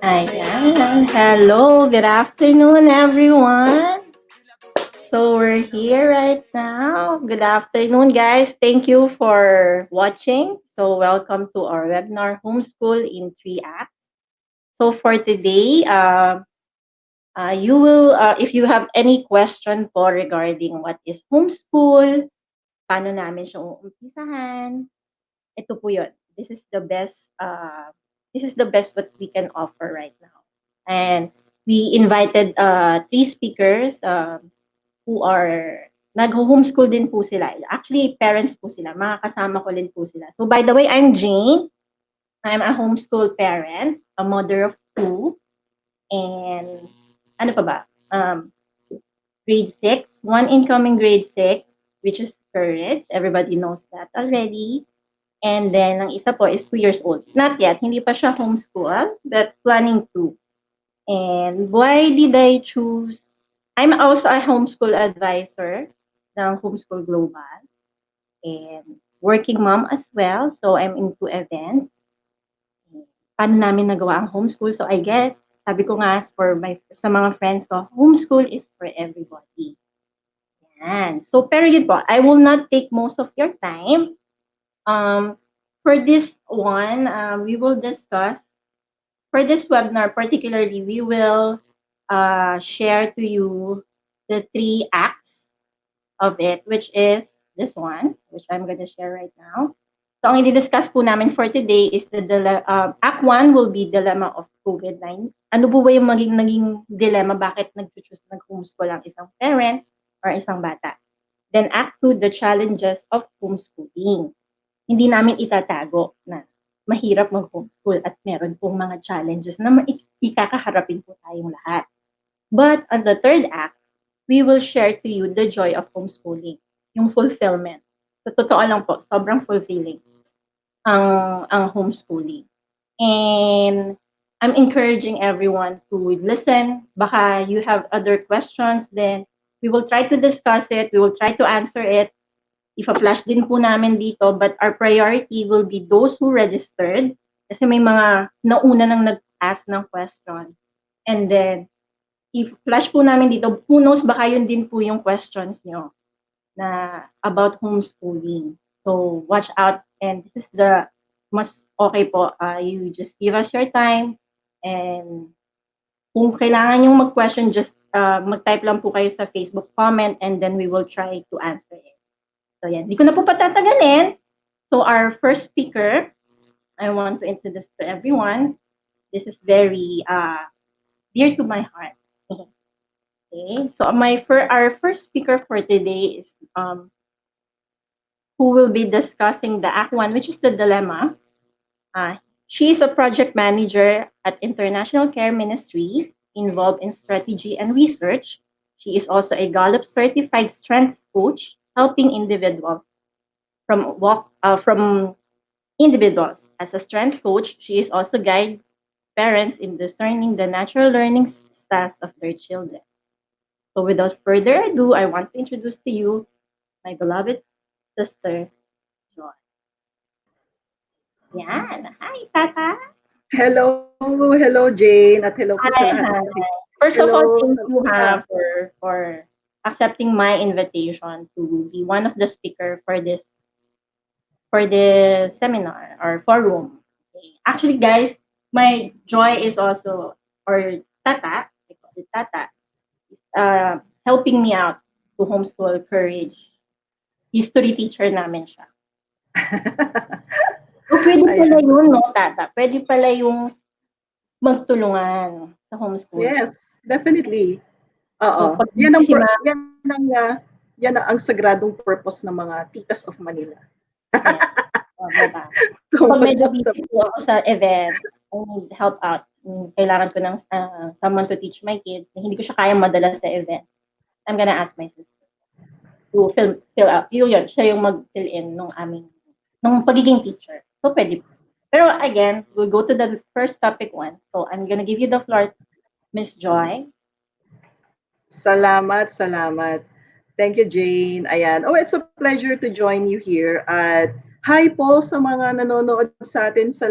Ayan. Hello, good afternoon, everyone. So we're here right now. Good afternoon, guys. Thank you for watching. So welcome to our webinar, Homeschool in 3 Acts. So for today, you will, if you have any question po regarding what is homeschool, paano namin siya uumpisahan, ito po yun. This is the best what we can offer right now. And we invited 3 speakers who are nag-homeschool din po sila. Actually, parents po sila. Mga kasama ko din po sila. So by the way, I'm Jane. I'm a homeschool parent, a mother of 2. And ano pa ba? Grade 6. One incoming grade 6, which is Courage. Everybody knows that already. And then, ang isa po is 2 years old. Not yet, hindi pa siya homeschool, but planning to. And why did I choose? I'm also a homeschool advisor ng Homeschool Global and working mom as well. So I'm into events. Paano namin nagawa ang homeschool? So I get, sabi ko nga sa mga friends ko, homeschool is for everybody. Yan. So pero yun po, I will not take most of your time. For this one, we will discuss, for this webinar particularly, we will share to you the 3 acts of it, which is this one, which I'm going to share right now. So ang i-discuss po namin for today is Act 1 will be dilemma of COVID-19. Ano po ba yung naging dilemma? Bakit nag-choose nag-homeschool ang isang parent or isang bata? Then Act 2, the challenges of homeschooling. Hindi namin itatago na mahirap mag-homeschool at meron pong mga challenges na ikakaharapin po tayong lahat. But on the 3rd act, we will share to you the joy of homeschooling, yung fulfillment. Sa totoo lang po, sobrang fulfilling ang homeschooling. And I'm encouraging everyone to listen. Baka you have other questions, then we will try to discuss it. We will try to answer it. Ipa-flash din po namin dito, but our priority will be those who registered kasi may mga nauna nang nag-ask ng question. And then, i-flash po namin dito, who knows, baka yun din po yung questions nyo na about homeschooling. So, watch out. And this is the mas okay po. You just give us your time. And kung kailangan yung mag-question, just mag-type lang po kayo sa Facebook comment and then we will try to answer it. So yan, di ko na po patatagalin. So our first speaker, I want to introduce to everyone. This is very dear to my heart. Okay, so our first speaker for today is who will be discussing the Act 1, which is the dilemma. She is a project manager at International Care Ministry, involved in strategy and research. She is also a Gallup certified strengths coach, helping individuals from individuals. As a strength coach, she is also guide parents in discerning the natural learning styles of their children. So without further ado, I want to introduce to you my beloved sister, Joy. Yan. Hi, Tata. Hello Jane, at hello po sa Hi, lahat hi. ng First of all, thank you Hello. for accepting my invitation to be one of the speaker for this seminar or forum. Okay. Actually, guys, my Joy is also, or Tata, I call it Tata, is helping me out to homeschool Courage. History teacher namin siya. So, pwede pala Ayan. yun, no, Tata? Pwede pala yung magtulungan sa homeschool. Yes, definitely. So, Oo. pag Yan ang si yan ang sagradong purpose ng mga titas of Manila. Yes. Diba? So, pag medyo busy po ako sa events, I need help out. Kailangan ko ng someone to teach my kids. Hindi ko siya kayang madala sa event. I'm gonna ask my sister to fill out. Yun, siya yung mag-fill in nung pagiging teacher. So, pwede po. Pero again, we'll go to the first topic one. So, I'm gonna give you the floor, Miss Joy. Salamat. Thank you, Jane. Ayan. Oh, it's a pleasure to join you here. At hi po sa mga nanonood sa atin sa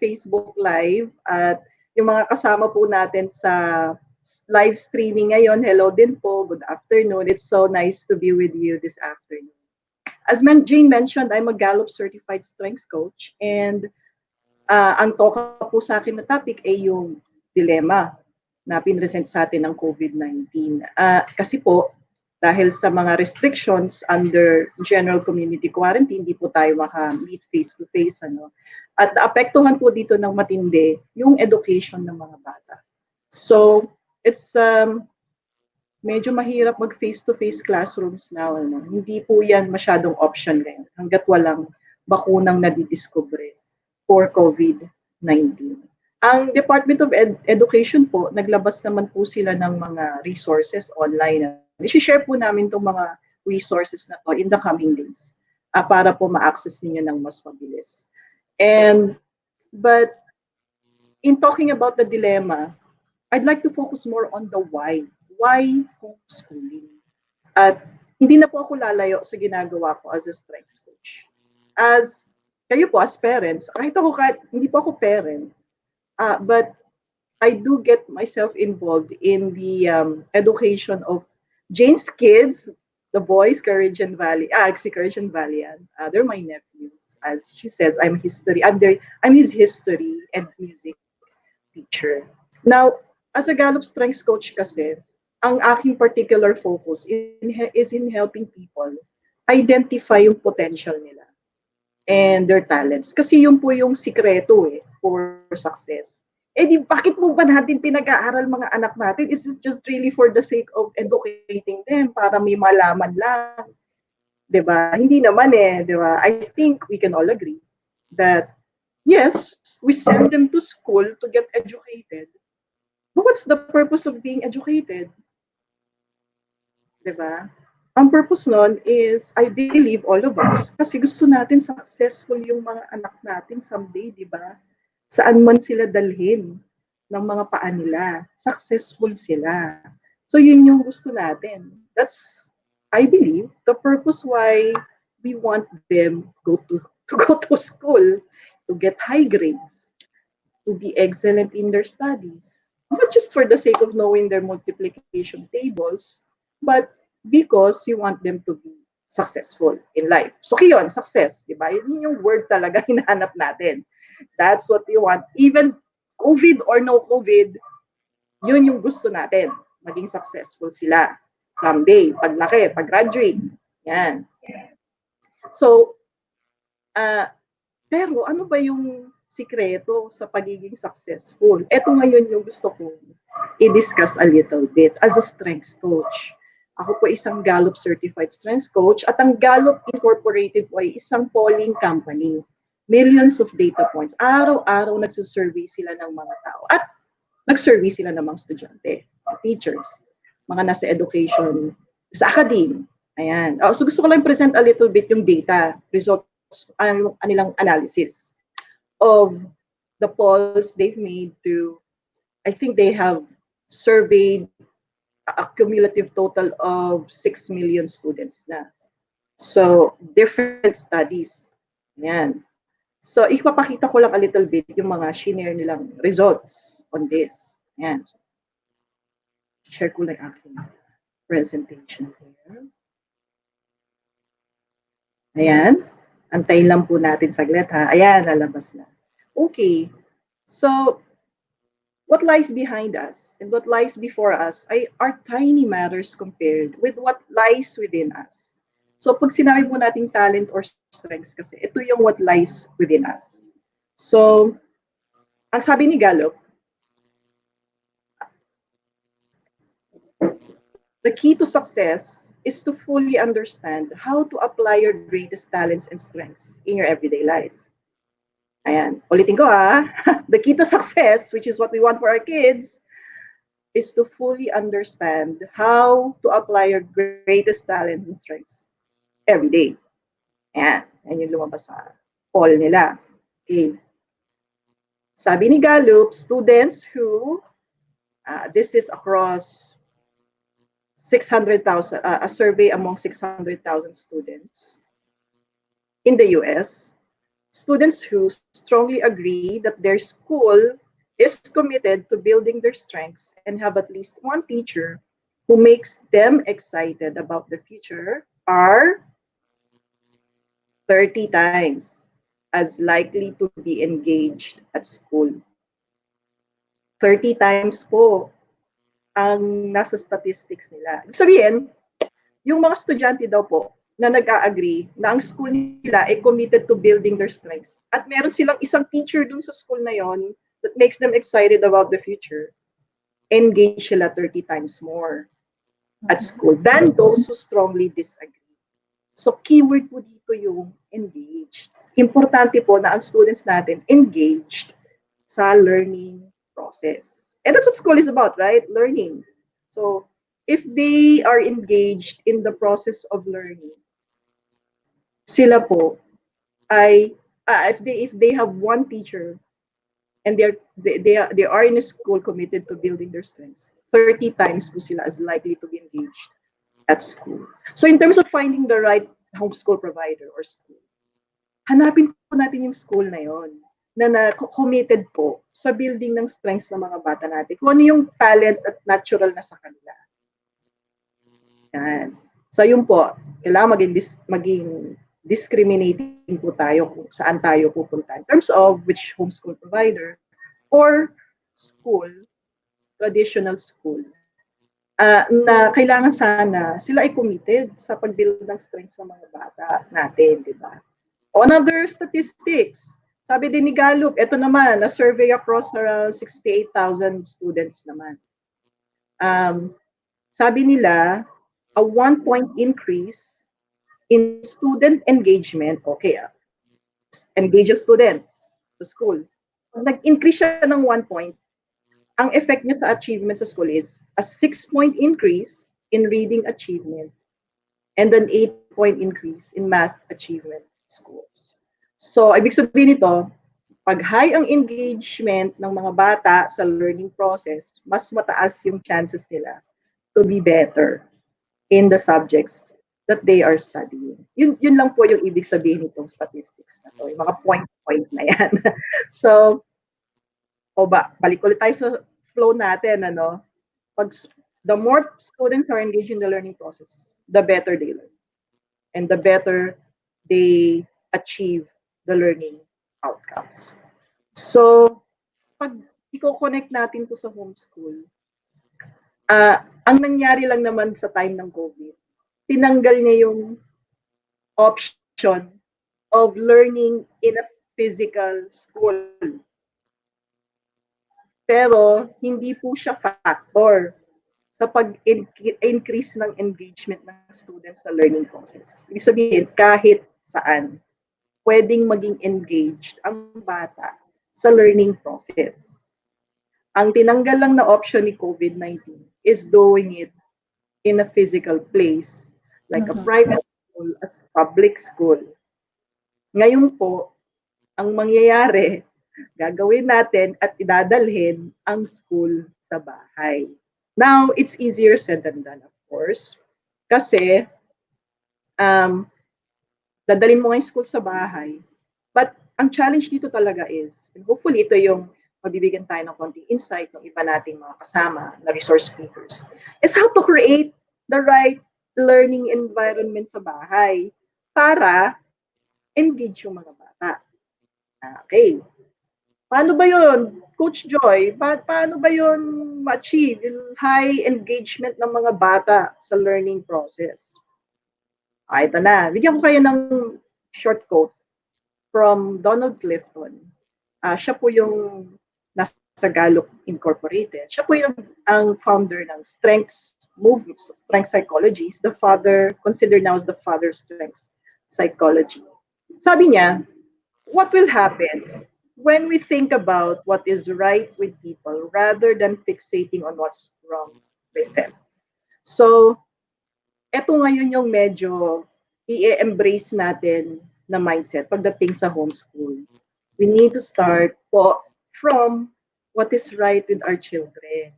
Facebook Live. At yung mga kasama po natin sa live streaming ngayon. Hello din po. Good afternoon. It's so nice to be with you this afternoon. As Jane mentioned, I'm a Gallup certified strengths coach, and ang toka po sa akin na topic ay yung dilemma na pinresent sa atin ng COVID-19. Kasi po, dahil sa mga restrictions under general community quarantine, hindi po tayo maka-meet face-to-face. Ano? At naapektuhan po dito ng matindi yung education ng mga bata. So, it's medyo mahirap mag face-to-face classrooms now. Ano? Hindi po yan masyadong option ngayon hanggat walang bakunang nadidiscover for COVID-19. Ang Department of Education po, naglabas naman po sila ng mga resources online. I-share po namin itong mga resources na to in the coming days para po ma-access ninyo ng mas mabilis. But in talking about the dilemma, I'd like to focus more on the why. Why homeschooling? At hindi na po ako lalayo sa ginagawa ko as a strengths coach. As kayo po, as parents, hindi po ako parent, but I do get myself involved in the education of Jane's kids, the boys, Courage and Valley. Courage and Valiant. They're my nephews. As she says, I'm his history and music teacher. Now, as a Gallup Strengths Coach kasi, ang aking particular focus is in helping people identify yung potential nila and their talents. Kasi yun po yung sikreto for success. Bakit mo ba natin pinag-aaral mga anak natin? Is it just really for the sake of educating them para may malaman lang? Diba? Hindi naman diba? I think we can all agree that yes, we send them to school to get educated. But what's the purpose of being educated? Diba? Ang purpose nun is, I believe all of us, kasi gusto natin successful yung mga anak natin someday, di ba? Saan man sila dalhin ng mga paa nila, successful sila. So yun yung gusto natin. That's, I believe, the purpose why we want them to go to school, to get high grades, to be excellent in their studies. Not just for the sake of knowing their multiplication tables, but because you want them to be successful in life. So yun, success, di ba? Yun yung word talaga hinahanap natin. That's what we want. Even COVID or no COVID, yun yung gusto natin. Maging successful sila someday, paglaki, pag-graduate. Yan. So, pero ano ba yung sikreto sa pagiging successful? Ito ngayon yung gusto kong i-discuss a little bit as a strengths coach. Ako po isang Gallup certified strengths coach at ang Gallup Incorporated po ay isang polling company. Millions of data points. Araw-araw nagsusurvey sila ng mga tao at nagsurvey sila ng mga estudyante, teachers, mga nasa education, sa academe. Ayan. So gusto ko lang present a little bit yung data, results, anilang analysis of the polls they've made to, I think they have surveyed a cumulative total of 6 million students na. So, different studies. Yan. So, ipapakita ko lang a little bit yung mga shinare nilang results on this. Yan. Share ko lang aking presentation here. Ayan. Antayin lang po natin saglit ha. Ayan, lalabas na. Okay. So, what lies behind us and what lies before us are tiny matters compared with what lies within us. So pag sinabi po nating talent or strengths kasi, ito yung what lies within us. So, ang sabi ni Gallup, the key to success is to fully understand how to apply your greatest talents and strengths in your everyday life. Ayan, ulitin ko the key to success, which is what we want for our kids, is to fully understand how to apply your greatest talents and strengths every day. Ayan, yan yung lumabas sa poll nila. Okay. Sabi ni Gallup, students who, this is across 600,000, a survey among 600,000 students in the US, students who strongly agree that their school is committed to building their strengths and have at least one teacher who makes them excited about the future are 30 times as likely to be engaged at school. 30 times po ang nasa statistics nila. Ibig sabihin, yung mga estudyante daw po na nag-a-agree na ang school nila ay committed to building their strengths at meron silang isang teacher dun sa school na yon that makes them excited about the future, engage sila 30 times more at school than those who strongly disagree. So keyword po dito yung engaged. Importante po na ang students natin engaged sa learning process. And that's what school is about, right? Learning. So if they are engaged in the process of learning, sila po ay if they have one teacher and they are in a school committed to building their strengths, 30 times po sila as likely to be engaged at school. So in terms of finding the right homeschool provider or school, hanapin po natin yung school na yon na committed po sa building ng strengths ng mga bata natin. Kung ano yung talent at natural na sa kanila. Yan. So yun po, kailangan maging discriminating po tayo kung saan tayo pupunta in terms of which homeschool provider or school, traditional school, na kailangan sana sila ay committed sa pag-build ng strengths ng mga bata natin, di ba? On other statistics, sabi din ni Gallup, ito naman, a survey across around 68,000 students naman. Sabi nila, a 1-point increase in student engagement, okay, engage students sa school. Nag-increase siya ng 1 point, ang effect niya sa achievement sa school is a 6-point increase in reading achievement and an 8-point increase in math achievement schools. So, ibig sabihin nito, pag high ang engagement ng mga bata sa learning process, mas mataas yung chances nila to be better in the subjects that they are studying. Yun lang po yung ibig sabihin nitong statistics na to, yung mga point na yan. So, balik ulit tayo sa flow natin, ano? The more students are engaged in the learning process, the better they learn. And the better they achieve the learning outcomes. So, pag i-connect natin to sa homeschool, ang nangyari lang naman sa time ng COVID, tinanggal niya yung option of learning in a physical school. Pero hindi po siya factor sa pag-increase ng engagement ng students sa learning process. Ibig sabihin, kahit saan, pwedeng maging engaged ang bata sa learning process. Ang tinanggal lang na option ni COVID-19 is doing it in a physical place, like a private school, as public school. Ngayon po, ang mangyayari, gagawin natin at idadalhin ang school sa bahay. Now, it's easier said than done, of course. Kasi, dadalhin mo yung school sa bahay. But, ang challenge dito talaga is, and hopefully ito yung mabibigyan tayo ng konting insight ng iba nating mga kasama na resource speakers, is how to create the right learning environment sa bahay para engage yung mga bata. Okay. Paano ba yun, Coach Joy? Paano ba yun ma-achieve yung high engagement ng mga bata sa learning process? Ito na. Bigyan ko kayo ng short quote from Donald Clifton. Siya po yung nasa Gallup Incorporated. Siya po yung ang founder ng Strength Psychology. The father, considered now as the father of Strength Psychology. Sabi niya, what will happen when we think about what is right with people rather than fixating on what's wrong with them? So, eto ngayon yung medyo i-embrace natin na mindset pagdating sa homeschool. We need to start po from what is right with our children.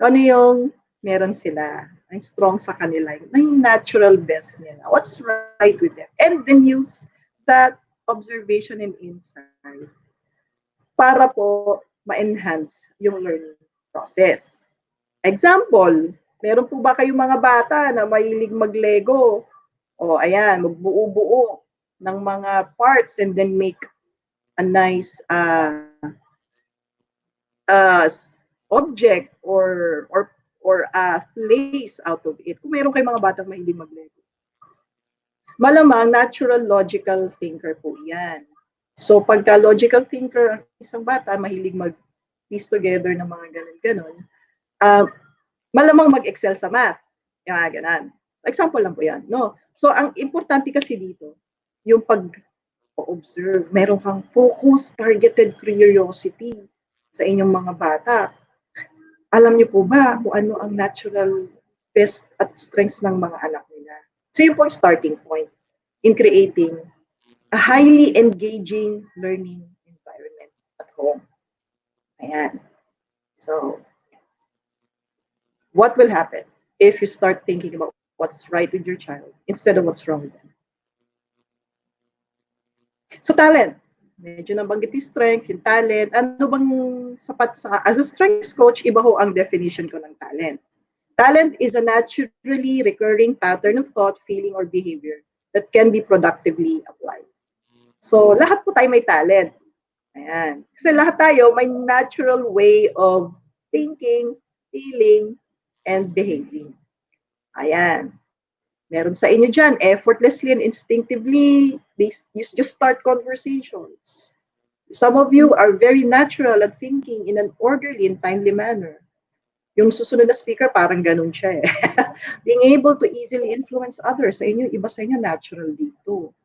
Ano yung meron sila, ang strong sa kanila, yung natural best nila, what's right with them. And then use that observation and insight para po ma-enhance yung learning process. Example, meron po ba kayong mga bata na mahilig mag-Lego? O ayan, magbuo-buo ng mga parts and then make a nice object or a place out of it. Kung meron kayong mga batang mahilig mag-Lego. Malamang natural logical thinker po yan. So pagka logical thinker ang isang bata, mahilig mag-piece together ng mga ganun-ganon, malamang mag-excel sa math. Yung ganan. Example lang po yan. No? So ang importante kasi dito, yung pag-observe, meron kang focus, targeted curiosity sa inyong mga bata. Alam niyo po ba kung ano ang natural best at strengths ng mga anak nila? So yun po ang starting point in creating a highly engaging learning environment at home. Ayan. So, what will happen if you start thinking about what's right with your child instead of what's wrong with them? So, talent. Medyo nabanggit yung strength, yung talent. Ano bang sapat sa... As a strengths coach, iba ho ang definition ko ng talent. Talent is a naturally recurring pattern of thought, feeling, or behavior that can be productively applied. So, lahat po tayo may talent. Ayan. Kasi lahat tayo may natural way of thinking, feeling, and behaving. Ayan. Meron sa inyo dyan, effortlessly and instinctively, you just start conversations. Some of you are very natural at thinking in an orderly and timely manner. Yung susunod na speaker, parang ganun siya eh. Being able to easily influence others, sa inyo, iba sa inyo natural dito.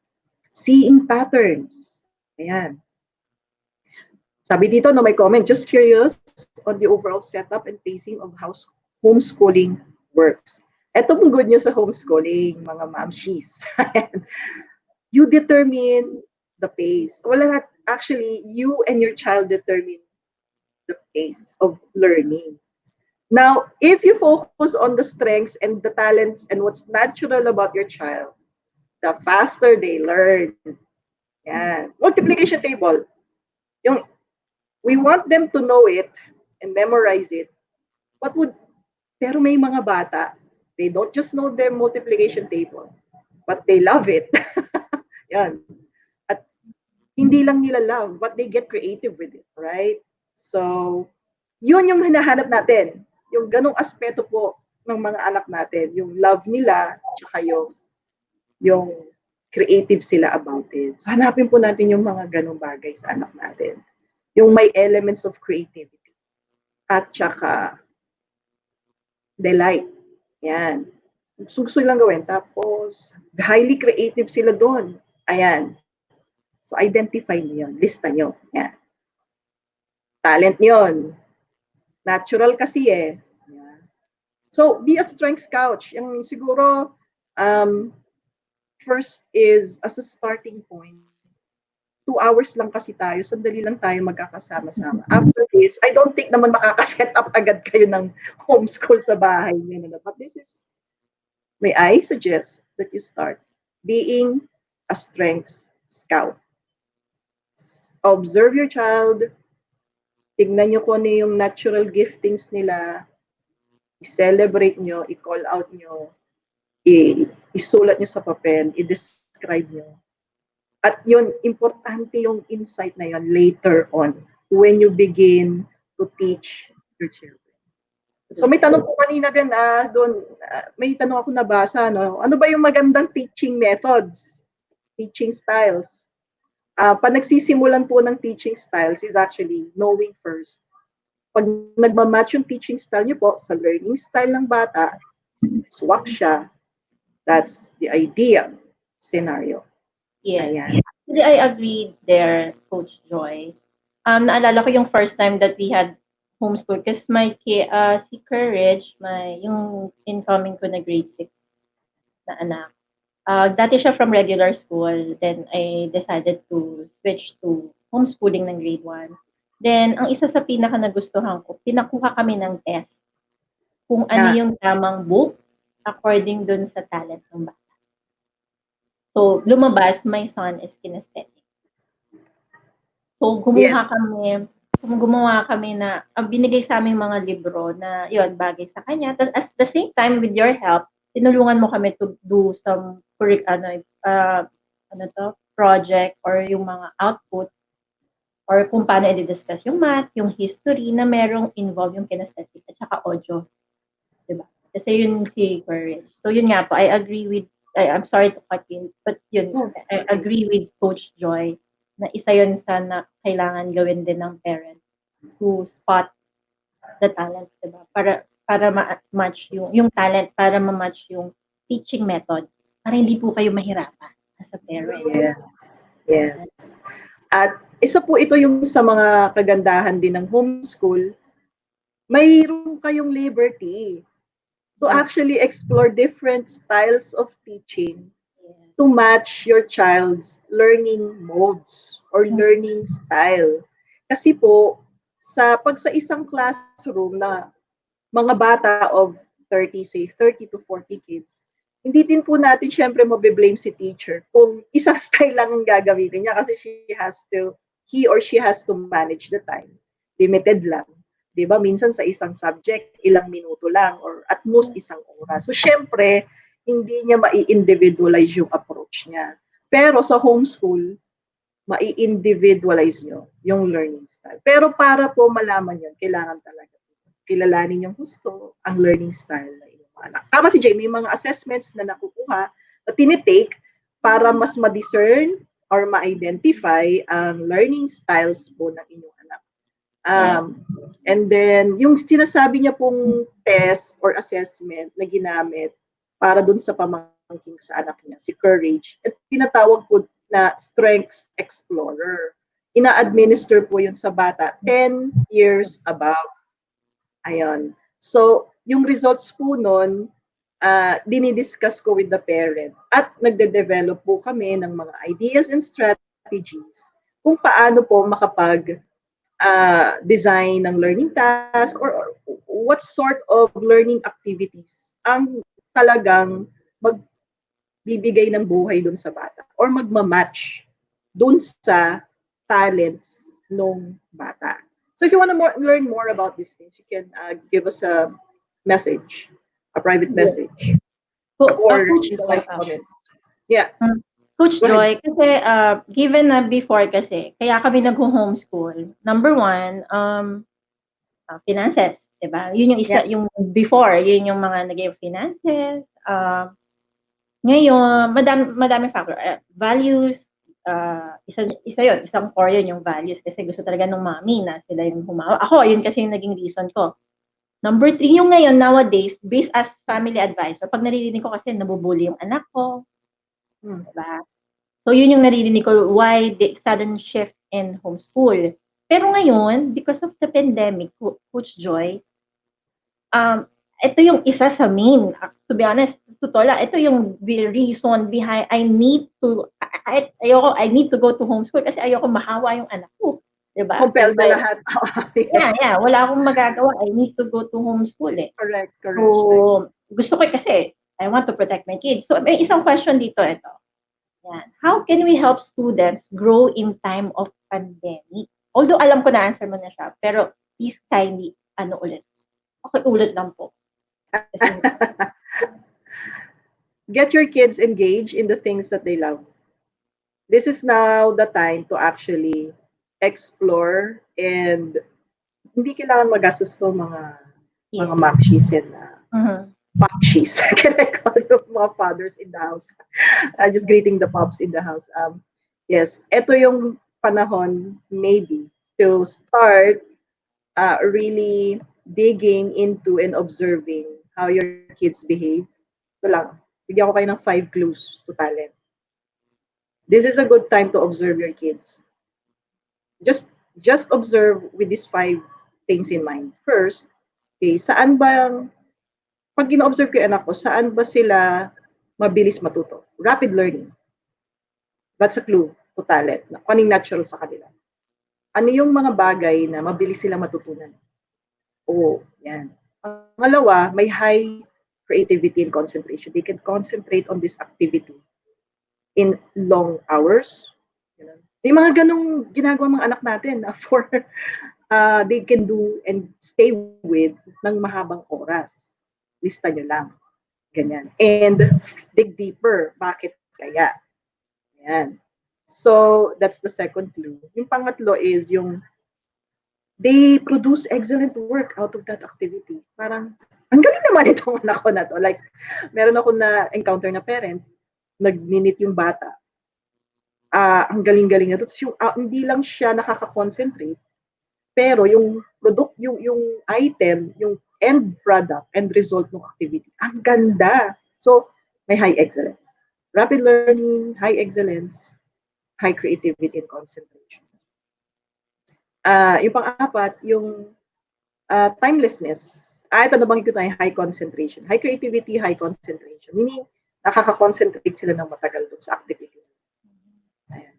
Seeing patterns. Ayan. Sabi dito, no, may comment, just curious on the overall setup and pacing of how homeschooling works. Ito pong good news sa homeschooling, mga mamshies. You determine the pace. Wala, actually, you and your child determine the pace of learning. Now, if you focus on the strengths and the talents and what's natural about your child, the faster they learn. Yan. Multiplication table. Yung, we want them to know it and memorize it. Pero may mga bata, they don't just know their multiplication table, but they love it. Yan. At hindi lang nila love, but they get creative with it, right? So, yun yung hinahanap natin. Yung ganong aspeto po ng mga anak natin. Yung love nila, tsaka yung creative sila about it. So, hanapin po natin yung mga ganong bagay sa anak natin. Yung may elements of creativity. At tsaka, delight. Yan. Gusto lang gawin. Tapos, highly creative sila doon. Ayan. So, identify niyo yun. Lista niyo. Yan. Talent yun. Natural kasi eh. Yan. So, be a strengths coach. Yung siguro, first is, as a starting point, 2 hours lang kasi tayo, sandali lang tayo magkakasama-sama. After this, I don't think naman makakaset up agad kayo ng homeschool sa bahay niyo. But this is, may I suggest that you start being a strengths scout. Observe your child, tignan nyo kung ano yung natural giftings nila, i-celebrate nyo, i-call out nyo, isulat nyo sa papel, i-describe nyo. At yun, importante yung insight na yun later on when you begin to teach your children. So may tanong po kanina din, doon, may tanong ako nabasa, no? Ano ba yung magandang teaching methods, teaching styles? Pag nagsisimulan po ng teaching styles is actually knowing first. Pag nagmamatch yung teaching style nyo po sa learning style ng bata, swak siya, that's the ideal scenario. Yes. Actually, I agree there, Coach Joy. Naalala ko yung first time that we had homeschool kasi si Courage, yung incoming ko na grade 6 na anak. Dati siya from regular school. Then, I decided to switch to homeschooling ng grade 1. Then, ang isa sa pinaka nagustuhan ko, pinakuha kami ng test kung ano yung tamang book according dun sa talent ng bata. So, lumabas, my son is kinesthetic. So, kumuha kami gumawa kami na ang binigay sa aming mga libro na yon bagay sa kanya. Tapos at the same time, with your help, tinulungan mo kami to do some ano to, project or yung mga output or kung paano i-discuss yung math, yung history na merong involve yung kinesthetic at saka audio, 'di ba? Kasi yun si Courage. So yun nga po, I agree with I'm sorry to cut in, but yun, Oh, I okay. agree with Coach Joy na isa yun sa na kailangan gawin din ng parent to spot the talent, 'di ba? Para ma-match yung talent, para ma-match yung teaching method, para hindi po kayo mahirapan as a parent. Yes. Yes. At isa po ito yung sa mga kagandahan din ng homeschool, mayroon kayong liberty to Yes. actually explore different styles of teaching Yes. to match your child's learning modes or Mm. learning style. Kasi po, pag sa isang classroom na mga bata of 30, say 30 to 40 kids, hindi din po natin syempre mabe-blame si teacher kung isang style lang ang gagamitin niya kasi he or she has to manage the time. Limited lang. 'Di ba? Minsan sa isang subject, ilang minuto lang or at most isang oras. So syempre, hindi niya mai-individualize yung approach niya. Pero sa homeschool, mai-individualize nyo yung learning style. Pero para po malaman yun, kailangan talaga kilalanin yung gusto, ang learning style na inyong mga anak. Tama si Jay, may mga assessments na nakukuha, na tinitake para mas ma-discern or ma-identify ang learning styles po ng inyong anak. Yeah. And then, yung sinasabi niya pong test or assessment na ginamit para dun sa pamangkin sa anak niya, si Courage, at tinatawag po na Strengths Explorer. Ina-administer po yun sa bata 10 years above. Ayun. So, yung results po nun, dinidiscuss ko with the parent at nagde-develop po kami ng mga ideas and strategies kung paano po makapag design ng learning task or what sort of learning activities ang talagang magbibigay ng buhay dun sa bata or magmamatch dun sa talents nung bata. So if you want to learn more about these things, you can give us a message, a private message, or Coach in the Joy, live comments. Yeah, Coach go ahead. Joy, kasi given na before kasi, kaya kami nag-homeschool, number one, finances, 'di ba? Yun yung isa, Yeah. yung before, yun yung mga naging finances. Ngayon, madami factor. Values, isa yun, isang core yun yung values kasi gusto talaga ng mommy na sila yung humawa. Ako, yun kasi yung naging reason ko. Number three, yung ngayon, nowadays, based as family advisor, pag naririnig ko kasi nabubuli yung anak ko, diba? So, yun yung naririnig ko, why the sudden shift in homeschool. Pero ngayon, because of the pandemic, Coach Joy, ito yung isa sa main, to be honest, totoo lang, ito yung reason behind I need to go to homeschool kasi ayoko mahawa yung anak ko. Diba? Compel na lahat. Yes. Yeah. Wala akong magagawa. I need to go to homeschool eh. Correct. So, gusto ko kasi, I want to protect my kids. So, may isang question dito, ito. Yan. How can we help students grow in time of pandemic? Although alam ko na answer mo na siya, pero please kindly, ulit. Okay, ulit lang po. Kasi, Get your kids engaged in the things that they love. This is now the time to actually explore and hindi kailangan magastos to mga yeah. mamshis and Mhm. popshis. Can I call you mga fathers in the house? Just greeting the pops in the house. Yes, ito yung panahon maybe to start really digging into and observing how your kids behave. Ito lang, bigyan ko kayo ng 5 clues to talent. This is a good time to observe your kids. Just observe with these 5 things in mind. First, okay, saan ba, pag ina-observe ko yung anak ko, saan ba sila mabilis matuto? Rapid learning. That's a clue to talent. Anong natural sa kanila. Ano yung mga bagay na mabilis sila matutunan? Oo, yan. Pangalawa, may high creativity and concentration. They can concentrate on this activity in long hours. May mga ganong ginagawa mga anak natin na for they can do and stay with ng mahabang oras. Lista nyo lang. Ganyan. And dig deeper. Bakit kaya? Yan. So, that's the second clue. Yung pangatlo is yung they produce excellent work out of that activity. Parang, ang galing naman itong anak ko na to. Like, meron ako na encounter na parent, nag-minute yung bata. Ang galing-galing na to. Yung, hindi lang siya nakaka-concentrate, pero yung product, yung item, yung end product, end result ng activity, ang ganda. So, may high excellence. Rapid learning, high excellence, high creativity and concentration. Yung pang-apat, yung timelessness. Ito nabanggit ko tayo, high concentration. High creativity, high concentration. Meaning, nakaka-concentrate sila ng matagal doon sa activity. Ayan.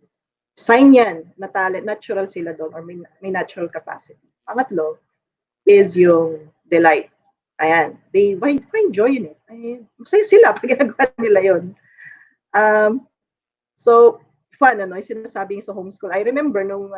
Sign yan na talent, natural sila doon or may natural capacity. Pangatlo is yung delight. Ayan. They find joy in it. Ayan. Masaya sila pag ginagawa nila yun. So, fun, ano, yung sinasabi sa homeschool. I remember nung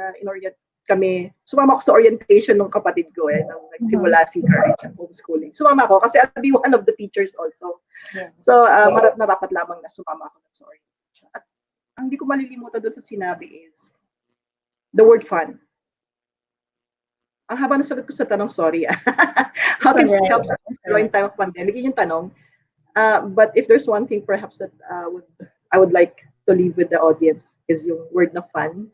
kami, sumama ako sa orientation ng kapatid ko nung nagsimula si Courage ang homeschooling. Sumama ako kasi I'll be one of the teachers also. Yeah. So, marapat lamang na sumama ako sa orientation. At ang hindi ko malilimutan doon sa sinabi is the word fun. Ang haba ng sagot ko sa tanong, sorry. How can help in time of pandemic? Yun yung tanong. But if there's one thing perhaps that I would like to leave with the audience is yung word na fun.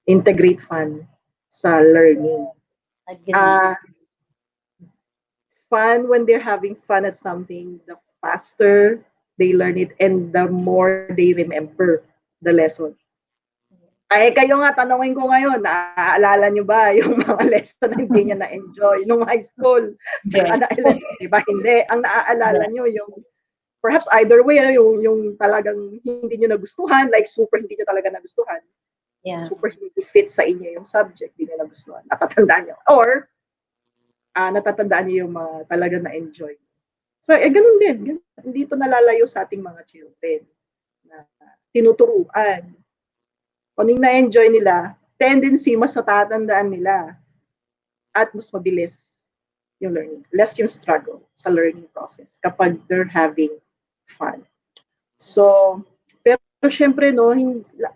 Integrate fun sa learning. Fun, when they're having fun at something, the faster they learn it and the more they remember the lesson. Ay, kayo nga, tanongin ko ngayon, naaalala nyo ba yung mga lesson na hindi nyo na-enjoy nung high school? Tsaka na elementary, diba? Hindi. Ang naaalala nyo yung perhaps either way, yung talagang hindi nyo nagustuhan, like super hindi nyo talaga nagustuhan. Yeah. Super hindi fit sa inyo yung subject, hindi nyo nagustuhan. Natatandaan nyo. Or, natatandaan nyo yung mga talagang na-enjoy. So, ganun din. Hindi ito nalalayo sa ating mga children na tinuturuan. Kung yung na-enjoy nila, tendency, mas natatandaan nila at mas mabilis yung learning. Less yung struggle sa learning process kapag they're having fun. So, pero syempre, no,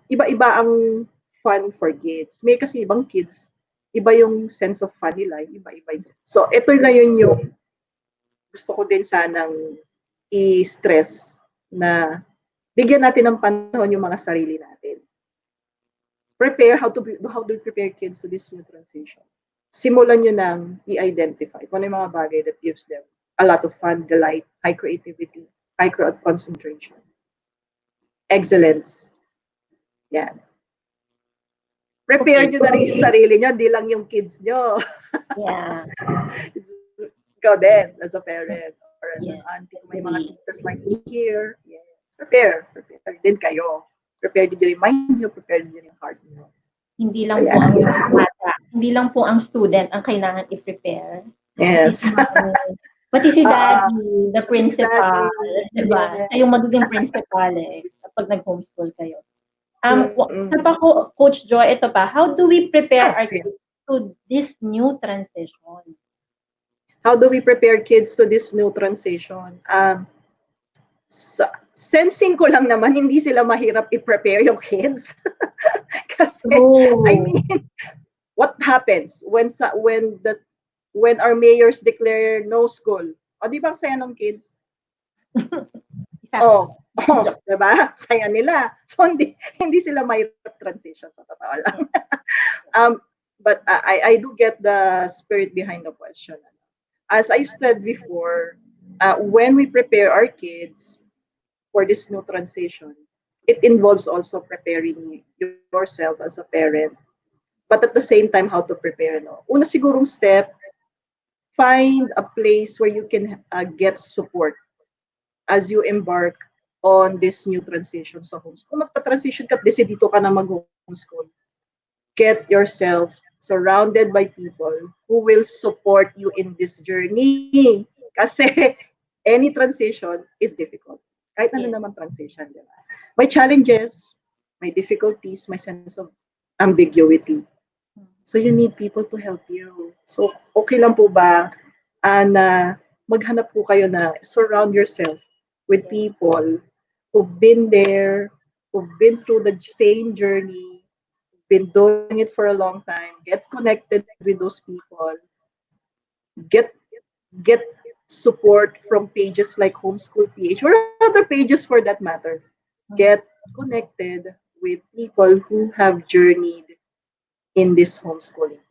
iba-iba ang fun for kids. May kasi ibang kids, iba yung sense of fun nila, iba-iba yung sense. So, ito na yun yung gusto ko din sanang i-stress na bigyan natin ng panahon yung mga sarili natin. Prepare, how do you prepare kids to this new transition? Simulan nyo nang i-identify kung ano yung mga bagay that gives them a lot of fun, delight, high creativity, high concentration, excellence. Yan. Prepare nyo na rin yung sarili nyo, hindi lang yung kids nyo. Yeah. Ikaw din, as a parent or as an auntie, may mga titas like me here. Yes. Prepare din kayo. Prepare din yung mind nyo, prepare din yung heart nyo. Hindi lang po ang bata, hindi lang po ang student ang kailangan i-prepare. Yes. Pati si daddy, the principal, diba? Siya yung magiging principal kapag nag-homeschool kayo. Sa pa ko, Coach Joy, ito pa, how do we prepare our kids to this new transition? How do we prepare kids to this new transition? Sensing ko lang naman, hindi sila mahirap i-prepare yung kids. Kasi, I mean, what happens when our mayors declare no school? O, di ba ang saya ng kids? Diba? Saya nila. So, hindi sila mahirap transition sa totoo lang. But I do get the spirit behind the question. As I said before, when we prepare our kids for this new transition, it involves also preparing yourself as a parent, but at the same time, how to prepare. No? Una sigurong step, find a place where you can get support as you embark on this new transition sa homeschool. Kung magta-transition ka, desidito ka na mag-homeschool, get yourself surrounded by people who will support you in this journey. Kasi any transition is difficult. Kahit ano naman transition, di ba? May challenges, may difficulties, may sense of ambiguity. So you need people to help you. So okay lang po ba na maghanap po kayo na surround yourself with people who've been there, who've been through the same journey, been doing it for a long time, get connected with those people, get get support from pages like Homeschool PH or other pages for that matter. Get connected with people who have journeyed in this homeschooling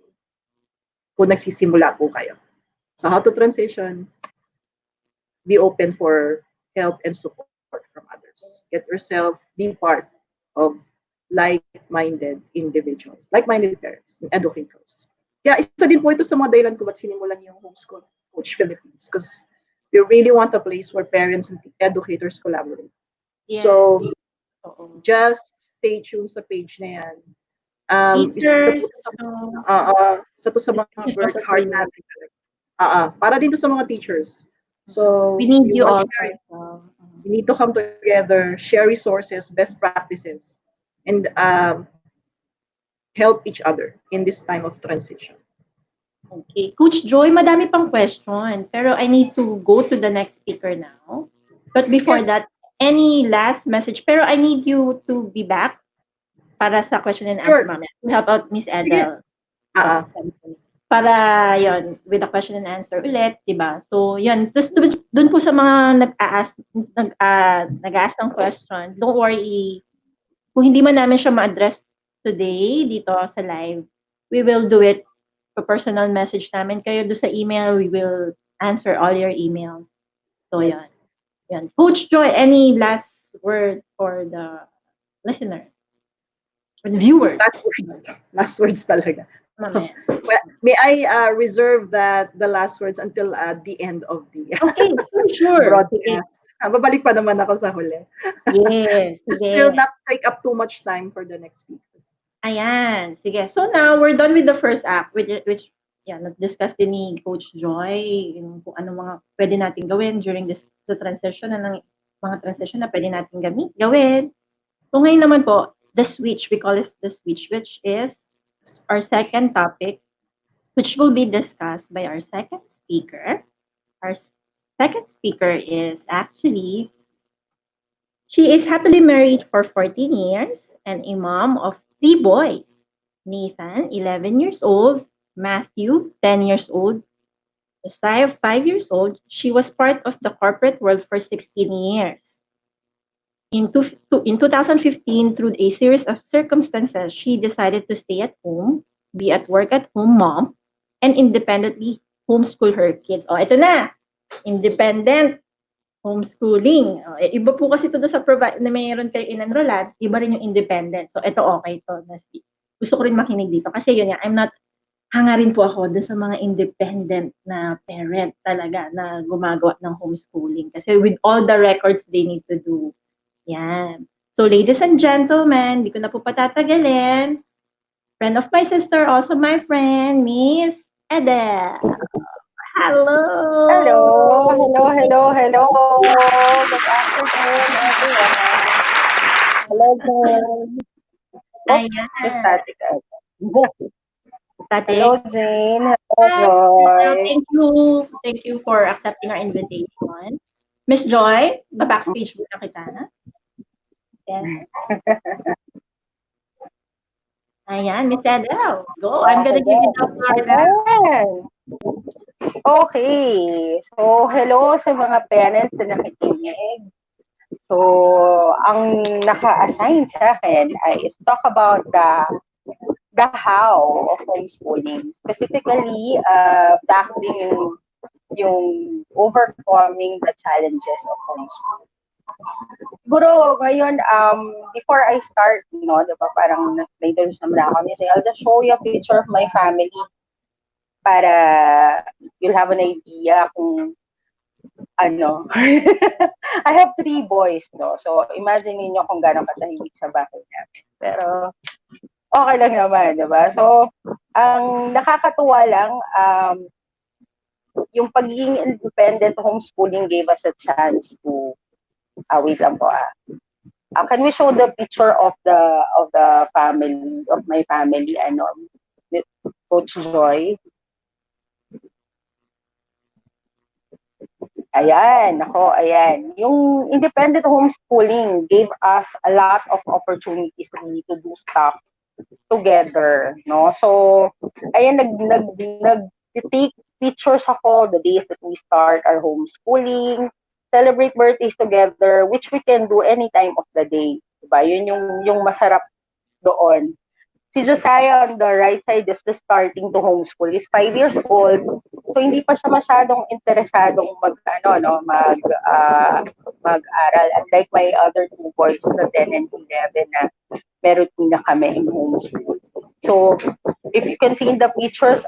kung nagsisimula po kayo. So how to transition, be open for help and support from others. Get yourself, be part of like-minded individuals, like-minded parents, and educators. Kaya isa din po ito sa mga dahilan ko ba't sinimulan yung Homeschool Coach Philippines because we really want a place where parents and educators collaborate. Yes. So, Oo. just stay tuned sa page na yan. Isa Teachers, po sa mga teachers bird also heart for you. natin talaga. Para dito sa mga teachers. So, We need you want also. sharing, we need to come together, share resources, best practices, and help each other in this time of transition. Okay. Coach Joy, madami pang question, pero I need to go to the next speaker now. But before Yes. that, any last message? Pero I need you to be back para sa question and answer Sure. mamaya. To help out Miss Edel. Para yon with the question and answer ulit, di ba? So, yan. Tapos dun po sa mga nag-ask ng question, don't worry, kung hindi man namin siya ma-address today dito sa live, we will do it for personal message namin kayo do sa email. We will answer all your emails. So, Yes. yan. Coach Joy, any last word for the listener? For the viewers? Last words talaga. Mamaya. Well, may I reserve the last words until the end of the Okay, sure. broadcast. Babalik pa naman ako sa huli. Yes, This sige. will not take up too much time for the next speaker. Ayan, sige. So now, we're done with the first act, which nag-discuss din ni Coach Joy, yung kung ano mga pwede natin gawin during the transition, ng mga transition na pwede natin gawin. So ngayon naman po, the switch, we call it the switch, which is our second topic, which will be discussed by our second speaker. Our second speaker is actually, she is happily married for 14 years and a mom of 3 boys. Nathan, 11 years old, Matthew, 10 years old, Josiah, 5 years old. She was part of the corporate world for 16 years. In 2015, through a series of circumstances, she decided to stay at home, be at work at home mom, and independently homeschool her kids. Oh, ito na. Independent homeschooling. Iba po kasi ito sa na mayroon kayo in-enrollan, iba rin yung independent. So, ito okay to. Gusto ko rin makinig dito. Kasi yun nga, hangarin po ako dun sa mga independent na parent talaga na gumagawa ng homeschooling. Kasi with all the records they need to do. Yan. So, ladies and gentlemen, di ko na po patatagalin. Friend of my sister, also my friend, Miss Edel. Hello! Hello! Good afternoon, everyone. Hello, Jane. Ayan. Hello, Jane. Hello, Joy. Thank you for accepting our invitation. Miss Joy, backstage muna kita, na? Yes. Ayan, Miss Edel, go. I'm gonna give you the floor back. Okay. So, hello sa mga parents na nakikinig. So, ang naka-assign sa akin is talk about the how of homeschooling. Specifically, tackling yung overcoming the challenges of homeschooling. Siguro, ngayon, before I start, diba, parang na-introduce naman ako niya, I'll just show you a picture of my family para you'll have an idea kung ano. I have 3 boys, no? So, imagine niyo kung gano'ng katahimik sa bahay namin. Pero, okay lang naman, diba? So, ang nakakatuwa lang, yung pagiging independent homeschooling gave us a chance to, wait lang po, can we show the picture of the family, of my family, Coach Joy. Ayan, ako, ayan. Yung independent homeschooling gave us a lot of opportunities really to do stuff together, no? So, ayan, nag-take pictures ako the days that we start our homeschooling, celebrate birthdays together, which we can do any time of the day. Diba? Yun yung masarap doon. Si Josiah on the right side is just starting to homeschool. He's 5 years old. So hindi pa siya masyadong interesadong mag-aral. Unlike my other two boys na 10 and 11 na meron na kami in homeschool. So if you can see in the pictures,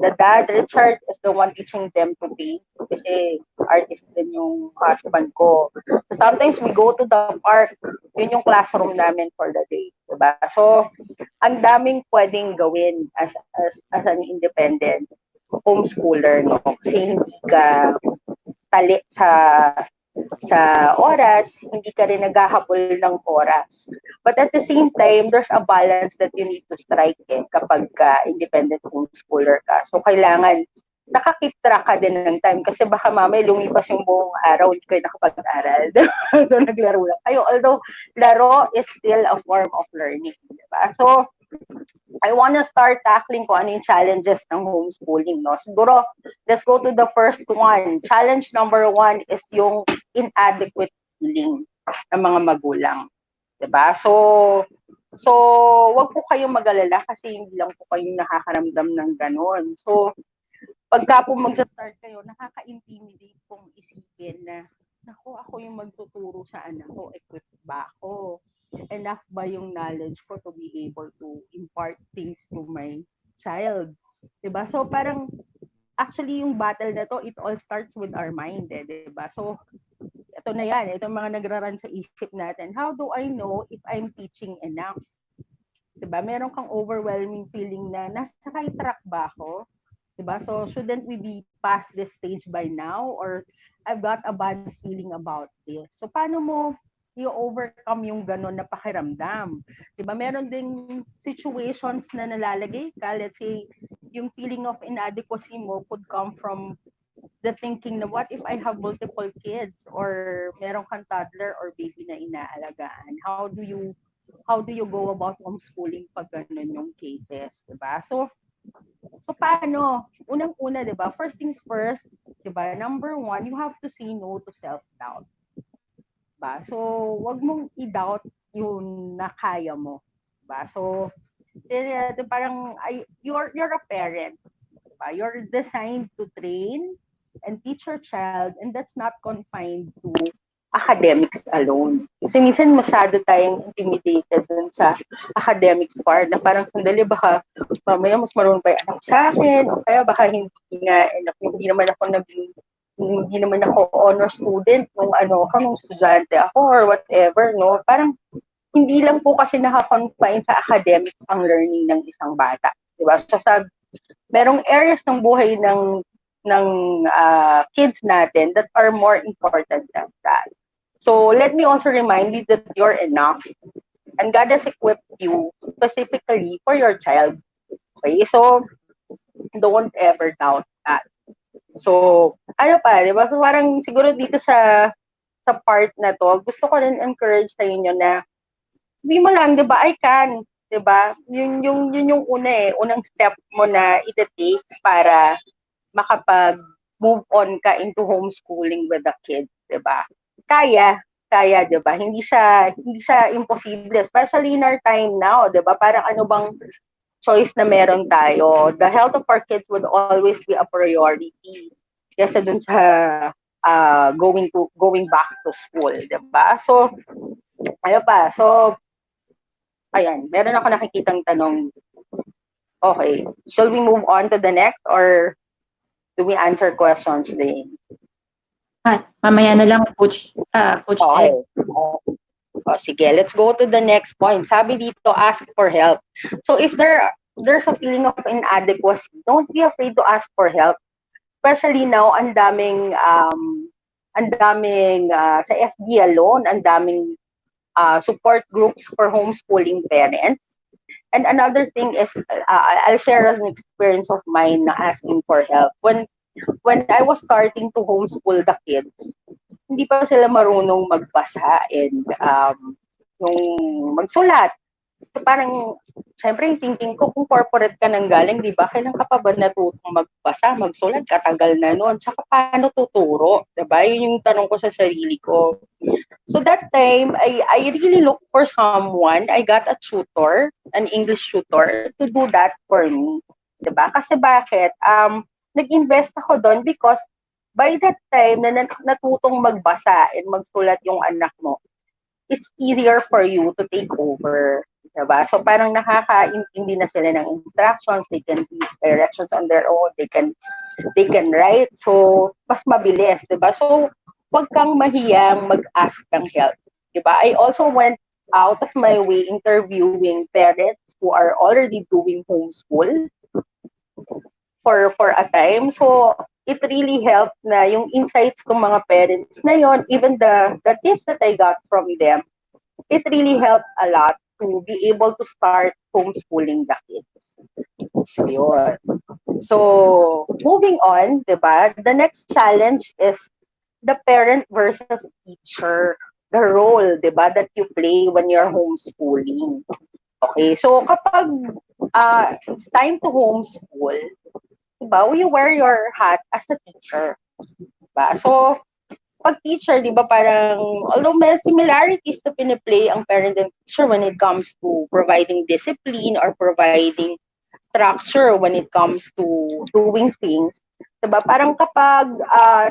the dad, Richard, is the one teaching them to paint. Kasi artist din yung husband ko. So sometimes we go to the park. Yun yung classroom namin for the day. Diba? So, ang daming pwedeng gawin as an independent homeschooler, no? Kasi hindi ka tali sa oras, hindi ka rin naghahabol ng oras. But at the same time, there's a balance that you need to strike kapag independent homeschooler ka. So, kailangan nakakip track ka din ng time kasi baka mamaya lumipas yung buong araw hindi kayo nakapag-aral. So, naglaro lang kayo. Although, laro is still a form of learning. Diba? So, I want to start tackling kung ano yung challenges ng homeschooling. No? Siguro, let's go to the first one. Challenge number 1 is yung inadequate feeling ng mga magulang. Diba? So, wag po kayong mag-alala kasi hindi lang po kayong nakakaramdam ng ganon. So, pagka po mag-start kayo, nakaka-intimidate pong isipin na, naku, ako yung magtuturo sa anak ko, equipped ba ako? Enough ba yung knowledge ko to be able to impart things to my child? Diba? So, parang, actually, yung battle na to, it all starts with our mind, diba? So, ito na yan, ito mga nagraran sa isip natin. How do I know if I'm teaching enough? Diba? Meron kang overwhelming feeling na, nasa right track ba ako? Diba? So, shouldn't we be past this stage by now? Or, I've got a bad feeling about this. So, paano mo i-overcome yung gano'n na pakiramdam? Diba? Meron ding situations na nalalagay ka. Let's say, yung feeling of inadequacy mo could come from the thinking na what if I have multiple kids or meron kang toddler or baby na inaalagaan? How do you go about homeschooling pag gano'n yung cases? Diba? So paano? Unang-una, 'di ba? First things first, 'di ba? Number 1, you have to say no to self-doubt. 'Di ba? So, wag mong i-doubt yung nakaya mo. 'Di ba? So, parang you're a parent, 'di ba? You're designed to train and teach your child, and that's not confined to academics alone. Kasi minsan masyado tayong intimidated dun sa academics part na parang sandali baka mamaya mas marunong pa yung anak sa akin o kaya baka hindi naman ako honor student nung nung estudyante ako or whatever, no? Parang hindi lang po kasi naka-confine sa academics ang learning ng isang bata. Diba? So merong areas ng buhay ng kids natin that are more important than that. So let me also remind you that you're enough and God has equipped you specifically for your child. Okay? So don't ever doubt that. So, di ba? So, parang siguro dito sa part na to, gusto ko rin encourage sa inyo na sabihin mo lang, di ba, I can. Di ba? Yun yung unang step mo na iti-take para makapag-move on ka into homeschooling with the kids, di ba? Kaya, 'di ba? Hindi siya imposible, especially in our time now, 'di ba? Parang ano bang choice na meron tayo? The health of our kids would always be a priority kaysa dun sa going back to school, 'di ba? So, So, ayan, meron ako nakikitang tanong. Okay, shall we move on to the next or do we answer questions din? Mamaya na lang, Coach Okay. Ed. Sige, let's go to the next point. Sabi dito, ask for help. So if there's a feeling of inadequacy, don't be afraid to ask for help. Especially now, ang daming sa FB alone, ang daming support groups for homeschooling parents. And another thing is, I'll share an experience of mine na asking for help. When I was starting to homeschool the kids, hindi pa sila marunong magbasa and yung magsulat. So parang, syempre yung thinking ko, kung corporate ka nang galing, di ba, kailan ka pa ba natutong magbasa, magsulat, katagal na noon, tsaka paano tuturo, di ba? Yun yung tanong ko sa sarili ko. So that time, I really looked for someone. I got a tutor, an English tutor, to do that for me. Diba? Kasi bakit? Nag-invest ako doon because by that time na natutong magbasa and magsulat yung anak mo, it's easier for you to take over. Diba? So parang nakakaintindi na sila ng instructions, they can read directions on their own, they can write. So mas mabilis, diba? So wag kang mahiyang mag-ask ng help. Diba? I also went out of my way interviewing parents who are already doing homeschool for a time. So it really helped na yung insights ng mga parents na yon, even the tips that I got from them, it really helped a lot to be able to start homeschooling the kids. So yun. So moving on, diba? The next challenge is the parent versus teacher, the role, di ba, that you play when you're homeschooling. Okay, so kapag it's time to homeschool, di ba, you wear your hat as a teacher. Diba? So, pag teacher, di ba, parang, although may similarities to piniplay ang parent and teacher when it comes to providing discipline or providing structure when it comes to doing things, diba? Parang kapag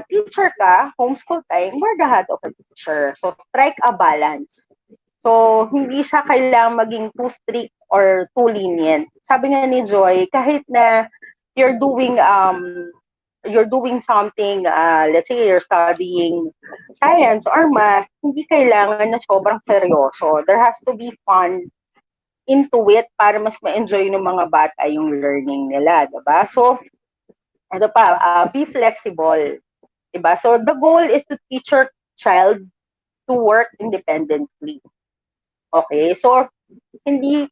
teacher ka, homeschool time, wear the hat of a teacher. So, strike a balance. So, hindi siya kailangang maging too strict or too lenient. Sabi nga ni Joy, kahit na you're doing something, let's say you're studying science or math, hindi kailangan na sobrang seryoso. There has to be fun into it para mas ma-enjoy ng mga bata yung learning nila, diba? So, ito pa, be flexible, diba? So, the goal is to teach your child to work independently. Okay? So, hindi,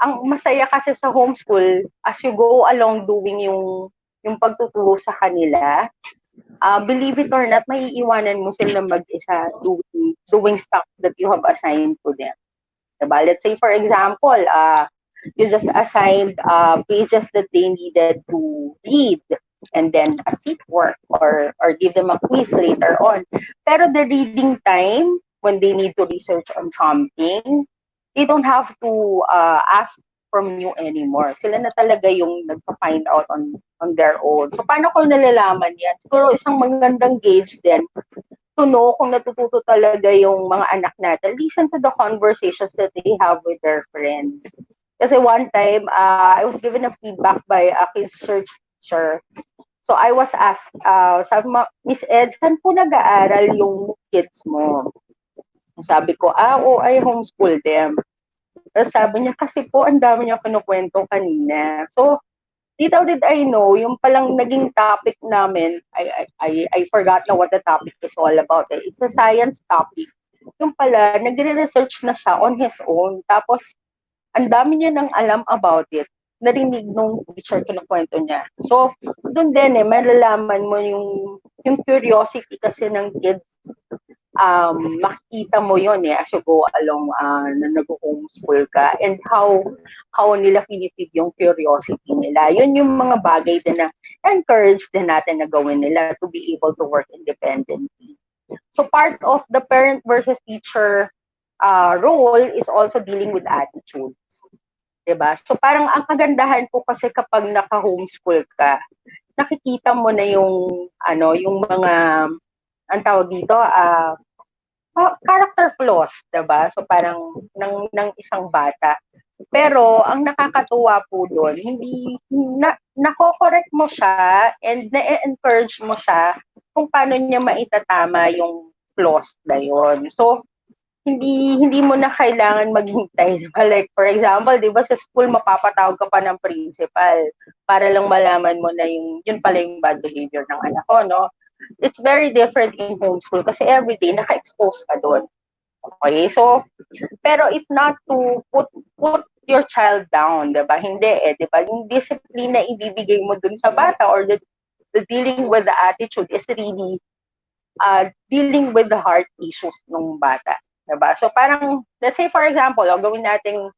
ang masaya kasi sa homeschool, as you go along doing yung pagtuturo sa kanila, believe it or not, may iiwanan mo sila mag-isa doing stuff that you have assigned to them. Diba? Let's say, for example, you just assigned pages that they needed to read and then a seat work or give them a quiz later on. Pero the reading time, when they need to research on something, they don't have to ask from you anymore. Sila na talaga yung nagpa-find out on their own. So, paano ko nalalaman yan? Siguro isang magandang gauge din to know kung natututo talaga yung mga anak natin. Listen to the conversations that they have with their friends. Kasi one time, I was given a feedback by a research teacher. So I was asked, sabi mo, Miss Ed, saan po nag-aaral yung kids mo? Sabi ko, I homeschool them. Pero sabi niya, kasi po, ang dami niya kinukwento kanina. So, little did I know, yung palang naging topic namin, I forgot na what the topic is all about. It's a science topic. Yung pala, nagre-research na siya on his own. Tapos, ang dami niya nang alam about it. Narinig nung teacher kinukwento niya. So, doon din malalaman mo yung curiosity kasi ng kids. Makikita mo yon as you go along na nag-homeschool ka and how nila pinipig yung curiosity nila. Yun yung mga bagay din na encourage din natin na gawin nila to be able to work independently. So part of the parent versus teacher role is also dealing with attitudes. Diba? So parang ang kagandahan po kasi kapag naka-homeschool ka, nakikita mo na yung mga ang tawag dito, character flaws, diba? So parang ng isang bata. Pero ang nakakatuwa po doon, hindi nako-correct mo siya and na-encourage mo siya kung paano niya maitatama yung flaws na yun. So hindi mo na kailangan maghintay. Diba? Like, for example, di ba sa school, mapapatawag ka pa ng principal para lang malaman mo na yun pala yung bad behavior ng anak ko, no? It's very different in homeschool kasi everyday naka-expose ka doon. Okay? So, pero it's not to put your child down, diba? Hindi diba? Yung discipline na ibibigay mo dun sa bata or the dealing with the attitude is really dealing with the heart issues ng bata. Diba? So parang, let's say for example, gawin nating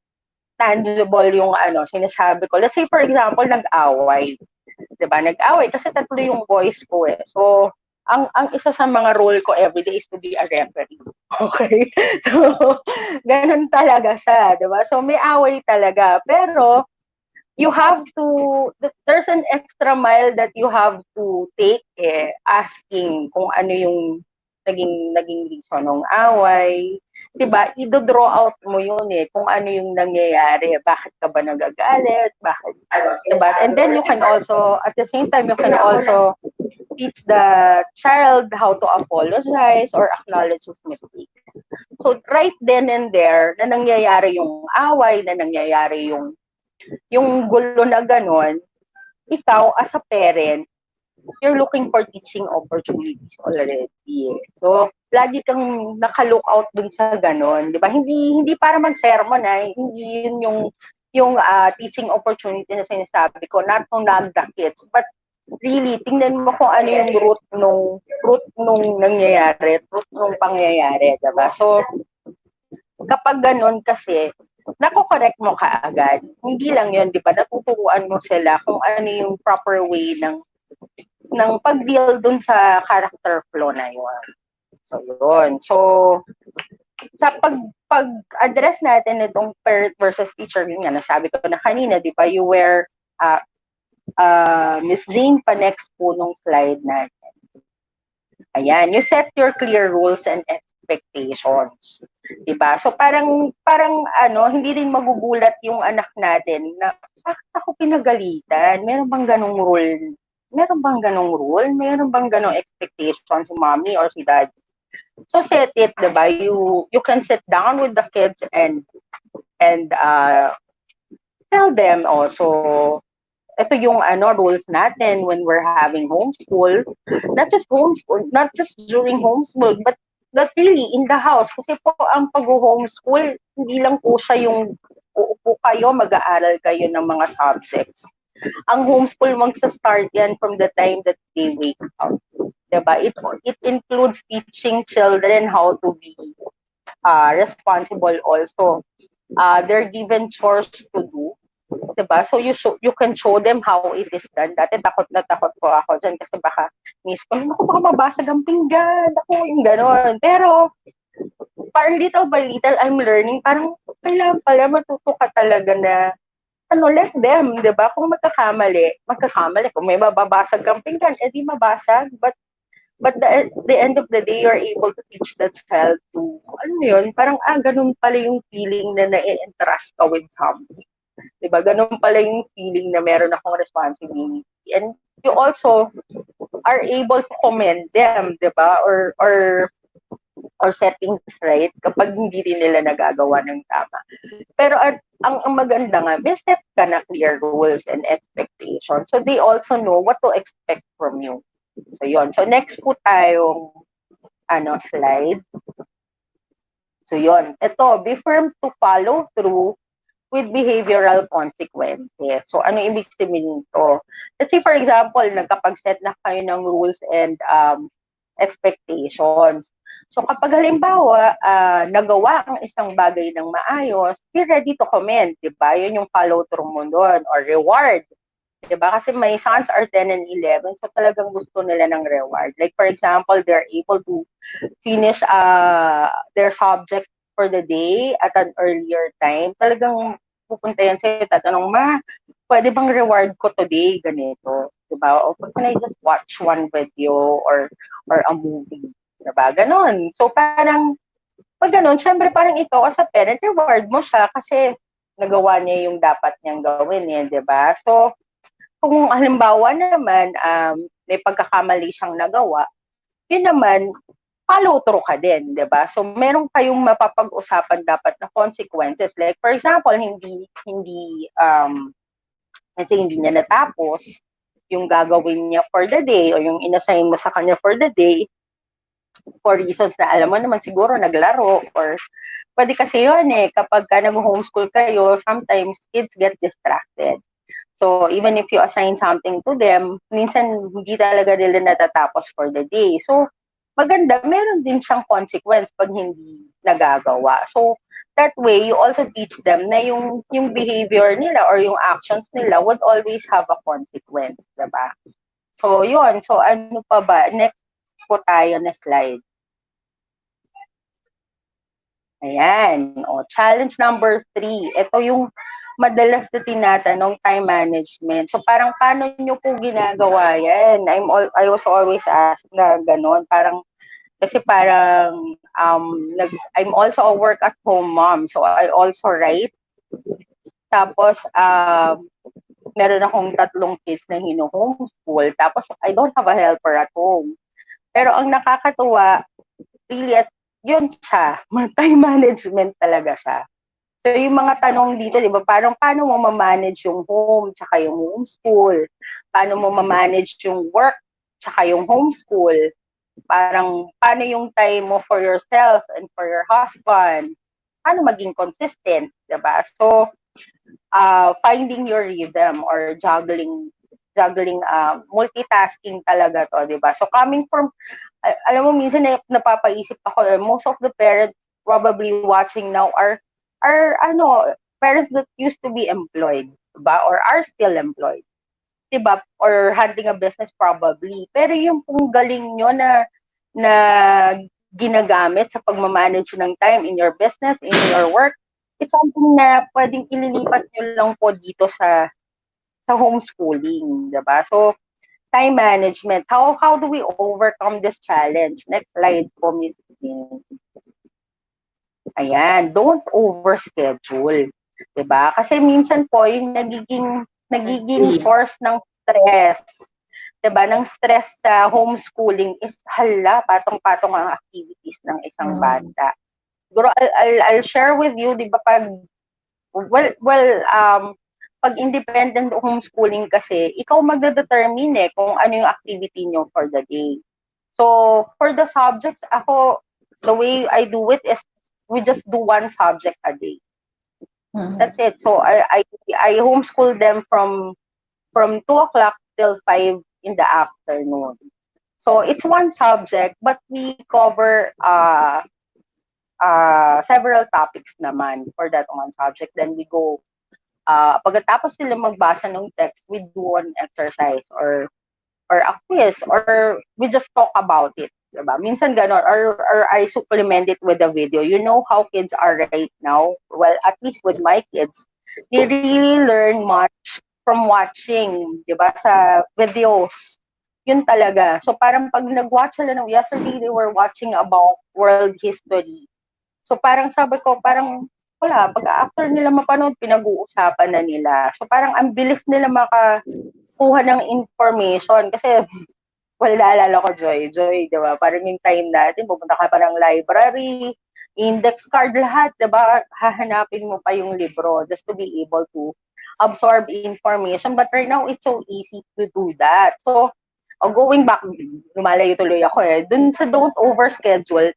tangible yung sinasabi ko. Let's say for example, nag-away. Diba? Nag-away kasi tatlo yung boys ko eh. So, ang isa sa mga role ko everyday is to be a referee. Okay? So, ganun talaga siya, 'di ba? So may away talaga, pero you have to there's an extra mile that you have to take asking kung ano yung naging reason ng away. 'Di ba? I-draw out mo yun kung ano yung nangyayari, bakit ka ba nagagalit, bakit 'di ba? And then you can also at the same time you can also teach the child how to apologize or acknowledge his mistakes. So right then and there na nangyayari yung away, na nangyayari yung gulo na ganon, ikaw as a parent, you're looking for teaching opportunities already. So lagi kang naka-look out dun sa ganon, 'di ba? Hindi para mag-sermon hindi yun yung teaching opportunity na sinasabi ko, not to nag the kids, but really, tingnan mo kung ano yung root nung nangyayari, root nung pangyayari, diba? So, kapag ganun kasi, nako-correct mo kaagad. Hindi lang yun, di ba? Natuturuan mo sila kung ano yung proper way ng pag-deal dun sa character flaw na yun. So, yun. So, sa pag-address natin itong parent versus teacher, yun nga, nasabi ko na kanina, di ba? You were Miss Jane pa next po nung slide natin. Ayan, you set your clear rules and expectations. Diba? So parang hindi rin magugulat yung anak natin na bakit ako pinagalitan? Meron bang ganong rule? Meron bang ganong rule? Meron bang ganong expectation si mommy or si daddy? So set it, diba? You can sit down with the kids and tell them also ito yung rules natin when we're having homeschool, not just during homeschool, but really in the house. Kasi po ang pag-homeschool, hindi lang po siya yung uupo kayo, mag-aaral kayo ng mga subjects. Ang homeschool magsa-start yan from the time that they wake up. Diba? It includes teaching children how to be responsible also. They're given chores to do. Diba? So you can show them how it is done. Dati takot po ako dyan kasi baka baka mabasag ang pinggan. Ako yung gano'n. Pero parang little by little I'm learning. Parang kailangan pala matuto ka talaga na let them, diba? Kung magkakamali. Kung may mababasag ang pinggan, edi mabasag. But the end of the day, you're able to teach the child to, yun, parang ganun pala yung feeling na na-entrust ka with something. Diba? Ganun pala yung feeling na meron akong responsibility. And you also are able to commend them, diba? Or set things right kapag hindi rin nila nagagawa ng tama. Pero ang maganda nga, may set ka na clear rules and expectations. So they also know what to expect from you. So yon. So next po tayong slide. So yon. Ito, be firm to follow through with behavioral consequences. So, ano ibig sabihin nito? Let's say, for example, nagkapag-set na kayo ng rules and expectations. So, kapag halimbawa, nagawa ang isang bagay ng maayos, be ready to comment, di ba? Yun yung follow-through mo doon, or reward. Di ba? Kasi my sons are 10 and 11, so talagang gusto nila ng reward. Like, for example, they're able to finish their subject for the day at an earlier time, talagang pupunta yan sa'yo, tatanong, ma, pwede bang reward ko today, ganito, diba? O can I just watch one video or a movie, diba? Ganon. So parang, pag ganon, syempre parang ikaw as a parent, reward mo siya kasi nagawa niya yung dapat niyang gawin, diba? So, kung halimbawa naman, may pagkakamali siyang nagawa, yun naman, follow through ka din, di ba? So, meron kayong mapapag-usapan dapat na consequences. Like, for example, kasi hindi niya natapos yung gagawin niya for the day o yung inassign mo sa kanya for the day, for reasons na alam mo naman siguro naglaro or pwede kasi yun kapag ka nag-homeschool kayo, sometimes kids get distracted. So, even if you assign something to them, minsan hindi talaga nila natatapos for the day. So, maganda, meron din siyang consequence pag hindi nagagawa. So, that way, you also teach them na yung behavior nila or yung actions nila would always have a consequence, diba? So, yun. So, ano pa ba? Next po tayo na slide. Ayan. O, challenge number 3. Ito yung madalas na tinatanong, time management. So, parang paano nyo po ginagawa yan? I also always ask na gano'n. Parang, kasi parang, I'm also a work at home mom. So, I also write. Tapos, meron akong 3 kids na hino-homeschool. Tapos, I don't have a helper at home. Pero ang nakakatuwa, really, at yun siya, time management talaga siya. So, yung mga tanong dito, di ba, parang paano mo ma-manage yung home, tsaka yung homeschool? Paano mo ma-manage yung work, tsaka yung homeschool? Parang, paano yung time mo for yourself and for your husband? Paano maging consistent, di ba? So, finding your rhythm or juggling, multitasking talaga to, di ba? So, coming from alam mo minsan napapaisip ako most of the parents probably watching now are parents that used to be employed, diba? Or are still employed, diba? Or handling a business probably. Pero yung pong galing nyo na ginagamit sa pagmamanage ng time in your business, in your work, it's something na pwedeng ililipat nyo lang po dito sa homeschooling, diba? So, time management. How do we overcome this challenge? Next slide po, Miss Kim. Ayan, don't overschedule. 'Di ba? Kasi minsan po yung nagiging source ng stress. 'Di ba? Ng stress sa homeschooling is hala, patong-patong ang activities ng isang bata. Siguro I'll share with you, 'di ba, pag independent homeschooling kasi, ikaw magde-determine kung ano yung activity nyo for the day. So, for the subjects, ako, the way I do it is we just do one subject a day. That's it. So, I homeschool them from 2 o'clock till 5 in the afternoon. So, it's one subject, but we cover several topics naman for that one subject. Then we go pagkatapos sila magbasa ng text, we do an exercise or a quiz or we just talk about it. Diba? Minsan gano'n, or I supplement it with a video. You know how kids are right now? Well, at least with my kids, they really learn much from watching, diba? Sa videos. Yun talaga. So parang pag nag-watch sila yesterday, they were watching about world history. So parang sabi ko, parang wala, pag after nila mapanood, pinag-uusapan na nila. So parang ang bilis nila makakuha ng information kasi naalala ko, Joy, di ba? Parang yung time natin, pupunta ka pa ng library, index card lahat, di ba? Hahanapin mo pa yung libro just to be able to absorb information. But right now, it's so easy to do that. So, going back, lumalayo tuloy ako dun sa don't overschedule,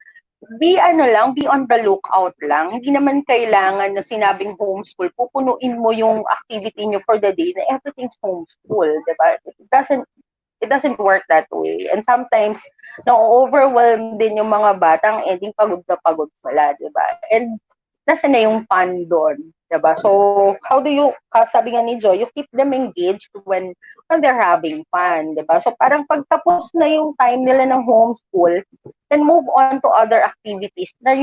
be on the lookout lang. Hindi naman kailangan na sinabing homeschool, pupunuin mo yung activity nyo for the day na everything's homeschool, diba? It doesn't work that way. And sometimes, na-overwhelm din yung mga batang ending pagod na pagod sila, diba? And nasa na yung fun doon, diba? So, how do you, sabi nga ni Joy, you keep them engaged when they're having fun, diba? So, parang pagtapos na yung time nila ng homeschool, then move on to other activities na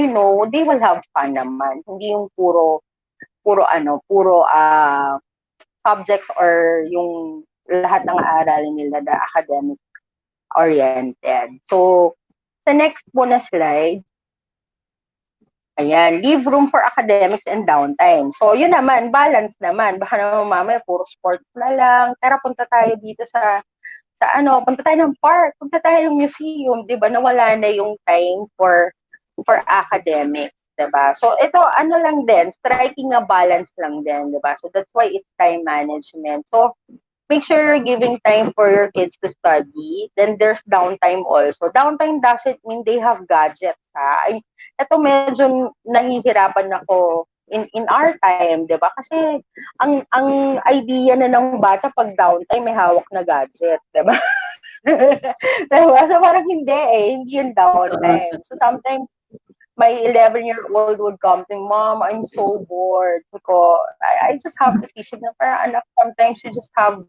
they will have fun naman. Hindi yung puro subjects or yung lahat ng aralin nila na academic oriented. So, sa next po na slide, ayan, leave room for academics and downtime. So, yun naman, balance naman. Baka naman mamaya, puro sports na lang. Tara, punta tayo dito sa punta tayo ng park, punta tayo ng museum, 'di ba? Nawala na yung time for academic, 'di ba? So ito lang din, striking a balance lang din, 'di ba? So that's why it's time management. So make sure you're giving time for your kids to study. Then there's downtime also. Downtime doesn't mean they have gadgets, ha? Ito medyo nahihirapan ako in our time, 'di ba? Kasi ang idea na ng bata pag downtime may hawak na gadget, 'di ba? 'Di ba? So parang hindi yung downtime. So sometimes my 11-year-old would come to me, Mom, I'm so bored. Because I just have to teach him na parang anak, sometimes you just have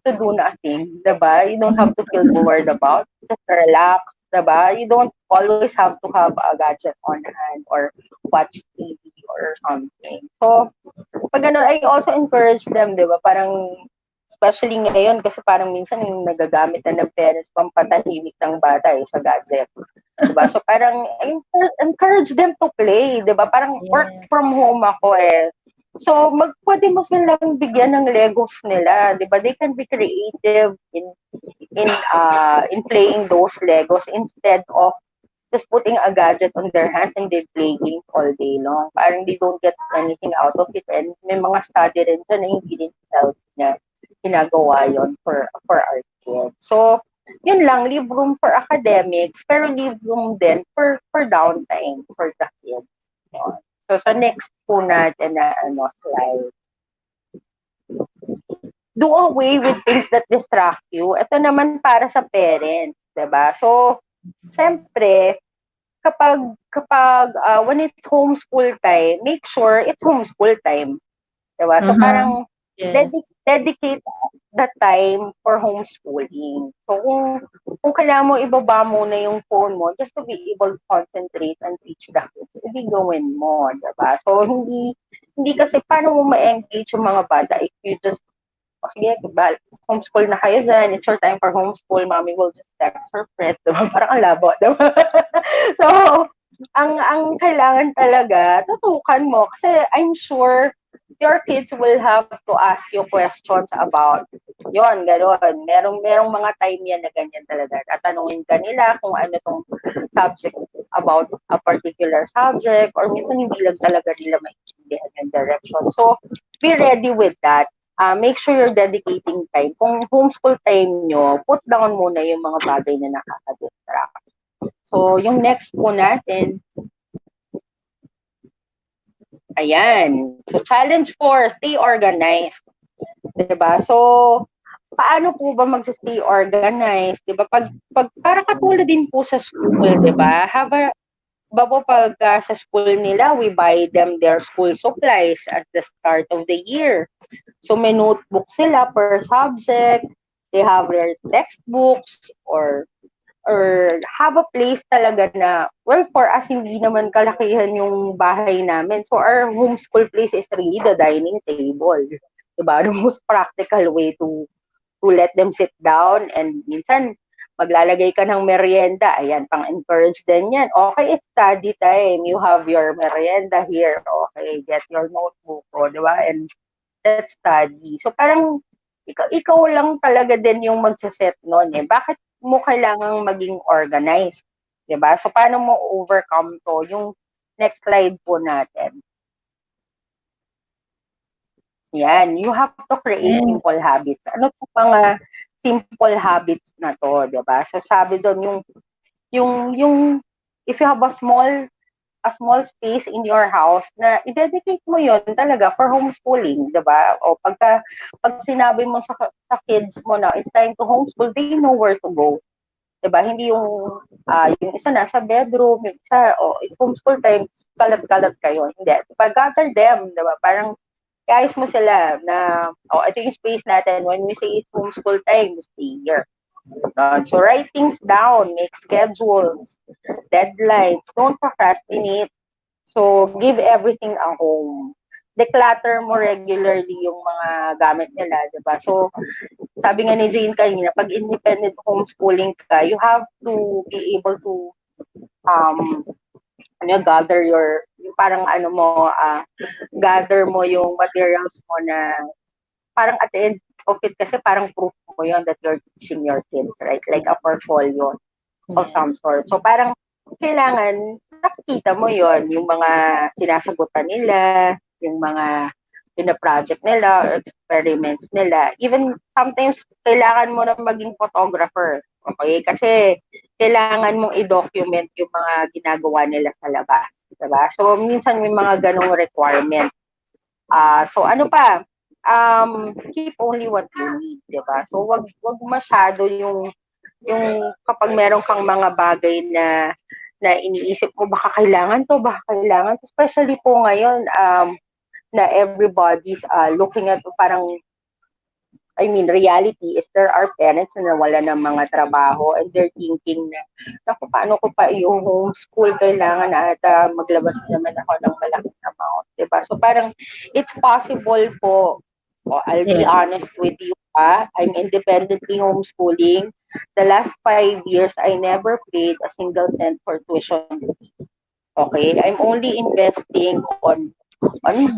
to do nothing, diba? You don't have to feel bored about, just relax, diba? You don't always have to have a gadget on hand or watch TV or something. So, pag ano, I also encourage them, diba? Parang, especially ngayon, kasi parang minsan yung nagagamit na ng parents pampatahimik ng bata sa gadget. Diba? So parang encourage them to play, diba? Parang work from home ako eh. So pwede mo silang bigyan ng Legos nila, diba? They can be creative in playing those Legos instead of just putting a gadget on their hands and they play games all day long. Parang they don't get anything out of it. And may mga study rin dyan na hindi rin health na ginagawa yon for our kids. So, yun lang, leave room for academics, pero leave room din for downtime for the kids. Yun. So, sa next po natin na slide. Do away with things that distract you. Ito naman para sa parents, 'di ba? So, syempre, kapag when it's homeschool time, make sure it's homeschool time. 'Di ba? So, parang dedicate that time for homeschooling. So, kung kailangan mo ibaba muna yung phone mo just to be able to concentrate and teach the kids, hindi gawin mo, diba? So, hindi kasi paano mo ma-engage yung mga bata if you just, sige, diba, homeschool na kayo dyan, it's your time for homeschool, mommy will just text her friends, diba? Parang ang labo, diba? So, ang kailangan talaga, tutukan mo. Kasi I'm sure your kids will have to ask you questions about yon, gano'n. Merong mga time yan na ganyan talaga. Tatanungin ka nila kung ano tong subject about a particular subject or minsan hindi lang talaga nila maintindihan yung direction. So, be ready with that. Make sure you're dedicating time. Kung homeschool time nyo, put down muna yung mga bagay na nakaka-distract. So, yung next po natin, ayan. So, challenge 4, stay organized. Diba? So, paano po ba mag-stay organized? Diba? Para katulad din po sa school, diba? Pag sa school nila, we buy them their school supplies at the start of the year. So, may notebook sila per subject. They have their textbooks or have a place talaga na, well, for us, hindi naman kalakihan yung bahay namin. So, our homeschool place is really the dining table. Diba? The most practical way to let them sit down and minsan, maglalagay ka ng merienda. Ayan, pang-encourage din yan. Okay, it's study time. You have your merienda here. Okay, get your notebook. Diba? And let's study. So, parang, ikaw lang talaga din yung magsaset nun eh. Bakit mo kailangang maging organized? Diba? So, paano mo overcome to? Yung next slide po natin. Yan, you have to create simple habits. Ano po mga simple habits na to, diba? So, sabi doon, yung if you have a small space in your house na i-dedicate mo yon talaga for homeschooling, 'di ba? O pag sinabi mo sa kids mo na it's time to homeschool, they know where to go. 'Di ba? Hindi yung isa nasa bedroom, yung isa it's homeschool time, kalat-kalat kayo. Hindi. Pag gather them, 'di ba? Parang guys mo sila na ito yung space natin when we say it's homeschool time, stay here. So write things down, make schedules, deadlines, don't procrastinate. So give everything a home. Declutter mo regularly yung mga gamit nila, diba? So sabi nga ni Jane kanina, pag independent homeschooling ka, you have to be able to gather parang gather mo yung materials mo na parang at the end of it kasi parang proof mo yun that you're teaching your kids, right? Like a portfolio of some sort. So parang kailangan nakikita mo yon yung mga sinasagutan nila, yung mga pina-project nila or experiments nila. Even sometimes, kailangan mo na maging photographer. Okay? Kasi kailangan mong i-document yung mga ginagawa nila sa labas. Diba? So, minsan may mga ganong requirement. So, ano pa? Keep only what you need. Diba? So, wag masyado yung kapag meron kang mga bagay na iniisip mo, baka kailangan to, baka kailangan. Especially po ngayon, na everybody's looking at parang, I mean, reality is there are parents na nawala ng mga trabaho and they're thinking na, naku, paano ko pa yung homeschool, kailangan at maglabas naman ako ng malaking amount, diba? So parang, it's possible po, I'll be Yeah. honest with you, I'm independently homeschooling. The last 5 years, I never paid a single cent for tuition. Okay, I'm only investing on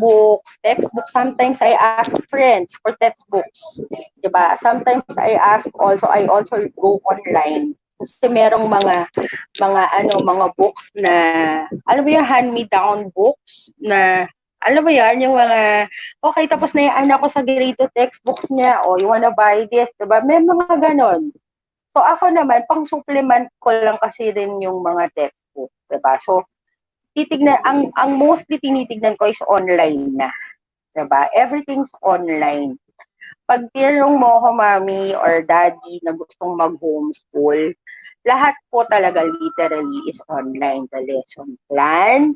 books, textbooks. Sometimes I ask friends for textbooks. Diba? Sometimes I also go online. Kasi merong mga books na, alam mo yung hand-me-down books na, alam mo yan, yung mga, okay, tapos na yung anak ko sa grade 2 textbooks niya, o you wanna buy this, diba? May mga ganon. So ako naman, pang supplement ko lang kasi rin yung mga textbooks, diba? So, ang mostly tinitignan ko is online na. Diba? Everything's online. Pag tinanong mo ako, mami or daddy, na gustong mag-homeschool, lahat po talaga literally is online. The lesson plan,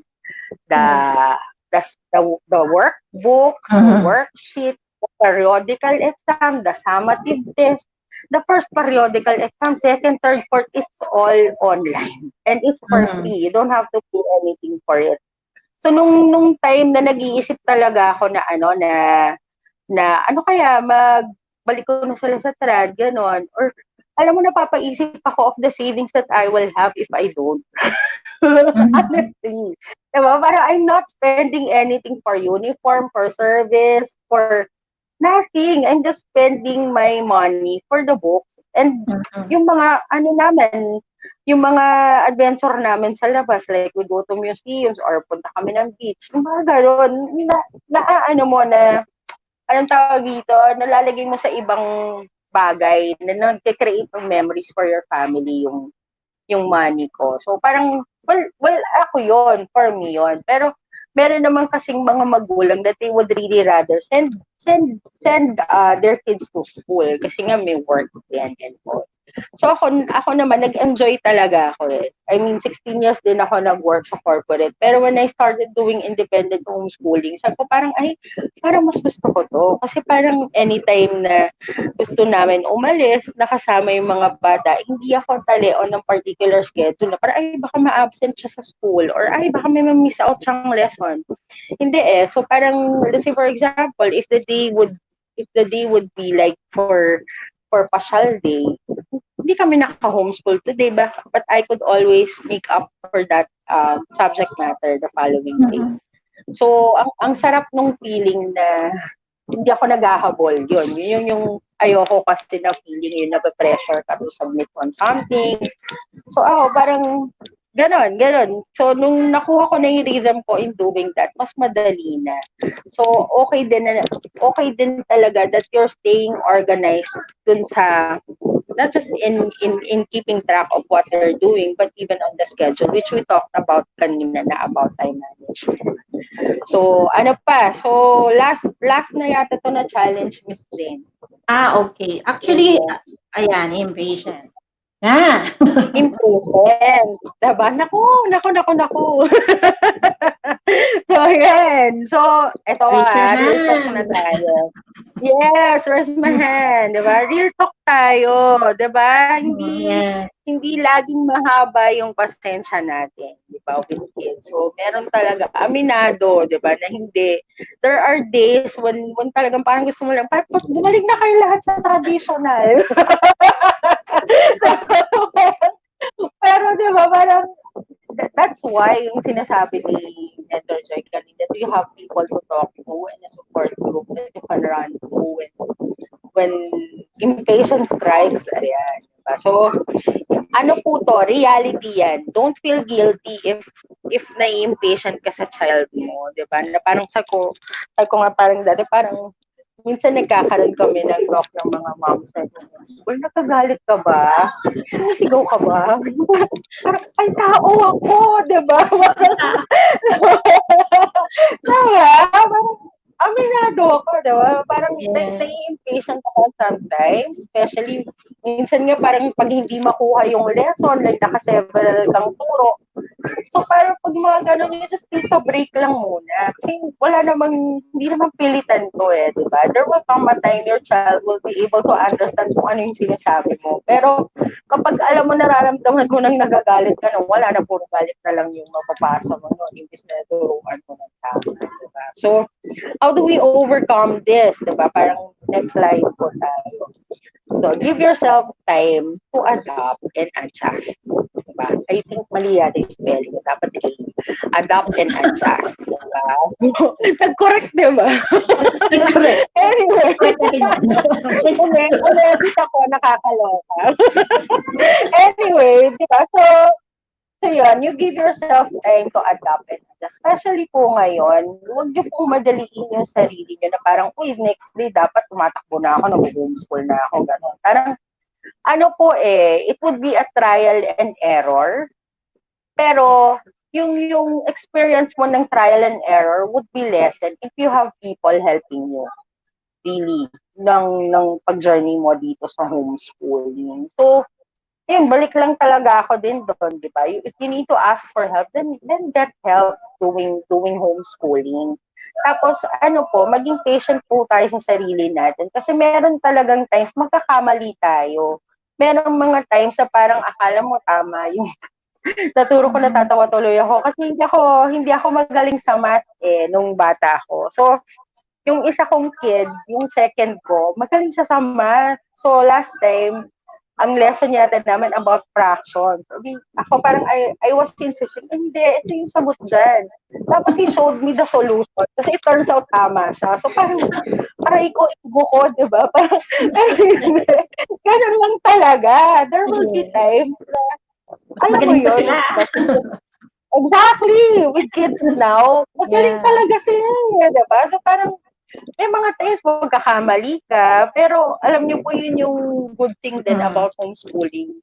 the the workbook, the worksheet, the periodical exam, the summative test, the first periodical exam, second, third, fourth, it's all online. And it's for free. You don't have to pay anything for it. So, nung time na nag-iisip talaga ako na ano kaya, magbalik ko na sila sa trad, gano'n. Or, alam mo, napapaisip ako of the savings that I will have if I don't. Honestly. Diba? Parang I'm not spending anything for uniform, for service, for nothing. I'm just spending my money for the books. And yung mga, yung mga adventure namin sa labas, like we go to museums or punta kami ng beach, yung mga gano'n, anong tawag dito, nalalagay mo sa ibang bagay na nag-create ng memories for your family yung money ko. So parang, well, ako yon, for me yon. Pero meron naman kasing mga magulang that they would really rather send their kids to school kasi nga may work yan and all. So ako naman, nag-enjoy talaga ako eh. I mean, 16 years din ako nag-work sa corporate. Pero when I started doing independent homeschooling, sabi ko parang mas gusto ko to. Kasi parang anytime na gusto namin umalis, nakasama yung mga bata, hindi ako tali-on ng particular schedule na parang, baka ma-absent siya sa school or baka may ma-miss out siyang lesson. Hindi eh. So parang, let's say for example, if the day would be like for pasyal day, hindi kami naka-homeschool today, but I could always make up for that subject matter the following day. So, ang sarap nung feeling na hindi ako naghahabol. Yun yung ayoko kasi na feeling yung nape-pressure ka to submit on something. So, parang ganon. So, nung nakuha ko na yung rhythm ko in doing that, mas madali na. So, okay din talaga that you're staying organized dun sa, not just in keeping track of what they're doing, but even on the schedule, which we talked about kanina na about time management. So, ano pa? So, last na yata to na challenge, Miss Jane. Okay. Actually, ayan, impatient. Impatience. Diba? Naku. So, yan. So, eto real talk na tayo. Yes, raise my hand. Diba? Real talk tayo. Diba? Hindi laging mahaba yung pasensya natin. Diba? With kids. So, meron talaga, aminado, diba? Na hindi. There are days when talagang parang gusto mo lang, bumalik na kayo lahat sa traditional. Pero diba, parang that's why yung sinasabi ni Mentor Joy kanina, that you have people to talk to and a support group that you can run to when impatience strikes. Ayan. Diba? So, ano po to? Reality yan. Don't feel guilty if if nai-impatient ka sa child mo, di ba? Na parang sabi ko nga parang dati, parang minsan nagkakaroon kami ng talk ng mga moms na well, nakagalit ka ba? Sumisigaw ka ba? Parang, ay, tao ako, di ba? Tama, parang aminado ako, di ba? Parang Yeah. nai-impatient ako sometimes, especially minsan nga parang pag hindi makuha yung lesson, like naka-several kang turo. So parang pag mga ganun, you just need to break lang muna. Kasi wala namang, hindi naman pilitan to eh, di ba? There will come a time your child will be able to understand kung ano yung sinasabi mo. Pero kapag alam mo, nararamdaman mo nang nagagalit ka, no, wala na, puro galit na lang yung mapapasa mo, no? Imbis na turuan mo ng tama, di ba? So, how do we overcome this, di ba? Parang next slide po tayo. So, give yourself time to adapt and adjust. Diba? I think mali yata yung spelling. Dapat A. Adapt and adjust. Diba? Nag-correct, diba? Correct. Anyway. Correct natin yan. Ulit ako, nakakaloka. Anyway, diba? So yun, you give yourself time to adapt and adjust. Especially po ngayon, huwag niyo pong madaliin yung sarili niyo na parang, uy, next day dapat tumatakbo na ako, nag-homeschool na ako, gano'n. Parang, ano po it would be a trial and error. Pero, yung experience mo ng trial and error would be lessened if you have people helping you. Really, ng pag-journey mo dito sa homeschooling. So, balik lang talaga ako din doon, di ba? If you need to ask for help, then get help doing homeschooling. Tapos, ano po, maging patient po tayo sa sarili natin. Kasi meron talagang times, magkakamali tayo. Meron mga times na parang akala mo tama yung naturo ko, natatawa tuloy ako. Kasi hindi ako magaling sa math nung bata ko. So, yung isa kong kid, yung second ko, magaling siya sa math. So, last time, ang lesson yata naman about fractions. Ako parang I was insisting, hindi, ito yung sagot dyan. Tapos he showed me the solution. Kasi it turns out tama siya. So parang iko-igo ko, di ba? Pero hindi. Ganun lang talaga. There will be times na, alam mo Magaling pa yun, sila. exactly, with kids now, magaling Yeah. talaga sila, di ba? So parang, may mga times magkakamali ka, pero alam niyo po yun yung good thing din about homeschooling.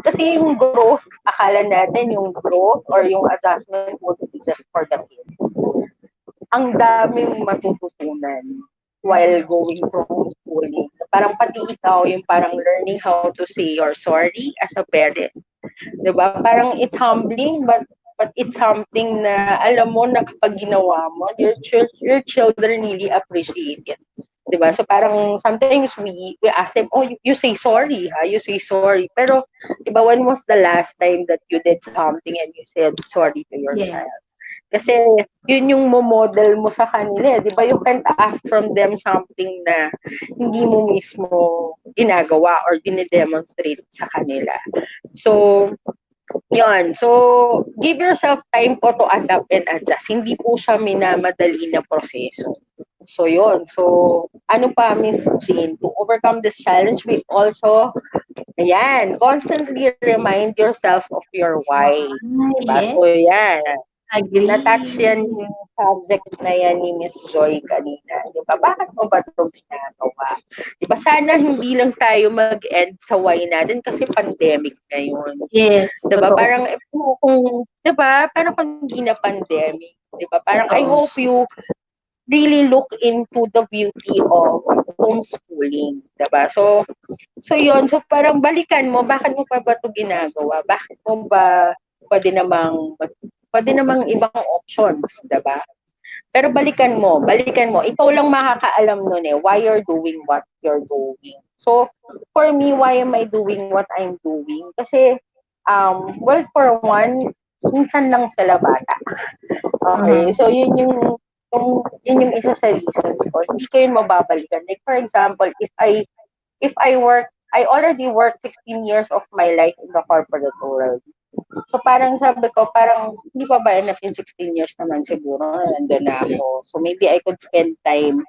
Kasi yung growth, akala natin yung growth or yung adjustment would be just for the kids. Ang daming matututunan while going through homeschooling. Parang pati ikaw, yung parang learning how to say you're sorry as a parent. Diba? Parang it's humbling, but it's something na alam mo na kapag ginawa mo, your children really appreciate it. Diba? So parang sometimes we ask them, oh, you say sorry, ha? You say sorry. Pero, diba, when was the last time that you did something and you said sorry to your child? Kasi yun yung model mo sa kanila, di ba? You can't ask from them something na hindi mo mismo ginagawa or dine-demonstrate sa kanila. So, yun. So, give yourself time po to adapt and adjust. Hindi po siya minamadali na proseso. So, yun. So, ano pa, Miss Jean? To overcome this challenge, we also, constantly remind yourself of your why. Diba? Yes. So, yan. Agree. Na-touch yan yung subject na yan ni Miss Joy kanina. Diba? Bakit mo ba ito ginagawa? Diba? Sana hindi lang tayo mag-end sa why natin kasi pandemic ngayon. Yes. Diba? Totoo. Parang, diba? Parang kung hindi na pandemic. Diba? Parang, I hope you really look into the beauty of homeschooling. Diba? So yun. So, parang balikan mo, bakit mo pa ba ito ginagawa? Bakit mo ba pwede namang ibang options, diba? Pero balikan mo. Ikaw lang makakaalam nun why you're doing what you're doing. So, for me, why am I doing what I'm doing? Kasi, well, for one, minsan lang sila bata. Okay, so yun yung isa sa reasons ko. Hindi ko yun mababalikan. Like, for example, if I already worked 16 years of my life in the corporate world. So parang sabi ko, parang hindi pa ba enough yung 16 years naman siguro, nandun na ako. So maybe I could spend time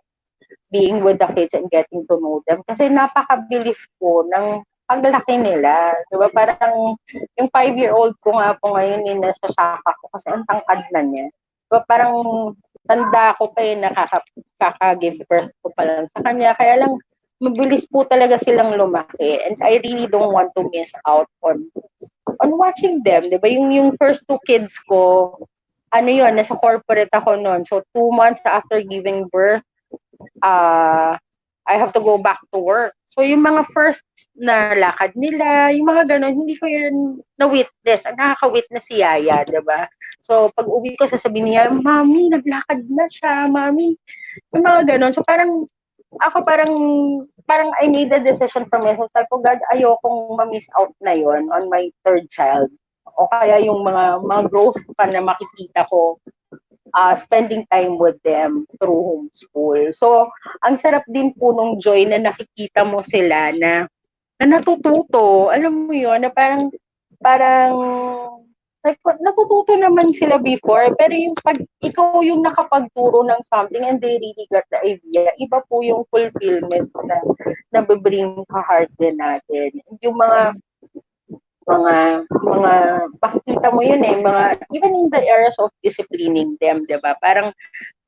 being with the kids and getting to know them. Kasi napakabilis po ng paglaki nila. Diba? Parang yung 5-year-old ko nga po ngayon, nasasaka ko kasi ang tangkad na niya. Diba? Parang tanda ko pa nakaka-give birth ko pa lang sa kanya. Kaya lang, mabilis po talaga silang lumaki. And I really don't want to miss out on watching them. Diba? Yung first 2 kids ko, ano yun, nasa corporate ako noon. So, 2 months after giving birth, I have to go back to work. So, yung mga first na lakad nila, yung mga ganon, hindi ko yun na-witness. Ang nakaka-witness si Yaya, diba? So, pag uwi ko, sasabihin niya, Mami, naglakad na siya, Mami. Yung mga ganon. So, ako parang I made a decision for myself. Sabi ko, God, ayokong ma-miss out na yon on my third child. O kaya yung mga growth pa na makikita ko spending time with them through homeschool. So, ang sarap din po nung joy na nakikita mo sila na natututo. Alam mo yun, na parang like, natututo naman sila before, pero yung pag ikaw yung nakapagturo ng something and they really got the idea, iba po yung fulfillment na nabibring sa heart din natin. Yung mga makikita mo yun even in the areas of disciplining them, 'di ba? Parang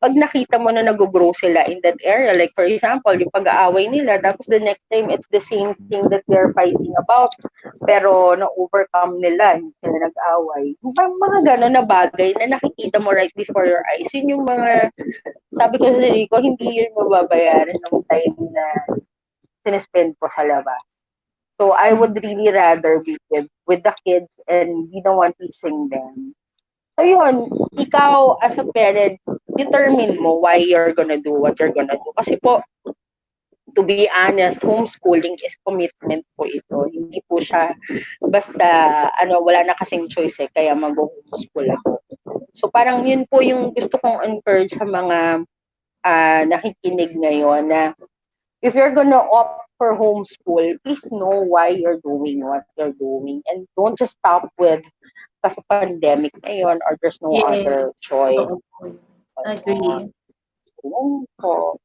pag nakita mo na nag-grow sila in that area, like for example, yung pag-aaway nila, tapos the next time it's the same thing that they're fighting about, pero na-overcome nila, hindi sila nag-aaway. Mga gano'n na bagay na nakikita mo right before your eyes, yun yung mga, sabi ko sa sarili ko, hindi yun mababayaran ng time na sinespend ko sa labas. So I would really rather be with the kids and be the one teaching them. So yun, ikaw as a parent, determine mo why you're gonna do what you're gonna do. Kasi po, to be honest, homeschooling is commitment po ito. Hindi po siya basta, wala na kasing choice kaya mag-homeschool ako. So parang yun po yung gusto kong encourage sa mga nakikinig ngayon na if you're gonna opt for homeschool, please know why you're doing what you're doing and don't just stop with kasi pandemic ngayon or there's no other choice. Agree. So,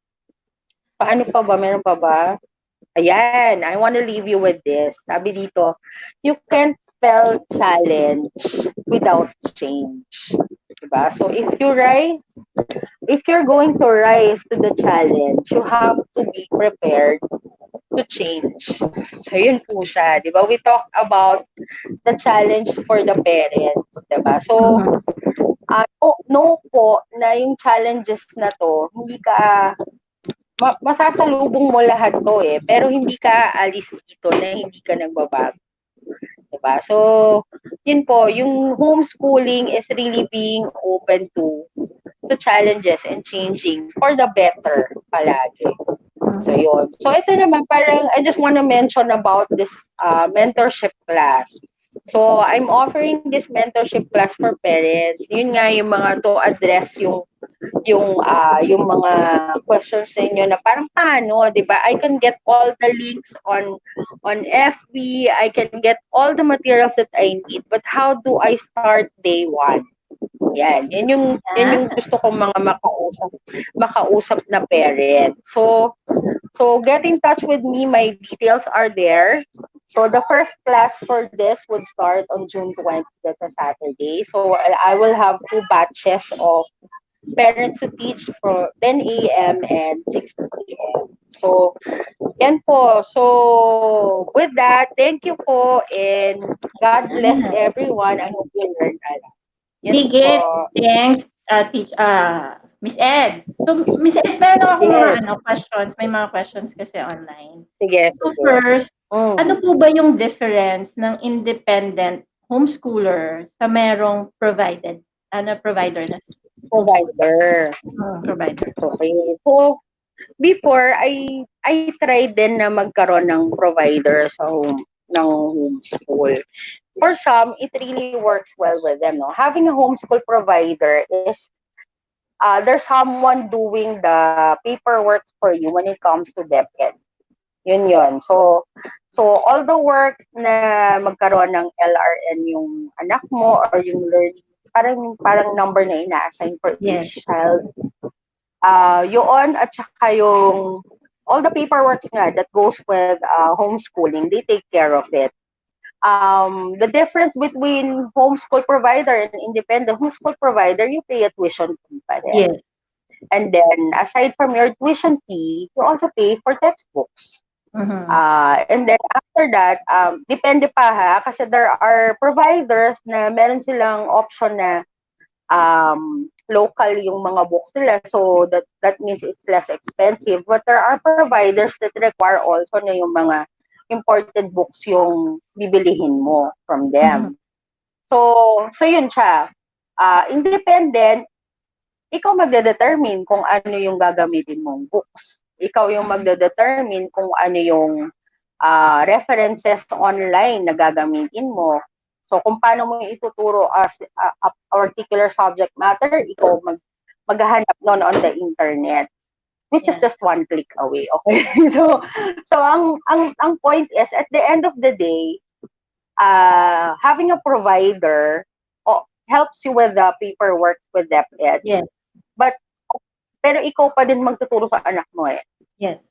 paano pa ba? Meron pa ba? Ayan, I want to leave you with this. Sabi dito, you can't spell challenge without change. Diba? So if you're going to rise to the challenge, you have to be prepared to change. So yun po siya, 'di ba? We talk about the challenge for the parents, 'di ba? So no po na yung challenges na to, hindi ka masasalubong mo lahat to pero hindi ka alis dito na hindi ka nagbabago. 'Di ba? So yun po, yung homeschooling is really being open to challenges and changing for the better palagi. So yun. So ito naman parang I just want to mention about this mentorship class. So I'm offering this mentorship class for parents. Yun nga yung mga to address yung mga questions sa inyo na parang paano, 'di ba? I can get all the links on FB, I can get all the materials that I need, but how do I start day one? Yan yung gusto kong mga makausap na parent. So get in touch with me. My details are there. So the first class for this would start on June 20th, that's a Saturday. So I will have 2 batches of parents to teach from 10 a.m. and 6 p.m. So yan po. So with that, thank you po and God bless everyone. I hope you learned a lot. Sige, thanks, Miss Eds. So, Miss Eds, meron akong mga questions. May mga questions kasi online. Sige. So first, ano po ba yung difference ng independent homeschooler sa merong provider na provider. Provider. Okay. So, before, I tried din na magkaroon ng provider ng homeschool. For some, it really works well with them. No? Having a homeschool provider is there's someone doing the paperwork for you when it comes to DepEd. Yun. So all the works na magkaroon ng LRN yung anak mo or yung learning, parang number na ina-assign for each child. Yun at saka yung all the paperwork nga that goes with homeschooling, they take care of it. The difference between homeschool provider and independent homeschool provider, you pay a tuition fee pa rin. Yes. And then, aside from your tuition fee, you also pay for textbooks. Mhm. And then after that, depende pa ha, kasi there are providers na meron silang option na local yung mga books nila. So that means it's less expensive. But there are providers that require also na yung mga imported books yung bibilihin mo from them. So yun siya. Independent, ikaw magde-determine kung ano yung gagamitin mong books. Ikaw yung magde-determine kung ano yung references online na gagamitin mo. So, kung paano mo ituturo as a particular subject matter, ikaw maghahanap nun on the internet, which is Yeah. just one click away. Okay? So ang point is, at the end of the day, having a provider helps you with the paperwork with DepEd. Yes. Pero ikaw pa din magtuturo sa anak mo eh. Yes.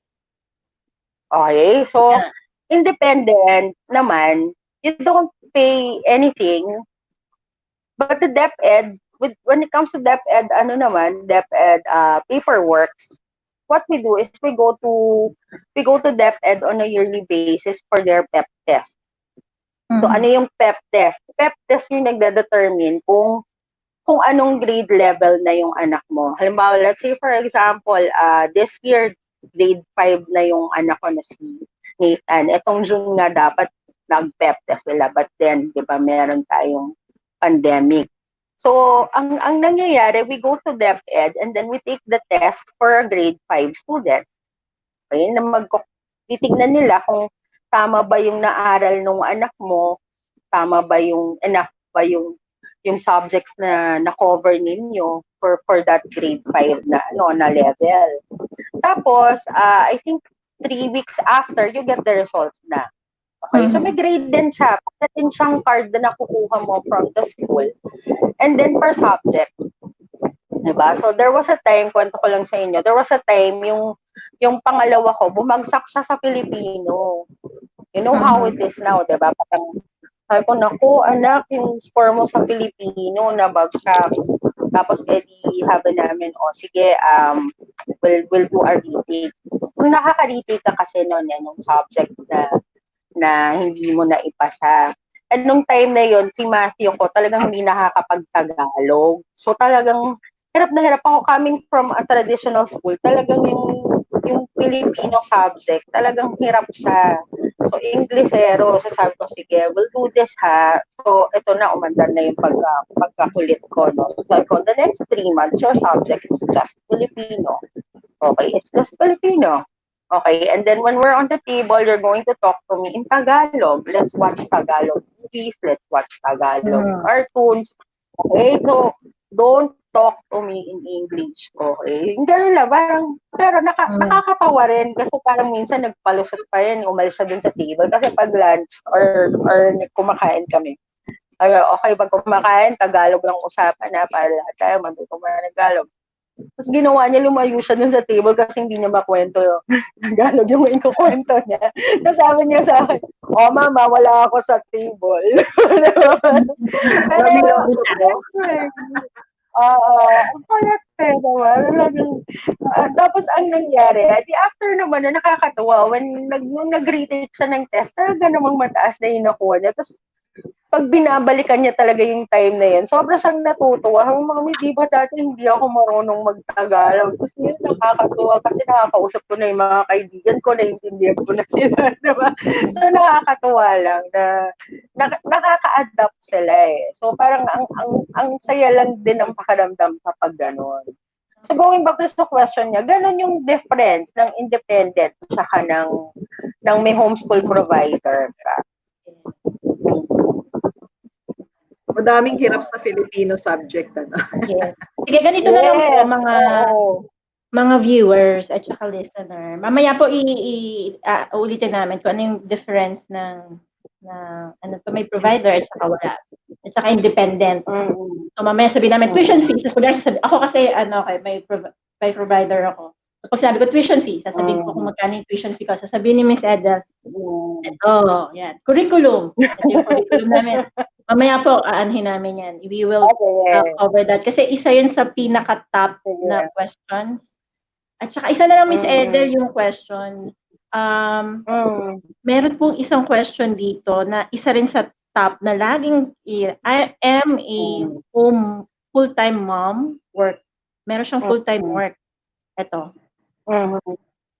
Okay? So, Yeah. independent naman, you don't pay anything. But the DepEd, when it comes to DepEd, DepEd paperwork, what we do is we go to DepEd on a yearly basis for their PEP test. So, ano yung PEP test? PEP test yung nagde-determine kung anong grade level na yung anak mo. Halimbawa, let's say for example, this year, grade 5 na yung anak ko na si Nathan. Etong June nga dapat nag-PEP test nila. But then, di ba, meron tayong pandemic. So, ang nangyayari, we go to DepEd and then we take the test for a grade 5 student. Okay? Titignan nila kung tama ba yung naaral ng anak mo, tama ba yung enough ba yung subjects na na-cover ninyo for that grade 5 na level. Tapos, I think 3 weeks after, you get the results na. Okay, so may grade din siya. Pagka din siyang card na nakukuha mo from the school. And then per subject. Diba? So there was a time, kwento ko lang sa inyo, there was a time yung pangalawa ko, bumagsak siya sa Filipino. You know how it is now, diba? Parang, sabi ko, naku, anak, yung score mo sa Filipino, nabagsak. Tapos, habi namin, sige, we'll do a retake. Kung nakaka-retake ka kasi noon, nung subject na hindi mo na ipasa. And nung time na yon si Matthew ko talagang hindi nakakapag-Tagalog. So talagang hirap na hirap ako coming from a traditional school. Talagang yung Filipino subject, talagang hirap siya. So Inglesero, so sabi ko, sige, we'll do this ha. So ito na, umandar na yung pagkakulit ko. No? So sabi ko, the next 3 months, your subject is just Filipino. Okay, it's just Filipino. Okay, and then when we're on the table, you're going to talk to me in Tagalog. Let's watch Tagalog movies. Let's watch Tagalog cartoons. Okay, so don't talk to me in English. Okay, gano'n lang. Pero nakakatawa rin kasi parang minsan nagpalusot pa yan, umalis siya dun sa table. Kasi pag lunch or kumakain kami, okay, pag kumakain, Tagalog lang usapan na para lahat tayo matuto mo na Tagalog. Tapos ginawa niya, lumayo siya dun sa table kasi hindi niya makwento yung Tagalog yung ikukwento niya. Tapos sabi niya sa akin, mama, wala ako sa table. Ang kulit naman. Tapos ang nangyari, after naman na nakakatawa, when nag-retake siya ng test, talaga namang mataas na yung nakuha niya. Tapos pag binabalikan niya talaga yung time na yun, sobrang siyang natutuwa. Mami, di ba dati hindi ako marunong mag-Tagalog? Tapos yun, nakakatuwa kasi nakakausap ko na yung mga kaibigan ko, naiintindihan ko na sila, diba? So, nakakatuwa lang na nakaka-adapt sila eh. So, parang ang saya lang din ang pakaramdam kapag gano'n. So, going back to the question niya, gano'n yung difference ng independent tsaka ng may homeschool provider. Madaming hirap sa Filipino subject. Yes. Sige, ganito na lang po mga viewers at saka listener. Mamaya po ulitin namin kung ano yung difference ng may provider at saka wala. At saka independent. So mamaya sabihin namin tuition fees. Ako kasi may provider ako. Pag sabi ko, tuition fee, sasabihin ko kung magkano yung tuition fee ko. Sasabihin ni Miss Edel, ito, yan. Curriculum. Ito yung curriculum namin. Mamaya po, aanhin namin yan. We will cover that. Kasi isa yun sa pinaka-top na questions. At saka isa na lang, Miss Edel, yung question. Meron pong isang question dito na isa rin sa top na laging, I am a full-time mom work. Meron siyang full-time work. Ito.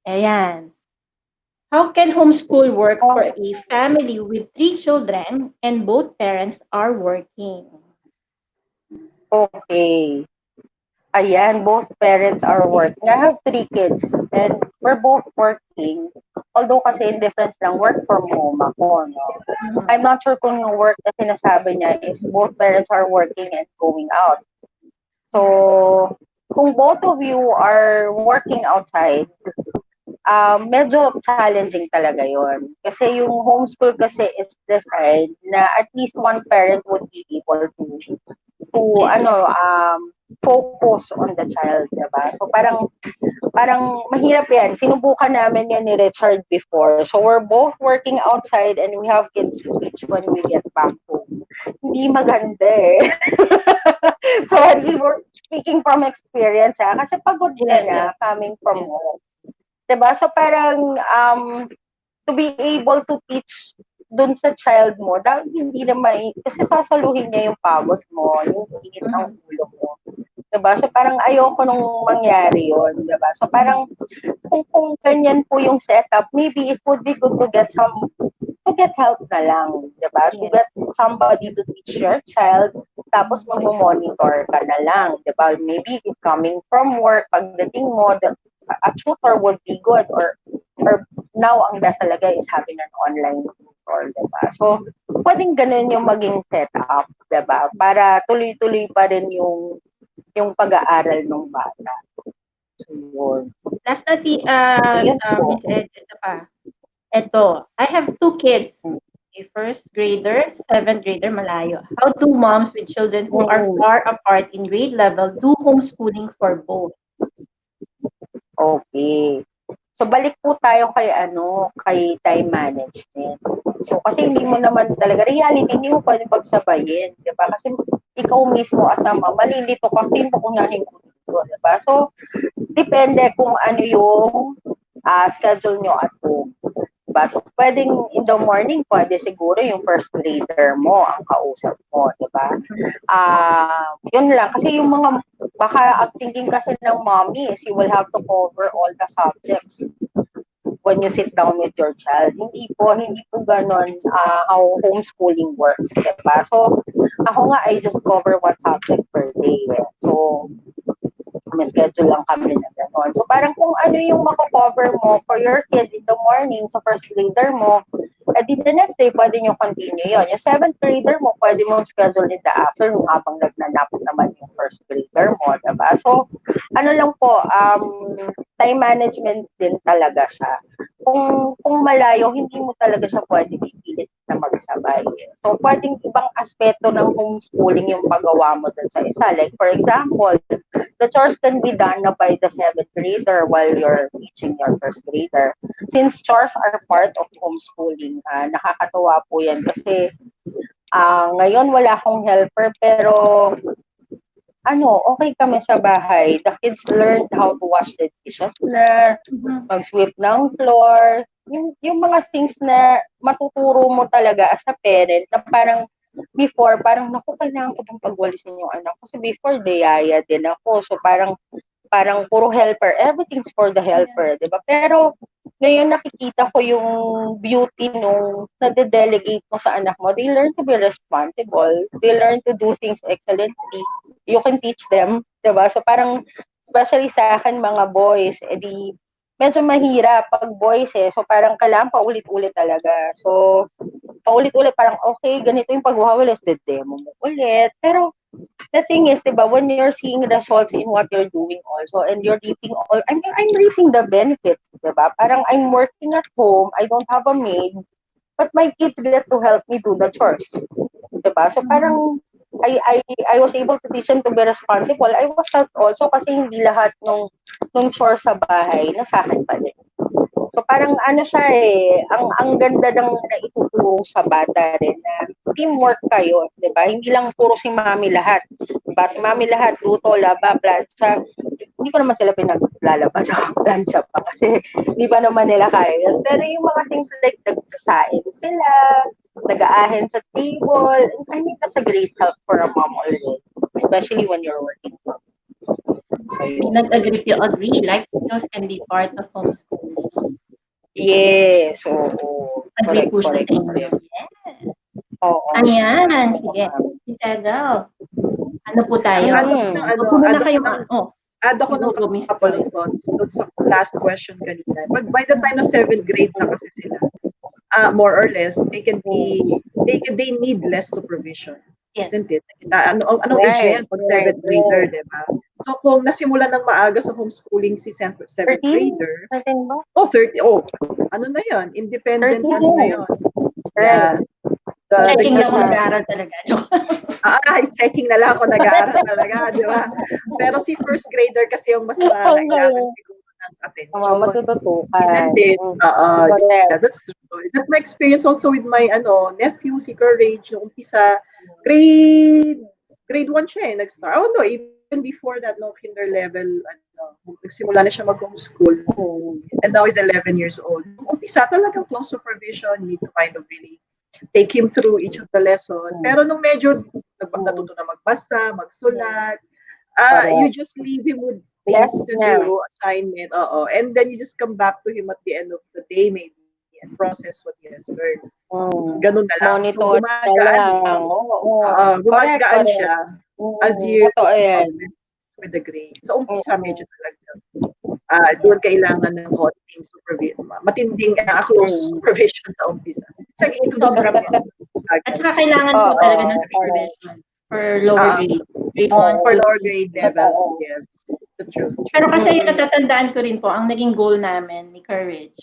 Ayan. How can homeschool work for a family with 3 children and both parents are working? Okay. Ayan, both parents are working. I have 3 kids and we're both working. Although kasi in difference lang, work from home ako, no? I'm not sure kung yung work na sinasabi niya is both parents are working and going out. So, kung both of you are working outside, medyo challenging talaga yon. Kasi yung homeschool kasi is designed na at least one parent would be able to focus on the child, diba? So parang mahirap yan. Sinubukan namin yan ni Richard before. So we're both working outside and we have kids to teach when we get back home. Hindi maganda eh. Sorry, we're speaking from experience ha. Kasi pagod ka na coming from home. Diba? So parang to be able to teach dun sa child mo, dahil hindi na kasi sasaluhin niya yung pagod mo, yung init ng ulo mo. Diba? So parang ayoko nung mangyari yun. Diba? So parang kung ganyan po yung setup, maybe it would be good to get help na lang. Diba? To get somebody to teach your child, tapos mag-monitor ka na lang. Diba? Maybe coming from work, pagdating mo, a tutor would be good or now ang best talaga is having an online tutor, diba? So, pwedeng ganun yung maging setup, diba? Para tuloy-tuloy pa rin yung pag-aaral ng bata. So, yun. Last na, Miss Ed, ito pa. Ito, I have 2 kids. A first grader, 7th grader, malayo. How do moms with children who are far apart in grade level do homeschooling for both? Okay. So balik po tayo kay time management. So kasi hindi mo naman talaga reality, hindi mo pwedeng pagsabayin, 'di ba? Kasi ikaw mismo as a mom, malilito ka kasi mo unahin ko dito, 'di ba? So depende kung ano yung schedule nyo at home. Diba? So, pwedeng in the morning, pwede siguro yung first grader mo ang kausap mo, di ba? Yun lang. Kasi yung mga, baka ang thinking kasi ng mommy is you will have to cover all the subjects when you sit down with your child. Hindi po ganon how homeschooling works, di ba? So, ako nga, I just cover one subject per day. So, may schedule lang kami na gano'n. So, parang kung ano yung mako-cover mo for your kid in the morning sa first grader mo, di the next day, pwede nyo continue yun. Yung 7th grader mo, pwede mo schedule in the afternoon habang nagnanap naman yung first grader mo, diba? So, ano lang po, time management din talaga siya. Kung malayo, hindi mo talaga siya pwede pipilit na magsabay. So, pwedeng ibang aspeto ng homeschooling yung paggawa mo dun sa isa. Like, for example, the chores can be done na by the 7th grader while you're teaching your first grader. Since chores are part of homeschooling, nakakatuwa po yan kasi ngayon wala akong helper pero okay kami sa bahay. The kids learned how to wash the dishes na, mag-sweep ng floor, yung mga things na matuturo mo talaga as a parent na parang before, naku, kailangan ko bang pagwalisin yung anak. Kasi before, deyaya din ako. So, parang puro helper. Everything's for the helper, di ba? Pero, ngayon nakikita ko yung beauty nung nade-delegate mo sa anak mo. They learn to be responsible. They learn to do things excellently. You can teach them, di ba? So, parang, especially sa akin, mga boys, medyo mahirap pag boys eh. So, parang kailangan paulit-ulit talaga. So, paulit-ulit, parang okay, ganito yung pagwawalis, demo mo ulit. Pero, the thing is, diba, when you're seeing results in what you're doing also, and you're reaping I'm reaping the benefits, diba? Parang I'm working at home, I don't have a maid, but my kids get to help me do the chores. Diba? So, parang, I was able to teach them to be responsible. I was helped also kasi hindi lahat nung chore sa bahay na sa akin pa din. So parang ano siya ang ganda ng naituturo sa bata rin na teamwork kayo, 'di ba? Hindi lang puro si mami lahat. 'Di ba? Si mami lahat, luto, laba, plancha. Hindi ko naman sila pinaglalaba sa plancha pa kasi hindi pa naman nila kaya yun. Pero yung mga things like nagsasain sila, nag-aahen sa table, I think that's a great help for a mom already, especially when you're working. So, Nag-agree to agree. Life skills can be part of homeschooling. yes, oo. Agree Correct, po siya correct, sa inyo. correct. Yes. Oo. Ayan, sige. Si Cedro, ano po tayo? Add ako ng Huwag po muna kayo add ako ng go, Miss couple Joy. of thoughts doon sa last question kanina. By the time na 7th grade na kasi sila, more or less, they need less supervision. Yes. Isn't it? Anong age Right, yan? Pag right, 7th grader, right. di ba? So, kung nasimulan ng maaga sa homeschooling si 7th 13? grader, 13 ba? 30, ano na yun? Independence 13 na din. yun. Right. Checking lang years kung old. nag-aaral talaga. Checking na lang kung nag-aaral talaga, di ba? Pero si first grader kasi yung mas kailangan siguro ng attention. Matututukan. Isn't it? Correct. That's my experience also with my nephew, si Courage, nung umpisa, grade 1 siya nag-start. Oh no, even before that, no, kinder level, nagsimula na siya mag-homeschool. And now he's 11 years old. Nung umpisa talagang close supervision, you need to kind of really take him through each of the lesson. Pero nung medyo natuto na magbasa, magsulat, you just leave him with things to do, assignment, and then you just come back to him at the end of the day maybe and process what he has learned. Ganun na lang. Monitor gumagaan siya as you with the grade. So, umpisa medyo talaga. Doon kailangan ng konting supervision. Matinding close supervision sa umpisa. Sa introduce kami. At saka kailangan po talaga ng supervision for lower grade. Grade 1, for lower grade levels, yes. The truth. Pero kasi yung natatandaan ko rin po, ang naging goal namin ni Courage,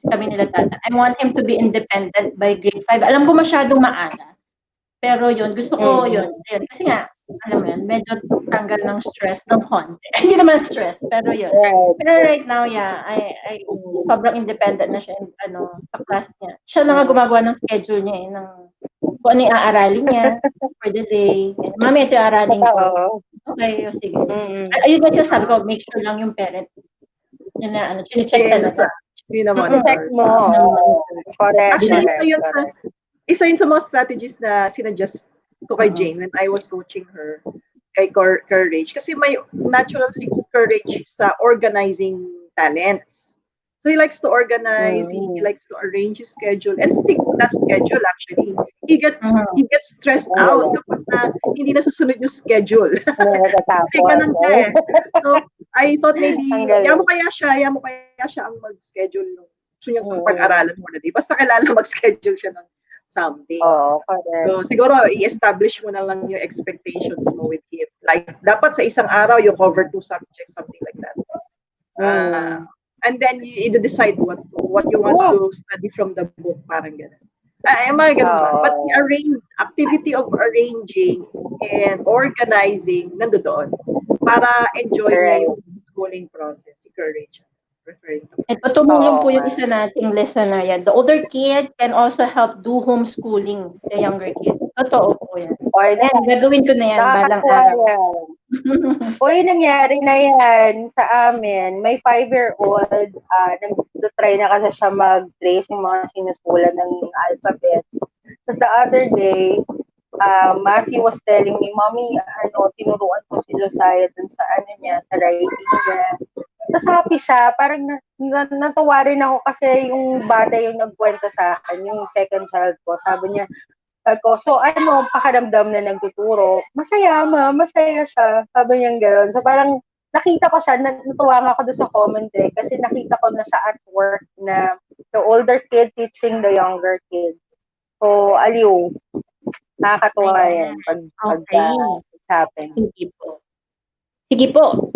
kami nila tata, I want him to be independent by grade 5. Alam ko masyadong maaga. Pero yun, gusto ko yun. Kasi nga, alam mo yun, medyo tanggal ng stress ng konti. Hindi naman stress, pero yun. Pero right now, I sobrang independent na siya sa class niya. Siya na nga gumagawa ng schedule niya ng kung ano yung aaralin niya for the day. Mami, ito yung aaralin ko. Okay, sige. Ayun nga siya sabi ko, make sure lang yung parent. Yun na, chine-check talaga. Check mo. Correct. Actually, isa yun sa mga strategies na sinadjust ko kay Jane when I was coaching her kay Courage. Kasi may natural si Courage sa organizing talents. So he likes to organize, he likes to arrange his schedule and stick to that schedule actually. He gets stressed out kapag hindi na susunod yung schedule. Kasi ganun siya So I thought maybe, yamo kaya siya ang mag-schedule ng gusto niyang pag-aralan mo na di. Basta kailangan mag-schedule siya ng something. So siguro i-establish mo na lang yung expectations mo with him. Like dapat sa isang araw you cover 2 subjects, something like that. And then you decide what you want to study from the book, parang gano'n. Mga ganun ba? But the activity of arranging and organizing, nandoon para enjoy niya yung schooling process, si Courage. Ito, tumulong po yung isa nating listener yan. The older kid can also help do homeschooling the younger kid. Totoo po yan. Yan, gagawin ko na yan balang araw. Nangyari na yan sa amin. May 5-year-old, nag-try na kasi siya mag-trace yung mga sinusulat ng alphabet. Tapos the other day, Matthew was telling me, Mommy, tinuruan ko si Josiah dun sa sa writing niya. Tapos happy siya, parang natuwa rin ako kasi yung bata yung nagkwento sa akin, yung second child ko. Sabi niya, so pakiramdam na nagtuturo? Masaya siya. Sabi niya gano'n. So parang nakita ko siya, natuwa nga ako doon sa commentary kasi nakita ko na siya at work na the older kid teaching the younger kid. So, aliw. Nakakatuwa yan pag it happens. Sige po.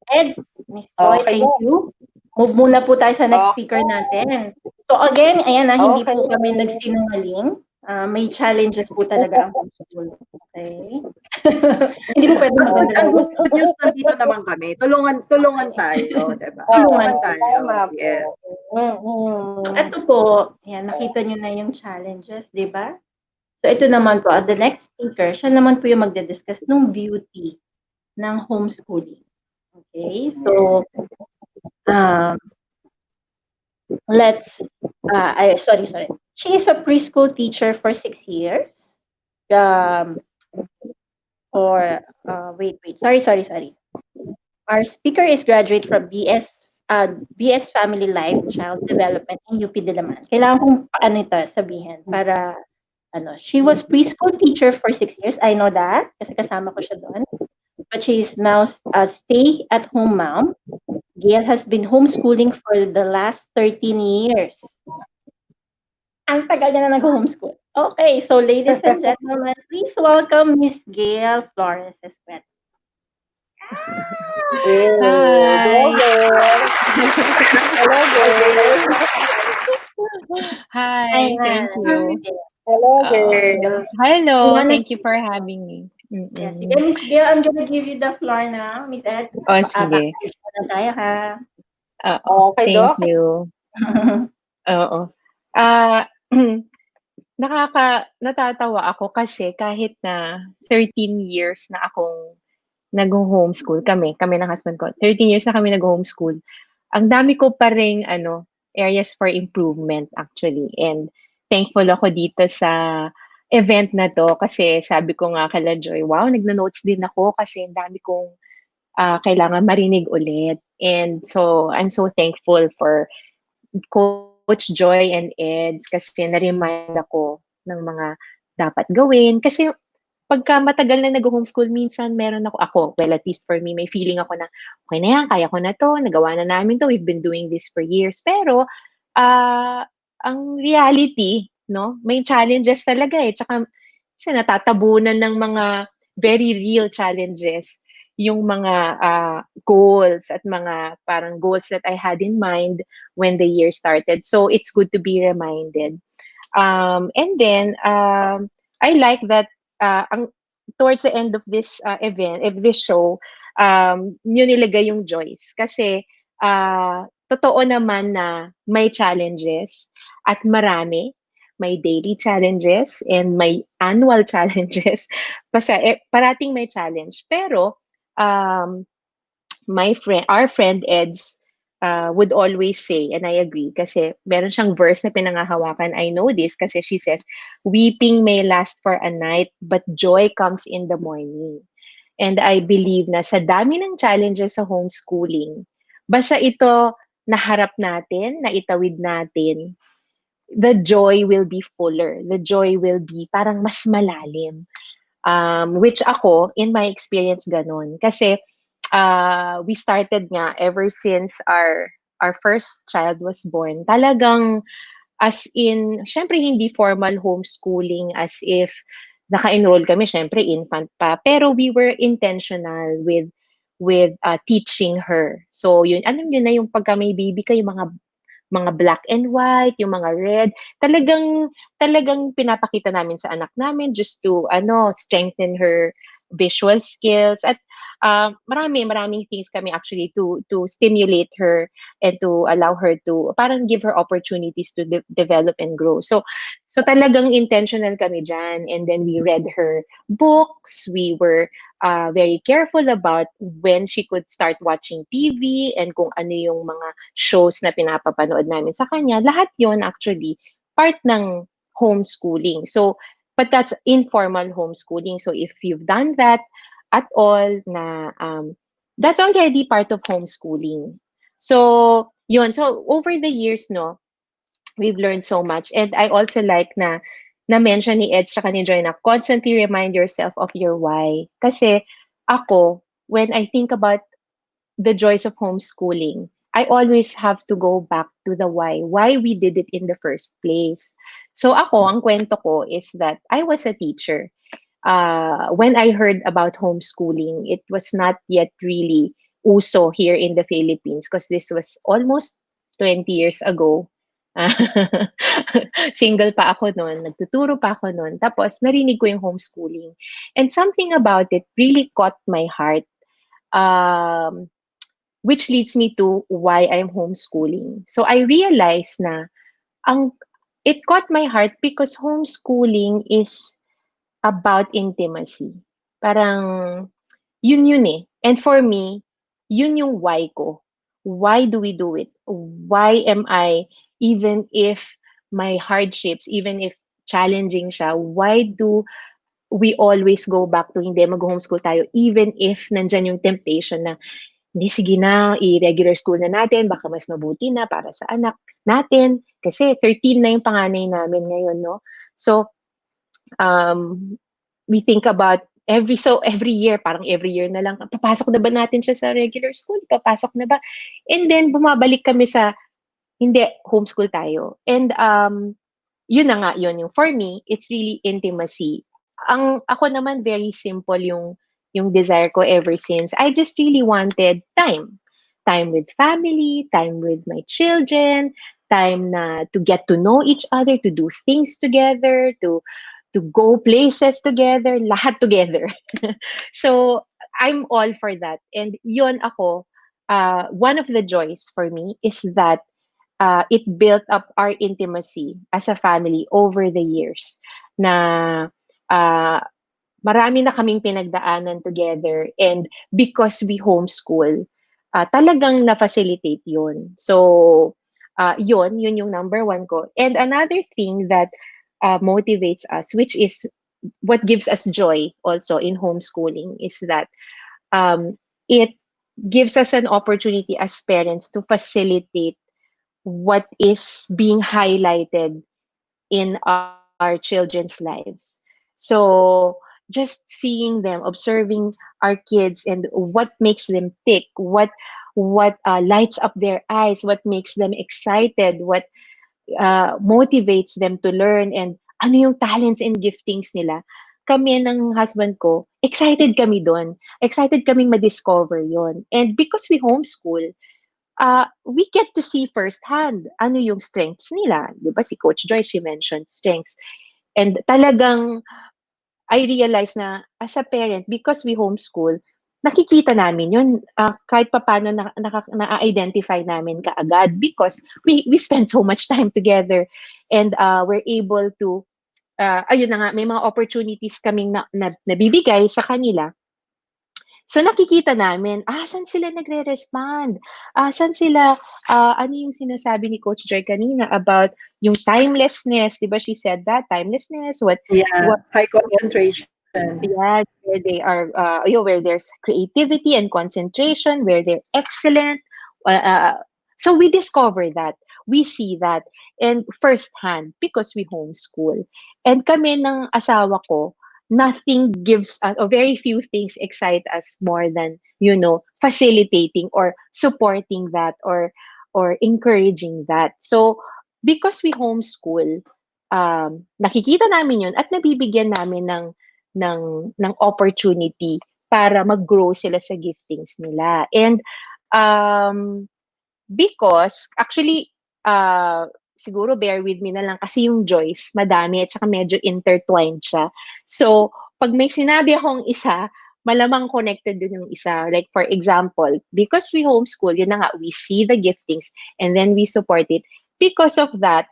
Eds, Miss Joy, thank you. Move muna po tayo sa next speaker natin. So again, ayan hindi po kami nagsinungaling. may challenges po talaga ang homeschool. Okay? Hindi po pwedeng maganda Ang lang. good news, nandito naman kami. Tulungan tayo, 'di ba? Tulungan. Tulungan tayo. Tama po. Yes. So, ito po, ayan, nakita nyo na yung challenges, di ba? So, ito naman po, the next speaker, siya naman po yung magde-discuss ng beauty ng homeschooling. Okay? So, um, let's, sorry. She is a preschool teacher for 6 years. Sorry. Our speaker is graduate from BS Family Life Child Development in UP Diliman. Kailangan kong paano ito sabihin para she was preschool teacher for 6 years. I know that kasi kasama ko siya doon. But she is now a stay-at-home mom. Gail has been homeschooling for the last 13 years. Ang tagal niya na nag-homeschool. Okay, so ladies and gentlemen, please welcome Miss Gail Flores Escueta. Hello, girl. Hello, girl. Hi, thank you. Hello, Oo. girl. Hello, thank you for having me. Yes, sige, Miss Gail, I'm gonna give you the floor now. Miss Ed, Oh, sige. back na tayo, ha? Oo, Okay, thank Doc. you. Oo. Natatawa ako kasi kahit na 13 years na akong nag-homeschool kami ng husband ko. 13 years na kami nag-homeschool. Ang dami ko pa ring areas for improvement actually. And thankful ako dito sa event na to kasi sabi ko nga kala Joy, wow, nagno-notes din ako kasi ang dami kong kailangan marinig ulit. And so I'm so thankful for Coach Joy and Eds kasi na-remind ako ng mga dapat gawin. Kasi pagka matagal na nag-homeschool, minsan meron ako, well, at least for me, may feeling ako na, okay na yan, kaya ko na to, nagawa na namin to, we've been doing this for years. Pero, ang reality, no, may challenges talaga eh. Tsaka, kasi natatabunan ng mga very real challenges yung mga goals at mga parang goals that I had in mind when the year started. So, it's good to be reminded. And then, I like that towards the end of this event, of this show, yun nilagay yung Joyce. Kasi, totoo naman na may challenges at marami. May daily challenges and may annual challenges. Parating may challenge. Pero, um, our friend Eds would always say, and I agree, kasi meron siyang verse na pinangahawakan. I know this kasi she says, weeping may last for a night, but joy comes in the morning. And I believe na sa dami ng challenges sa homeschooling, basta ito naharap natin, naitawid natin, the joy will be fuller. The joy will be parang mas malalim. Which ako, in my experience, ganun. Kasi we started nga ever since our first child was born. Talagang as in, syempre hindi formal homeschooling as if naka-enroll kami, syempre infant pa. Pero we were intentional with teaching her. So yun, alam yun na yung pagka may baby kayo, mga black and white, yung mga red, talagang pinapakita namin sa anak namin just to strengthen her visual skills at maraming things kami actually to stimulate her and to allow her to parang give her opportunities to develop and grow. So talagang intentional kami diyan, and then we read her books. We were very careful about when she could start watching TV and kung ano yung mga shows na pinapapanood namin sa kanya. Lahat yon actually part ng homeschooling. So, but that's informal homeschooling. So if you've done that at all, that's already part of homeschooling. So, yun. So, over the years, no, we've learned so much. And I also like na-mention ni Ed tsaka ni Joy na constantly remind yourself of your why. Kasi ako, when I think about the joys of homeschooling, I always have to go back to the why we did it in the first place. So ako, ang kwento ko is that I was a teacher. When I heard about homeschooling, it was not yet really uso here in the Philippines because this was almost 20 years ago. Single pa ako noon, nagtuturo pa ako noon. Tapos narinig ko yung homeschooling. And something about it really caught my heart. Um, which leads me to why I'm homeschooling. So I realized na ang it caught my heart because homeschooling is about intimacy. Parang yun eh. And for me, yun yung why ko. Why do we do it? Why am I, even if my hardships, even if challenging siya, why do we always go back to hindi mag-homeschool tayo even if nandyan yung temptation na hindi, sige na, i-regular school na natin, baka mas mabuti na para sa anak natin. Kasi 13 na yung panganay namin ngayon, no? So, um, we think about every year, parang every year na lang, papasok na ba natin siya sa regular school? Papasok na ba? And then, bumabalik kami sa, hindi, homeschool tayo. And yun na nga, yun yung, for me, it's really intimacy. Ako naman, very simple yung desire ko ever since. I just really wanted time. Time with family, time with my children, time na to get to know each other, to do things together, to go places together, lahat together. So, I'm all for that. And yun ako, one of the joys for me is that it built up our intimacy as a family over the years na uh, marami na kaming pinagdaanan together, and because we homeschool, talagang na-facilitate yun. So, yun yung number one ko. And another thing that motivates us, which is what gives us joy also in homeschooling, is that it gives us an opportunity as parents to facilitate what is being highlighted in our children's lives. So just seeing them, observing our kids and what makes them tick, what lights up their eyes, what makes them excited, what motivates them to learn, and ano yung talents and giftings nila. Kami ng husband ko, excited kami doon. Excited kaming ma-discover yon. And because we homeschool, we get to see firsthand ano yung strengths nila. Di ba si Coach Joy, she mentioned strengths. And talagang I realize na as a parent, because we homeschool, nakikita namin yun. Kahit paano na-identify namin kaagad because we spend so much time together, and we're able to, ayun na nga, may mga opportunities kaming nabibigay sa kanila. So nakikita namin, saan sila nagre-respond? Saan sila, ano yung sinasabi ni Coach Joy kanina about yung timelessness, di ba she said that, timelessness, high concentration. Yeah, where they are, where there's creativity and concentration, where they're excellent. So we discover that, we see that, and firsthand because we homeschool. And kami ng asawa ko, nothing gives us, or very few things excite us more than, facilitating or supporting that, or encouraging that. So because we homeschool, nakikita namin yun at nabibigyan namin ng opportunity para mag-grow sila sa giftings nila. And because actually siguro bear with me na lang kasi yung Joyce madami at saka medyo intertwined siya. So pag may sinabi akong isa, malamang connected din yung isa. Like for example, because we homeschool, yun na nga, we see the giftings and then we support it. Because of that,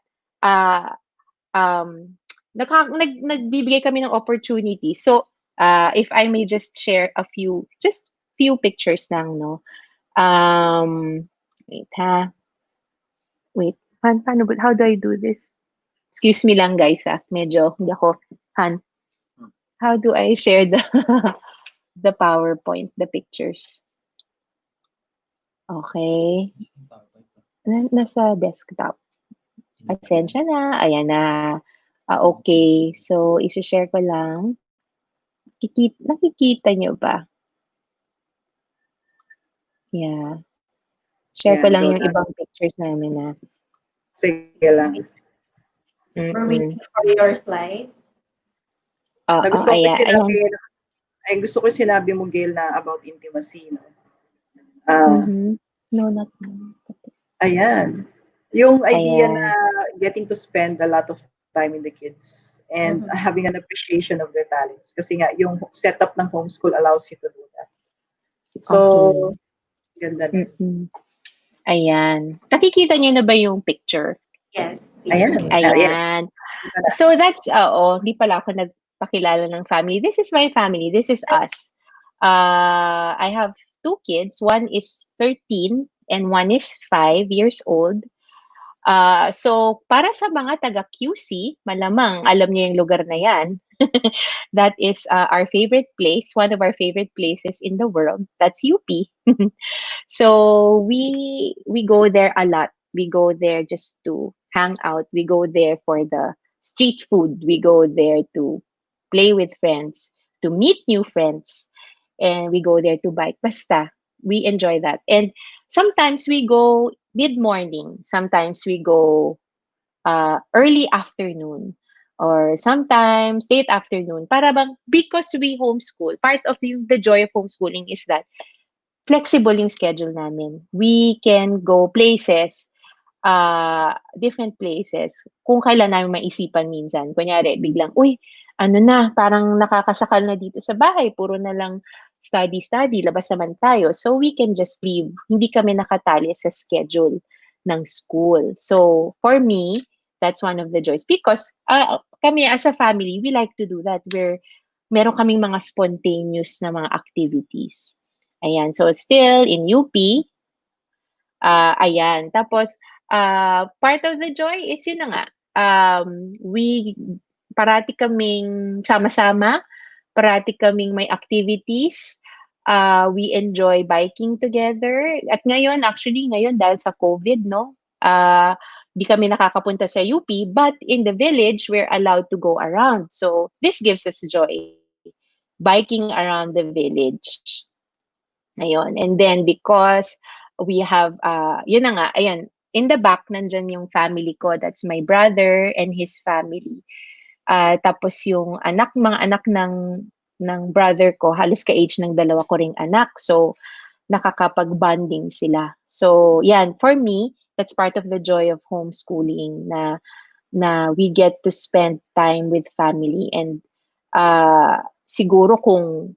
nagbibigay kami ng opportunity. So, if I may just share just few pictures lang, no? Wait, ha? Wait, paano, how do I do this? Excuse me lang, guys, medyo, hindi ako, how do I share the PowerPoint, the pictures? Okay. Nasa desktop. Pasensya na, ayan na. Okay, so isi-share ko lang. Nakikita nyo ba? Yeah. Share ko lang yung ibang pictures namin na. Sige lang. We're waiting for your slides. Gusto ko sinabi mo, Gail, na about intimacy. No? No, not now. Ayan. Yung idea na Ayan. getting to spend a lot of time with the kids and Mhm. having an appreciation of their talents. Kasi nga, yung setup ng homeschool allows you to do that. So, Okay. ganda nun. Mm-mm. Ayan. Nakikita niyo na ba yung picture? Yes, Ayan. picture. Yes. Ayan. Kita na. So that's, oo, hindi pala ako nagpakilala ng family. This is my family. This is us. I have two kids. One is 13 and one is 5 years old. So para sa mga taga QC, malamang alam niyo yung lugar na yan. That is our favorite place, one of our favorite places in the world. That's UP. So we go there a lot. We go there just to hang out. We go there for the street food. We go there to play with friends, to meet new friends, and we go there to bike. Basta, we enjoy that. And sometimes we go mid morning. Sometimes we go early afternoon. Or sometimes late afternoon. Para bang, because we homeschool, part of the joy of homeschooling is that flexible yung schedule namin. We can go places, different places, kung kailan namin maisipan minsan. Kunyari, biglang, uy, ano na, parang nakakasakal na dito sa bahay, puro na lang study, labas naman tayo. So we can just leave. Hindi kami nakatali sa schedule ng school. So for me, that's one of the joys. Because kami as a family, we like to do that. Meron kaming mga spontaneous na mga activities. Ayan. So still in UP, ayan. Tapos, part of the joy is yun na nga. Parati kaming sama-sama, parati kaming may activities. We enjoy biking together. At ngayon, actually, ngayon dahil sa COVID, no? Di kami nakakapunta sa UP, but in the village, we're allowed to go around. So, this gives us joy. Biking around the village. Ayun. And then because we have, yun na nga, ayun, in the back, nandyan yung family ko. That's my brother and his family. Tapos yung mga anak ng brother ko, halos ka-age ng dalawa ko ring anak. So, nakakapag-bonding sila. So, yan, for me, that's part of the joy of homeschooling na we get to spend time with family and siguro kung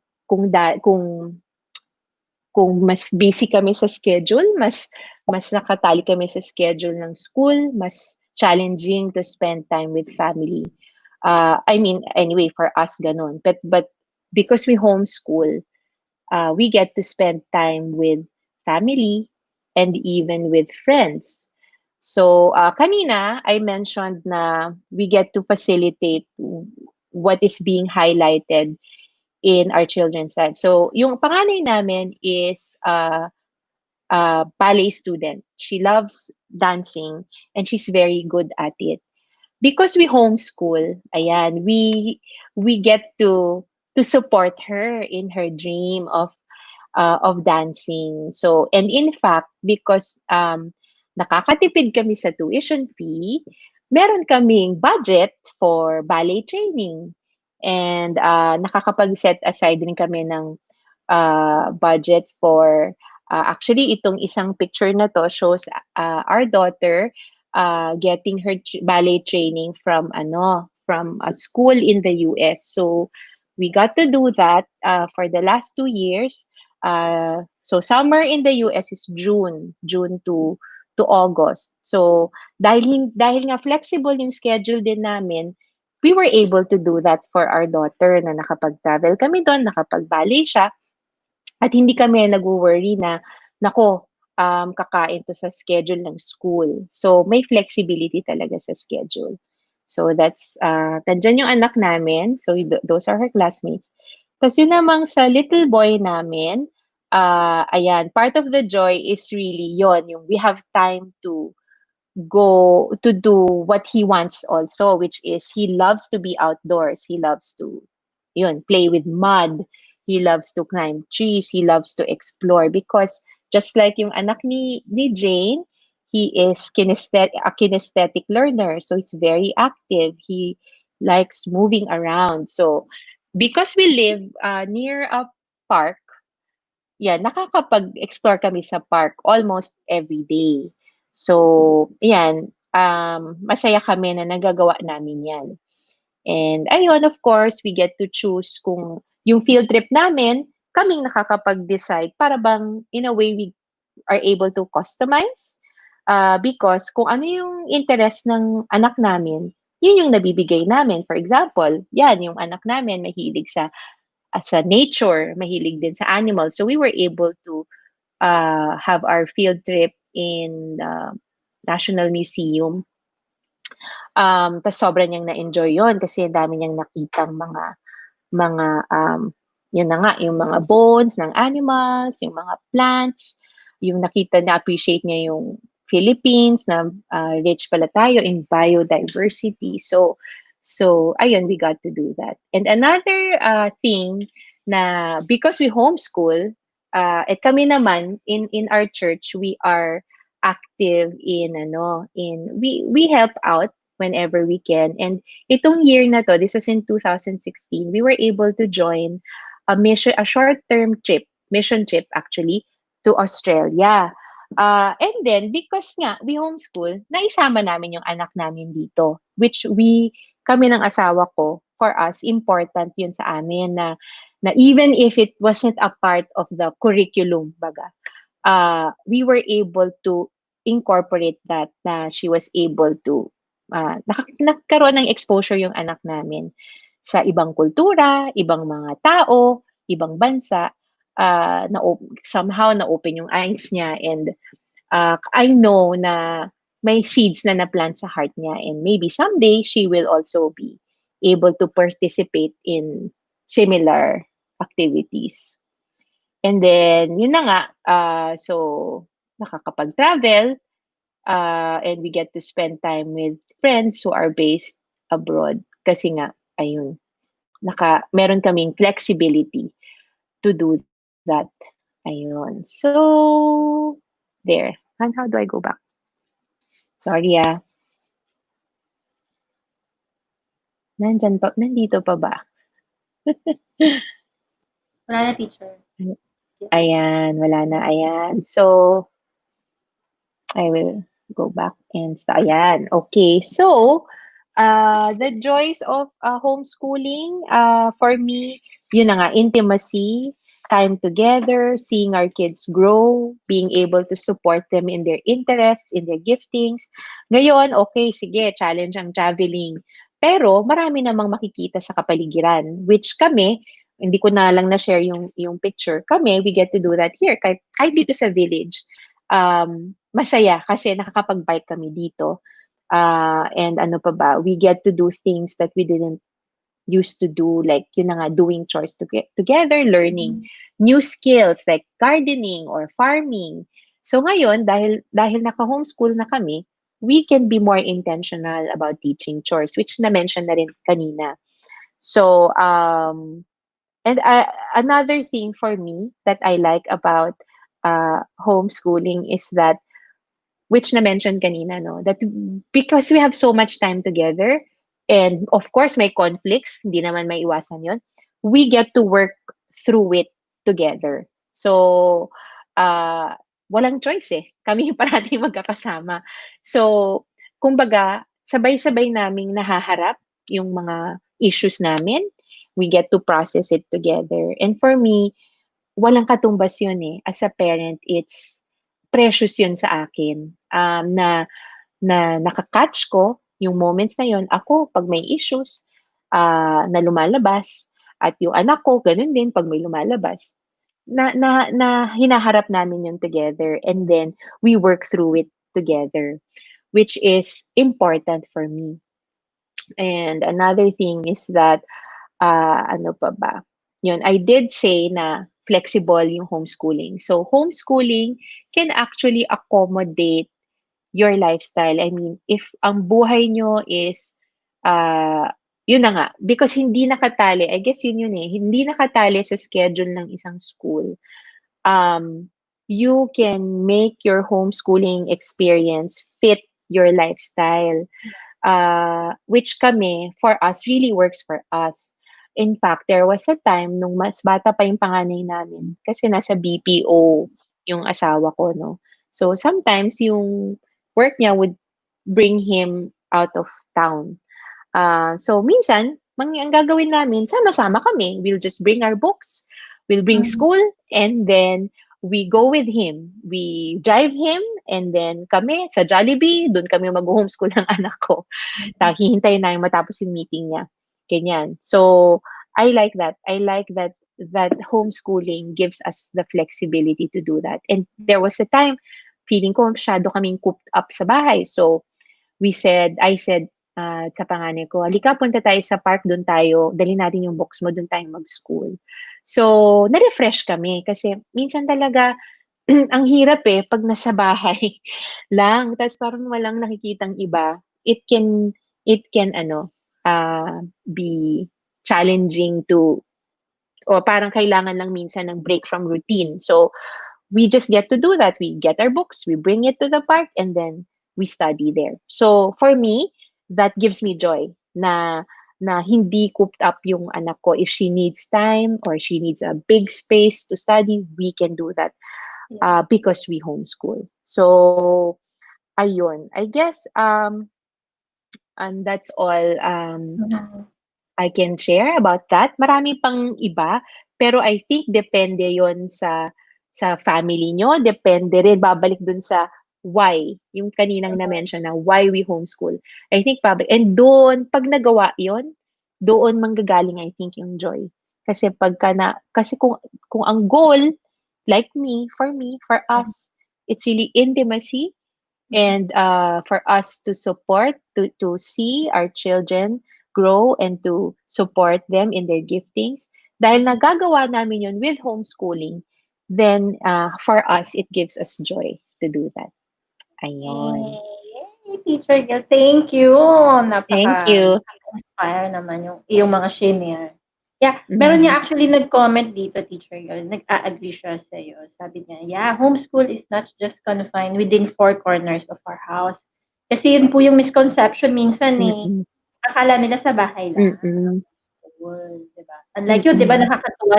mas busy kami sa schedule, mas nakatali kami sa schedule ng school, mas challenging to spend time with family. I mean, anyway, for us, ganun. But because we homeschool, we get to spend time with family and even with friends. So, kanina, I mentioned na we get to facilitate what is being highlighted in our children's lives. So, yung panganay namin is ballet student. She loves dancing and she's very good at it. Because we homeschool, ayan, we get to support her in her dream of dancing. So, and in fact, because nakakatipid kami sa tuition fee, meron kaming budget for ballet training. And nakakapag-set aside din kami ng budget for, actually, itong isang picture na to shows our daughter getting her ballet training from a school in the US. So we got to do that for the last 2 years. So summer in the US is June to August. So dahil nga flexible yung schedule din namin, we were able to do that for our daughter na nakapag-travel kami doon, nakapag-ballet siya. At hindi kami nagwo-worry na, nako, kakain to sa schedule ng school. So, may flexibility talaga sa schedule. So, nandyan yung anak namin. So, those are her classmates. Tapos yun namang sa little boy namin, ayan, part of the joy is really yon yung we have time to go to do what he wants also, which is he loves to be outdoors. He loves to play with mud. He loves to climb trees. He loves to explore because just like yung anak ni Jane, he is a kinesthetic learner. So he's very active. He likes moving around. So because we live near a park, yeah, nakakapag-explore kami sa park almost every day. So, yan, masaya kami na nagagawa namin yan. And ayun, of course, we get to choose kung yung field trip namin, kaming nakakapag-decide para bang in a way we are able to customize. Because kung ano yung interest ng anak namin, yun yung nabibigay namin. For example, yan, yung anak namin mahilig sa nature, mahilig din sa animals. So we were able to have our field trip in the National Museum. Tas sobrang niyang na-enjoy yon kasi ang dami niyang nakitang mga yun na nga, yung mga bones ng animals, yung mga plants, yung nakita na appreciate niya yung Philippines na rich pala tayo in biodiversity. So ayun, we got to do that. And another thing na because we homeschool, at kami naman in our church, we are active in we help out whenever we can. And itong year na to, this was in 2016, we were able to join a short-term trip, mission trip actually, to Australia. And then, because nga, we homeschool, naisama namin yung anak namin dito, which kami ng asawa ko, for us, important yun sa amin na even if it wasn't a part of the curriculum, baga, we were able to incorporate that na she was able to nagkaroon ng exposure yung anak namin sa ibang kultura, ibang mga tao, ibang bansa, somehow na-open yung eyes niya and I know na may seeds na na-plant sa heart niya and maybe someday she will also be able to participate in similar activities. And then, yun na nga, so nakakapag-travel, and we get to spend time with friends who are based abroad. Kasi nga, ayun, meron kaming flexibility to do that. Ayun. So, there. And how do I go back? Sorry, nandito pa ba? Wala na, teacher. Ayan, wala na. Ayan. So, I will go back and start. Ayan. Okay. So, the joys of homeschooling, for me, yun na nga, intimacy, time together, seeing our kids grow, being able to support them in their interests, in their giftings. Ngayon, okay, sige, challenge ang traveling. Pero marami namang makikita sa kapaligiran, which kami, hindi ko na lang na-share yung picture. Kami, we get to do that here. Kahit dito sa village, masaya kasi nakakapag-bike kami dito. And ano pa ba, we get to do things that we didn't used to do, like yun na nga, doing chores together, learning new skills like gardening or farming. So ngayon, dahil naka-homeschool na kami, we can be more intentional about teaching chores, which na-mention na rin kanina. So, and another thing for me that I like about homeschooling is that, which na-mention kanina, no? That because we have so much time together, and of course, may conflicts, hindi naman may iwasan yon, we get to work through it together. So, walang choice eh. Kami parating magkakasama. So, kumbaga, sabay-sabay naming nahaharap yung mga issues namin. We get to process it together. And for me, walang katumbas yun eh. As a parent, it's precious yun sa akin. Na nakakatch ko yung moments na yun. Ako, pag may issues na lumalabas, at yung anak ko, ganun din, pag may lumalabas, na hinaharap namin yun together, and then we work through it together, which is important for me. And another thing is that, ano pa ba? Yun, I did say na flexible yung homeschooling. So, homeschooling can actually accommodate your lifestyle. I mean, if ang buhay nyo is, yun na nga, because hindi nakatali, I guess yun eh, hindi nakatali sa schedule ng isang school, you can make your homeschooling experience fit your lifestyle, which kami, for us, really works for us. In fact, there was a time nung mas bata pa yung panganay namin, kasi nasa BPO yung asawa ko, no? So, sometimes yung work niya would bring him out of town. So minsan, ang gagawin namin, sama-sama kami. We'll just bring our books, we'll bring Mhm. school, and then we go with him. We drive him, and then kami sa Jollibee, doon kami mag-homeschool ng anak ko. Hihintayin na matapos yung meeting niya. Ganyan. So, I like that. I like that homeschooling gives us the flexibility to do that. And there was a time, feeling ko masyado kaming cooped up sa bahay. So, I said, sa panganay ko, halika, punta tayo sa park, doon tayo, dali natin yung books mo, doon tayo mag-school. So, na-refresh kami kasi minsan talaga, ang hirap pag nasa bahay lang, tapos parang walang nakikitang iba, it can be challenging to, o parang kailangan lang minsan ng break from routine. So, we just get to do that. We get our books, we bring it to the park, and then we study there. So for me, that gives me joy na hindi cooped up yung anak ko. If she needs time or she needs a big space to study, we can do that Yeah. because we homeschool. So ayun. I guess and that's all Mhm. I can share about that. Marami pang iba, pero I think depende 'yon sa family nyo, depende rin babalik dun sa why, yung kaninang na-mention na why we homeschool. I think and doon 'pag nagawa 'yon, doon manggagaling I think yung joy. Kasi kung ang goal, like for me, for us, it's really intimacy and for us to support, to see our children grow and to support them in their giftings. Dahil nagagawa namin yun with homeschooling, then for us, it gives us joy to do that. Ayun. Yay, Teacher Gil. Thank you. Thank you. Nakaka-inspire naman yung iyong mga shinare. Yeah, meron Mhm. niya actually nag-comment dito, Teacher Gil. Nag-a-agree siya sa'yo. Sabi niya, yeah, homeschool is not just confined within four corners of our house. Kasi yun po yung misconception minsan Mm-mm. akala nila sa bahay lang. Mm-mm. Diba? Unlike yun, di ba Mm-mm. nakakatuwa,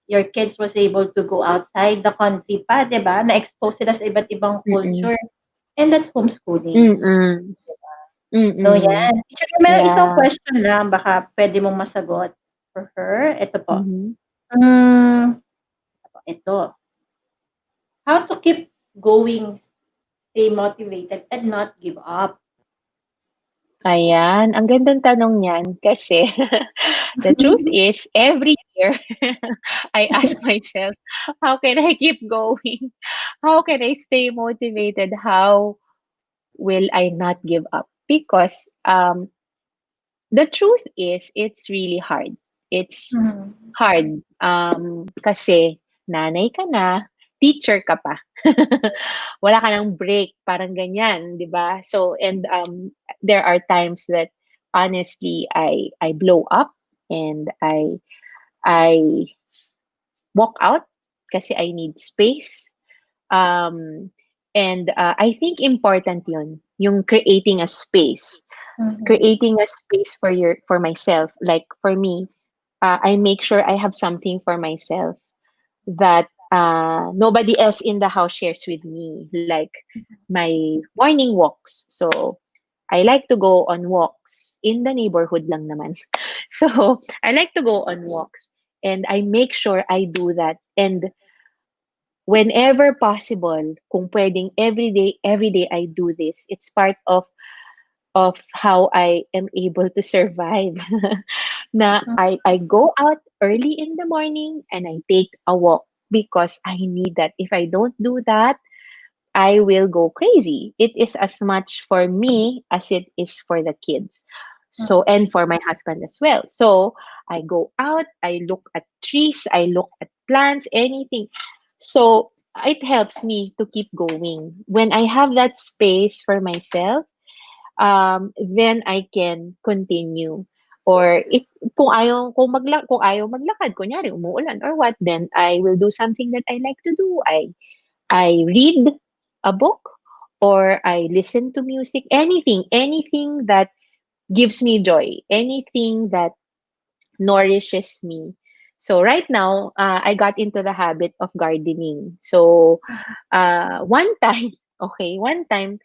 your kids was able to go outside the country pa, di ba? Na-expose sila sa iba't ibang Mm-mm. culture. And that's homeschooling. Mm-mm. So, Mm-mm. yan. Teacher, meron isang Yeah. question lang, baka pwede mong masagot for her. Ito po. Mhm. Ito. How to keep going, stay motivated, and not give up? Ayan, ang gandang tanong niyan kasi the truth is every year I ask myself, how can I keep going? How can I stay motivated? How will I not give up? Because the truth is it's really hard. It's Mhm. hard kasi nanay ka na, teacher ka pa. Wala ka ng break, parang ganyan, 'di ba? So and there are times that honestly I blow up and I walk out kasi I need space. Um and I think important 'yun, yung creating a space. Mhm. Creating a space for myself. Like for me, I make sure I have something for myself that nobody else in the house shares with me, like my morning walks. So I like to go on walks in the neighborhood lang naman. So I like to go on walks and I make sure I do that. And whenever possible, kung pwedeng every day I do this. It's part of how I am able to survive. Na I go out early in the morning and I take a walk because I need that. If I don't do that, I will go crazy. It is as much for me as it is for the kids. So, and for my husband as well. So, I go out, I look at trees, I look at plants, anything. So, it helps me to keep going. When I have that space for myself, then I can continue. Or if kung ayaw maglakad, kunyari umuulan or what, then I will do something that I like to do. I read a book or I listen to music, anything that gives me joy, anything that nourishes me. So right now, I got into the habit of gardening. So one time, okay, one time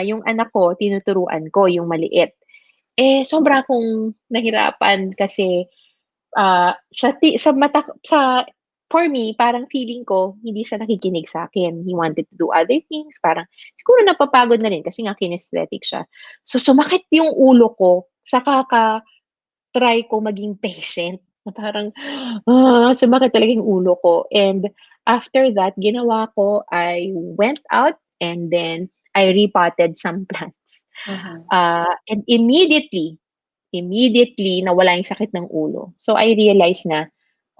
yung anak ko, tinuturuan ko, yung maliit. Sobra akong nahirapan kasi for me, parang feeling ko, hindi siya nakikinig sa akin. He wanted to do other things. Parang, siguro napapagod na rin kasi nga kinesthetic siya. So, sumakit yung ulo ko sa try ko maging patient. Na parang, sumakit talaga yung ulo ko. And after that, ginawa ko, I went out and then I repotted some plants. Mhm. And immediately nawala yung sakit ng ulo. So I realized na,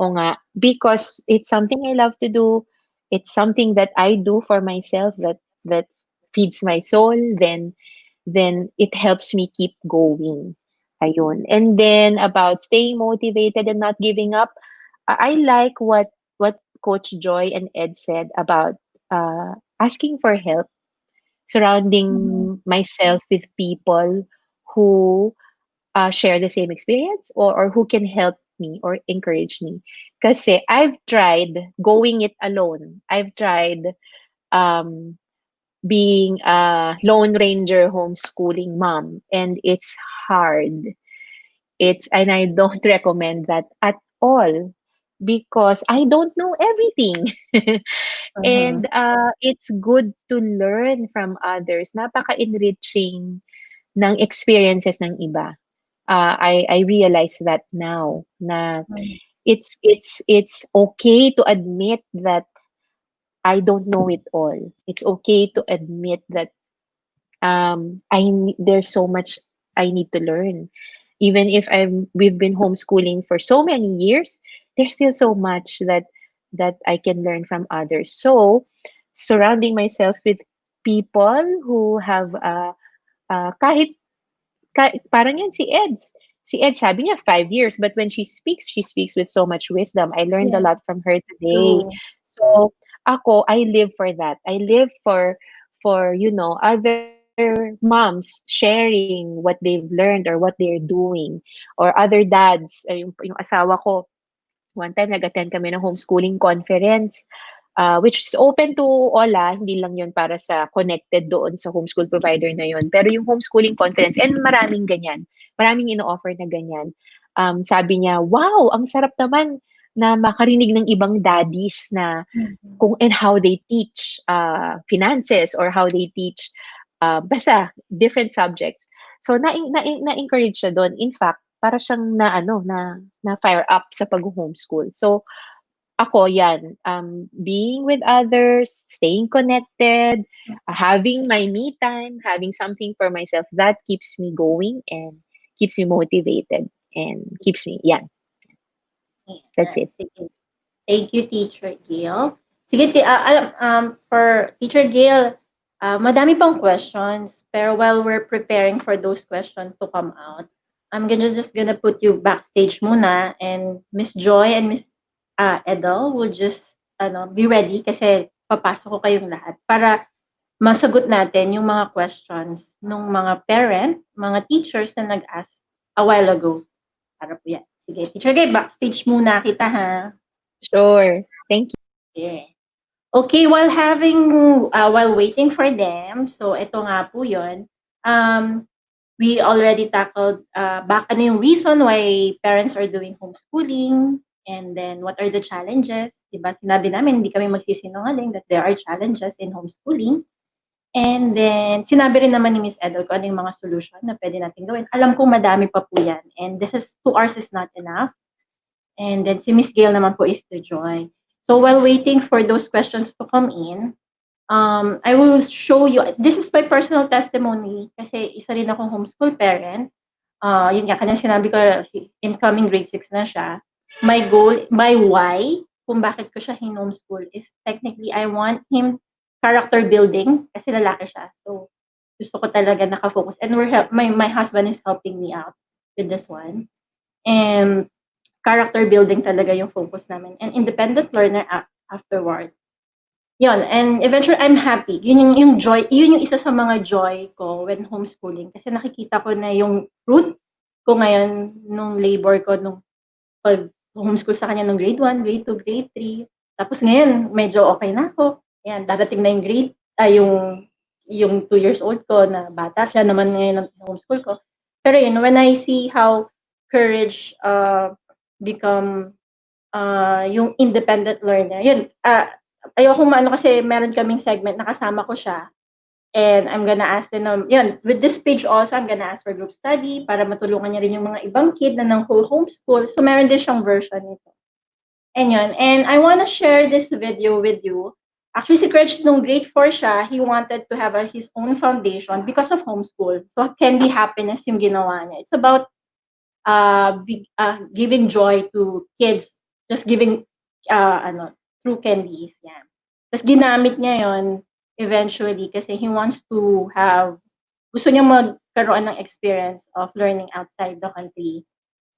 o nga, because it's something I love to do, it's something that I do for myself that feeds my soul, then it helps me keep going. Ayun. And then about staying motivated and not giving up, I like what Coach Joy and Ed said about asking for help, Mhm. surrounding myself with people who share the same experience or who can help me or encourage me. Kasi I've tried going it alone. I've tried um, being a Lone Ranger homeschooling mom, and it's hard. And I don't recommend that at all because I don't know everything. And Mhm. it's good to learn from others. Napaka-enriching ng experiences ng iba. I realize that now na Mhm. it's okay to admit that I don't know it all. It's okay to admit that there's so much I need to learn. Even if we've been homeschooling for so many years, there's still so much that I can learn from others. So surrounding myself with people who have kahit parang yan si Eds. Si Ed, sabi niya 5 years, but when she speaks with so much wisdom. I learned a Yeah, lot from her today. true. So, ako, I live for that. I live for other moms sharing what they've learned or what they're doing, or other dads, yung asawa ko, one time nag-attend kami ng homeschooling conference, which is open to all, hindi lang yun para sa connected doon sa homeschool provider na yun. Pero yung homeschooling conference, and maraming ganyan, maraming ino-offer na ganyan. Sabi niya, wow, ang sarap naman na makarinig ng ibang daddies na Mhm. kung and how they teach finances or how they teach basta different subjects. So na-encourage siya doon. In fact, para siyang na fire up sa pag-homeschool. So ako yan, being with others, staying connected, having my me time, having something for myself, that keeps me going and keeps me motivated and keeps me, yan, that's Yes, it. sige. Thank you, Teacher Gail. Sige, for Teacher Gail, madami pang questions, pero while we're preparing for those questions to come out, I'm just gonna put you backstage muna, and Miss Joy and Miss Edel will just be ready kasi papasok ko kayong lahat para masagot natin yung mga questions ng mga parent, mga teachers na nag-ask a while ago. Para po yan. Sige, Teacher Gail, backstage muna kita ha. Sure. Thank you. Yeah. Okay, while waiting for them, so ito nga po yun, we already tackled back ano yung reason why parents are doing homeschooling, and then what are the challenges, diba? Sinabi namin, hindi kami magsisinungaling that there are challenges in homeschooling. And then, sinabi rin naman ni Miss Edel kung ano yung mga solution na pwede natin gawin. Alam kong madami pa po yan. And 2 hours is not enough. And then si Miss Gail naman po is to join. So while waiting for those questions to come in, I will show you, this is my personal testimony kasi isa rin akong homeschool parent. Yun nga, kanyang sinabi ko, incoming grade 6 na siya. My goal, my why, kung bakit ko siya homeschool is technically I want him character building kasi lalaki siya. So gusto ko talaga nakafocus. And my husband is helping me out with this one. And character building talaga yung focus namin. And independent learner afterward. Yun, and eventually I'm happy. Yung joy, yun yung isa sa mga joy ko when homeschooling. Kasi nakikita ko na yung fruit ko ngayon nung labor ko nung pag homeschool sa kanya nung grade 1, grade 2, grade 3. Tapos ngayon, medyo okay na ako. Yan, darating na yung yung 2 years old ko na bata, siya naman ngayon ang homeschool ko. Pero yun, when I see how courage become yung independent learner, yun, ayokong maano kasi meron kaming segment na kasama ko siya. And I'm gonna ask din, yun, with this page also, I'm gonna ask for group study para matulungan niya rin yung mga ibang kid na ng homeschool. So meron din siyang version nito. And yun, and I wanna share this video with you. Actually, si Courage, nung grade 4 siya, he wanted to have his own foundation because of homeschool. So, Candy Happiness yung ginawa niya. It's about giving joy to kids, just giving through candies. Yan. Tapos ginamit niya yon eventually kasi he wants to gusto niya magkaroon ng experience of learning outside the country.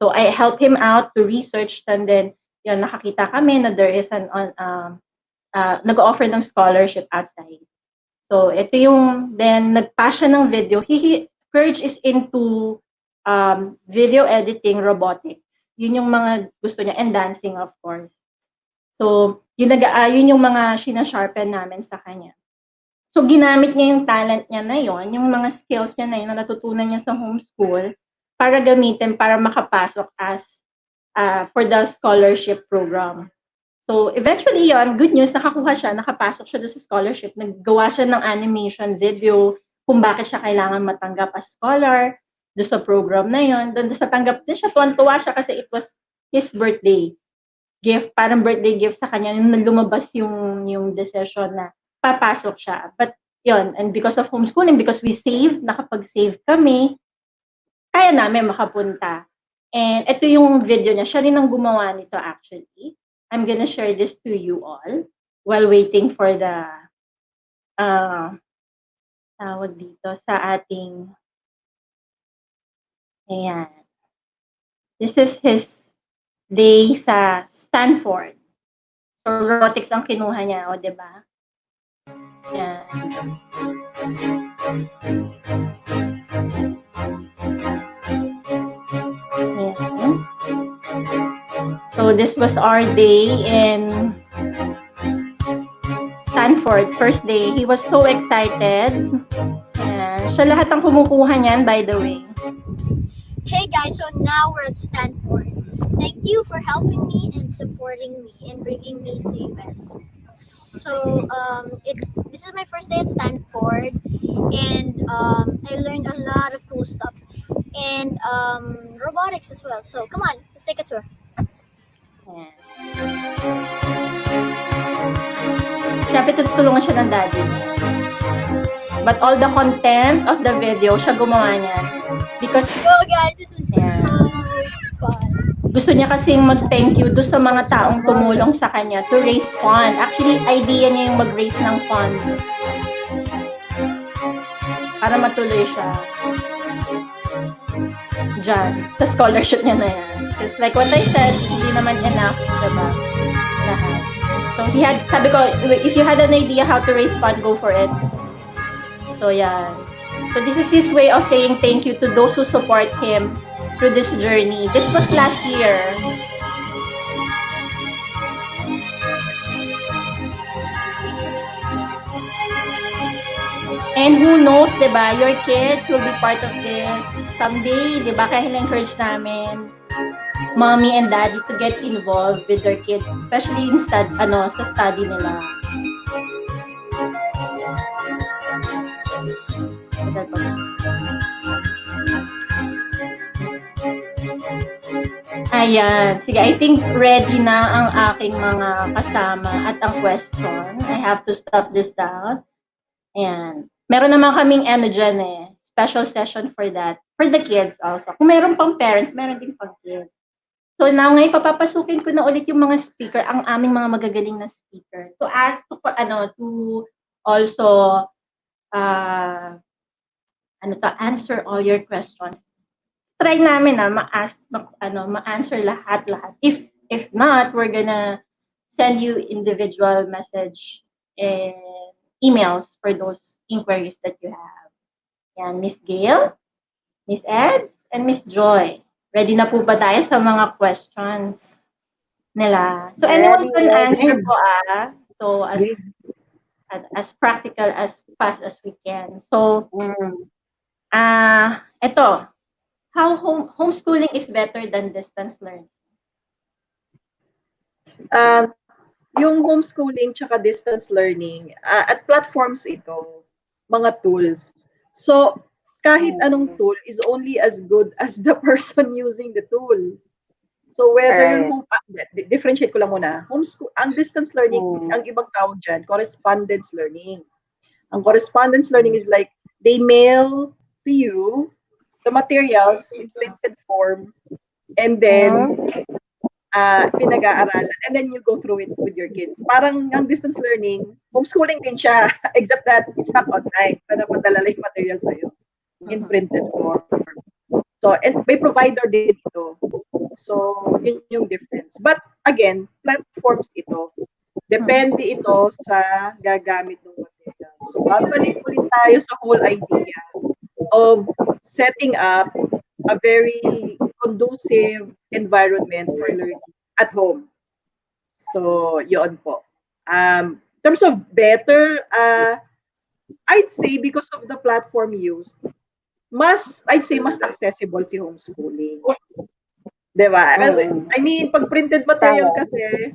So I helped him out to research, and then yun, nakakita kami na there is nag-offer ng scholarship outside. So ito yung, then nagpass siya ng video. Courage is into video editing, robotics. Yun yung mga gusto niya, and dancing of course. So yun yung mga sinasharpen namin sa kanya. So ginamit niya yung talent niya na yon, yung mga skills niya na yun na natutunan niya sa homeschool para gamitin para makapasok as for the scholarship program. So eventually yon, good news, nakakuha siya, nakapasok siya doon sa scholarship, naggawa siya ng animation video kung bakit siya kailangan matanggap as scholar doon sa program na yon. Doon sa tanggap din siya, tuwan-tuwa siya kasi it was his birthday gift, parang birthday gift sa kanya, nung lumabas yung decision na papasok siya. But yon, and because of homeschooling, because we saved, nakapag-save kami, kaya namin makapunta. And ito yung video niya. Siya rin ang gumawa nito actually. I'm gonna share this to you all while waiting for the tawag dito sa ating, ayan. This is his day sa Stanford. So robotics ang kinuha niya, o diba? Yan. Yan. So this was our day in Stanford, first day. He was so excited. Yan. Siya lahat ang kumukuha niyan, by the way. Hey guys, so now we're at Stanford. Thank you for helping me and supporting me and bringing me to US. So this is my first day at Stanford, and I learned a lot of cool stuff and robotics as well. So come on, let's take a tour. Ayan. Siyempre, tutulungan siya ng daddy. But all the content of the video, siya gumawa niyan. Because, Oh guys, this is yeah, so fun. gusto niya kasing mag-thank you doon sa mga taong tumulong sa kanya to raise fund. Actually, idea niya yung mag-raise ng fund para matuloy siya dyan sa scholarship niya na yan. Just like what I said, hindi naman enough, diba? Lahat. So, sabi ko, if you had an idea how to raise fund, go for it. So, yan. So, this is his way of saying thank you to those who support him through this journey. This was last year. And who knows, diba, your kids will be part of this someday, diba? Kaya hina-encourage namin mommy and daddy to get involved with their kids, especially in sa study nila. Ayan. Sige, I think ready na ang aking mga kasama at ang question. I have to stop this down. Ayan. Meron naman kaming dyan special session for that. For the kids also. Kung meron pang parents, meron din pang kids. So now ngayon, papapasukin ko na ulit yung mga speaker, ang aming mga magagaling na speaker. To also answer all your questions. Try namin ma-answer lahat. If not, we're gonna send you individual message and emails for those inquiries that you have. Yan, Miss Gail, Miss Ed, and Miss Joy. Ready na po ba tayo sa mga questions nila? So anyone can answer po So as as practical as fast as we can. So, Mm. ito, how homeschooling is better than distance learning? Yung homeschooling tsaka distance learning, at platforms ito, mga tools. So, kahit anong tool is only as good as the person using the tool. So, whether yung differentiate ko lang muna. Homeschool, ang distance learning, ang ibang tawag dyan, correspondence learning. Ang correspondence learning is like, they mail to you the materials in printed form, and then pinag-aaralan, and then you go through it with your kids. Parang ang distance learning, homeschooling din siya, except that it's not online. Panapadala lang yung material sa'yo in printed form. So, and may provider din ito. So, yun yung difference. But, again, platforms ito. Depende ito sa gagamit ng material. So, babalik ulit tayo sa whole idea of setting up a very conducive environment for learning at home. So, yun po. In terms of better, I'd say because of the platform used, I'd say mas accessible si homeschooling. Diba? Kasi, I mean, pag printed material kasi,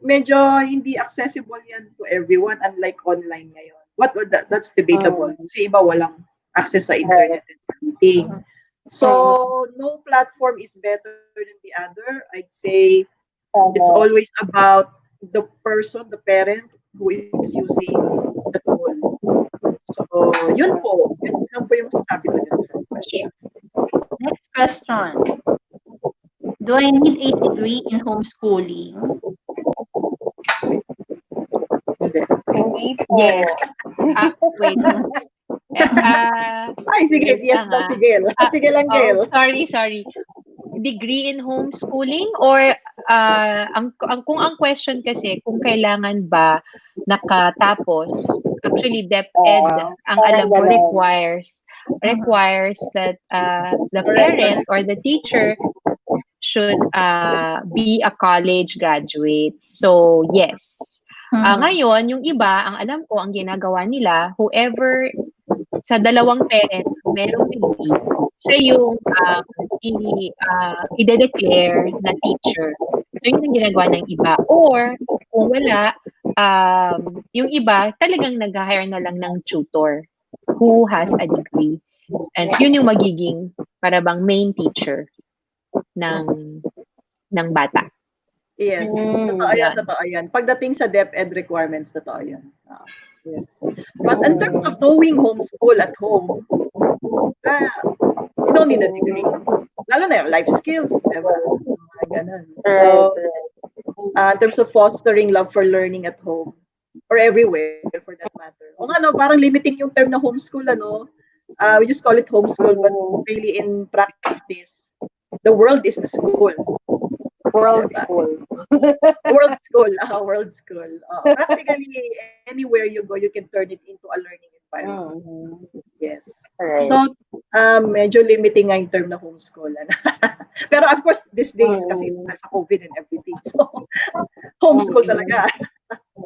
medyo hindi accessible yan to everyone, unlike online ngayon. That's debatable. Kasi iba walang access sa internet and everything. So, no platform is better than the other. I'd say it's always about the person, the parent who is using the tool. So, yun po. Yun lang po yung sabi ko dyan sa question. Next question. Do I need a degree in homeschooling? Hindi. Yes. Wait. Ay, sige. Yes daw, sige. Sige lang, Gail. Sorry. Degree in homeschooling or kung ang question kasi kung kailangan ba nakatapos, actually DepEd ang alam ko requires that the parent or the teacher should be a college graduate. So yes. Ngayon, yung iba, ang alam ko, ang ginagawa nila, whoever sa dalawang parent, merong degree, siya yung i-declare na teacher. So, yun ang ginagawa ng iba. Or, kung wala, yung iba, talagang nag-hire na lang ng tutor who has a degree. And yun yung magiging para bang main teacher ng bata. Yes. Totoo yan. Pagdating sa DepEd requirements, totoo yan. Yes. But in terms of doing homeschool at home, you don't need a degree. Lalo na yung life skills, diba? Ganun. So, in terms of fostering love for learning at home, or everywhere for that matter. O nga, no, parang limiting yung term na homeschool, ano? We just call it homeschool, but really in practice, the world is the school. World school. World school. Practically, anywhere you go, you can turn it into a learning environment. Yes. Right. So, medyo limiting nga yung term na homeschool. Pero of course, these days, kasi sa COVID and everything. So, homeschool talaga.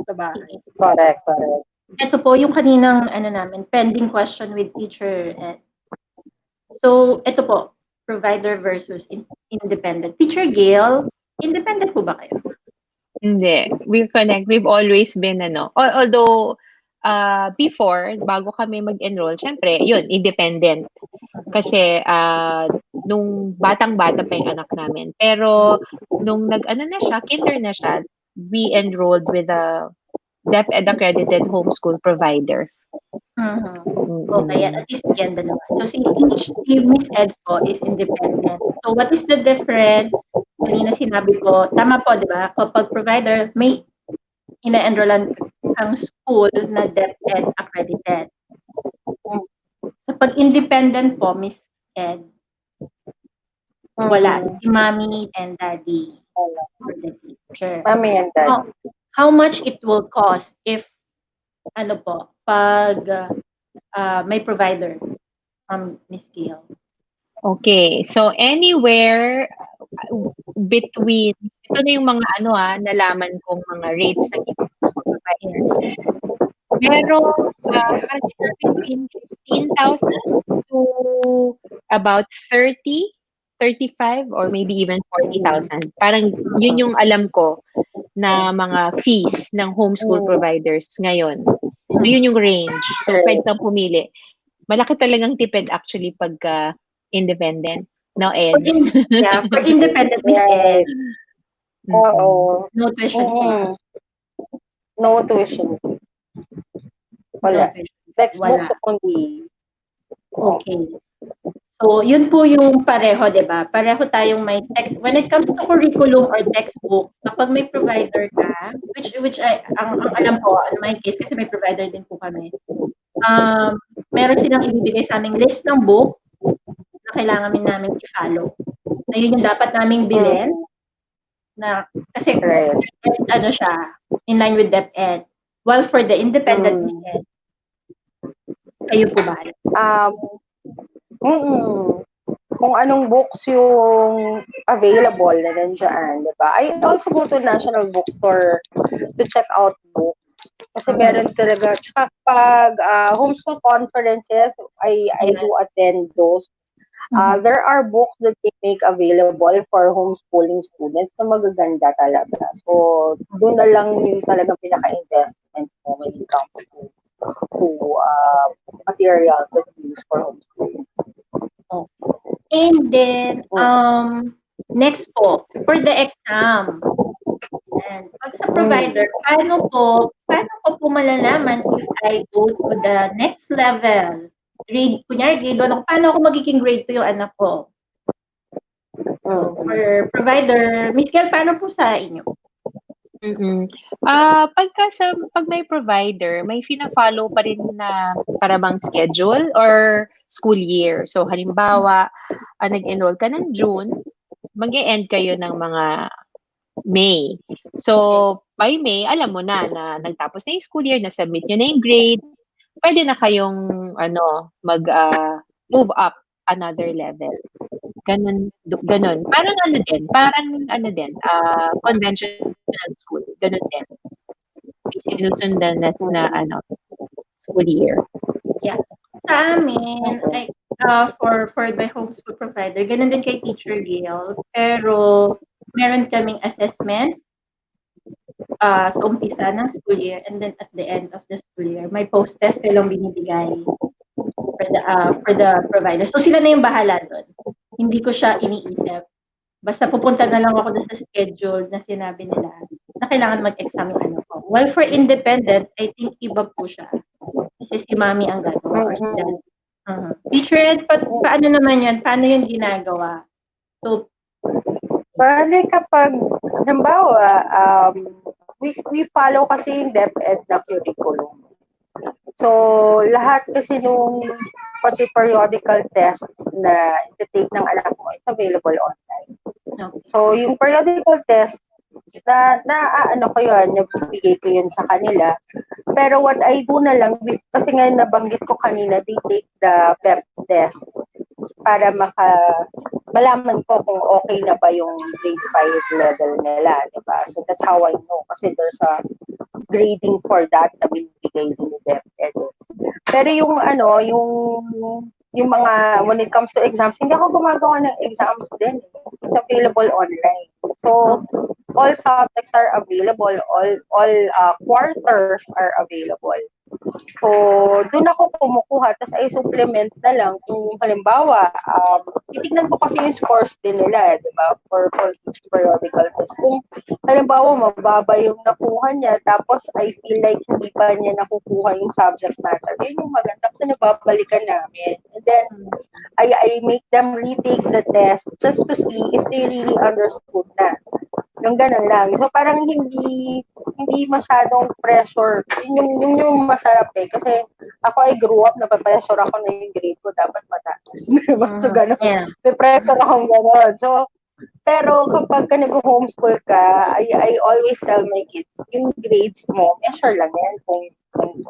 Sa bahay. Correct. Ito po yung kaninang pending question with teacher. So, ito po, provider versus independent. Teacher Gail, independent po ba kayo? Hindi. We've always been, although, before, bago kami mag-enroll, syempre, yun, independent. Kasi, nung batang-bata pa yung anak namin. Pero, nung kinder na siya, we enrolled with a DepEd accredited homeschool provider. Okay, at least yan dalawa. So, si Miss Eds po is independent. So, what is the difference? Kanina sinabi ko, tama po, di ba? Kapag provider, may ina-enrollan kang school na DepEd accredited. So, pag independent po, Miss Ed, wala. Si mommy and daddy for the teacher. Mommy and daddy. How much it will cost if, pag may provider, Miss Gail? Okay, so anywhere between, ito na yung mga nalaman kong mga rates ng ibang providers. Pero parang between 15,000 to about 30, 35, or maybe even 40,000. Parang yun yung alam ko na mga fees ng homeschool providers ngayon. So yun yung range. So pwede kang pumili. Malaki talagang tipid actually pagka independent. No, Eds. Yeah, for independent Miss Right. Ed, Oo. no tuition fee. No tuition. No Wala. tuition fee. Textbooks Wala. only. Okay. So, yun po yung pareho, di ba? Pareho tayong may text. When it comes to curriculum or textbook, kapag may provider ka, which ang alam ko, in my case, kasi may provider din po kami, meron silang ibibigay sa aming list ng book na kailangan namin i-follow. Na yun yung dapat naming bilhin, na, kasi, ano siya, in line with DepEd. While for the independent Miss Ed, kayo po ba? Kung anong books yung available na nandiyan, di ba? I also go to National Bookstore to check out books. Kasi meron talaga, tsaka pag homeschool conferences, I do attend those. There are books that they make available for homeschooling students na magaganda talaga. So, doon na lang yung talagang pinaka-investment mo when it comes to materials that you use for homeschooling. And then, next po, for the exam. And pag sa provider, paano ko po malalaman if I go to the next level? Kunyari, grade 1 ako, paano ako magiging grade 2 yung anak ko? So, for provider, Miss Kel, paano po sa inyo? Pag may provider, may fina-follow pa rin na para bang schedule or school year. So halimbawa, nag-enroll ka ng June, mag-e-end kayo ng mga May. So by May, alam mo na nagtapos na yung school year, na-submit nyo na yung grades, pwede na kayong move up another level. Ganun. Parang conventional school. Ganun din. Sinusundan na school year. Yeah. Sa amin, for my homeschool provider, ganun din kay Teacher Gail, pero meron kaming assessment sa umpisa ng school year, and then at the end of the school year, may post-test silang binibigay for the provider. So sila na yung bahala doon. Hindi ko siya iniisip. Basta pupunta na lang ako doon sa schedule na sinabi nila na kailangan mag-exam yung ano ko. While for independent, I think iba po siya. Kasi si mami ang gagawa or si dad. Teacher Ed, paano naman yan? Paano yung ginagawa? So, bali kapag, halimbawa, we follow kasi yung DepEd na curriculum. So, lahat kasi nung pati periodical tests na i-take ng anak mo is available online. So, yung periodical test, ano ko yun, nabibigay ko yun sa kanila. Pero what I do na lang, kasi ngayon nabanggit ko kanina, they take the PEP test para malaman ko kung okay na ba yung grade 5 level nila, diba? So, that's how I know. Kasi there's a grading for that na binibigay din ni DepEd. Pero yung yung mga, when it comes to exams, hindi ako gumagawa ng exams din. It's available online. So, all subjects are available, all quarters are available. So, doon ako kumukuha, tapos ay supplement na lang. Kung halimbawa, titignan ko kasi yung scores din nila, di ba? For each periodical test. Kung halimbawa, mababa yung nakuha niya, tapos I feel like hindi pa niya nakukuha yung subject matter, yun yung maganda kasi nababalikan namin. And then, I make them retake the test just to see if they really understood na. Yung ganun lang. So, parang hindi masyadong pressure. Yun yung masarap eh. Kasi ako I grew up, napapressure ako na yung grade ko dapat mataas. So, ganun. Yeah. May pressure akong ganun. So, pero kapag nag-homeschool ka, I always tell my kids, yung grades mo, measure lang yan kung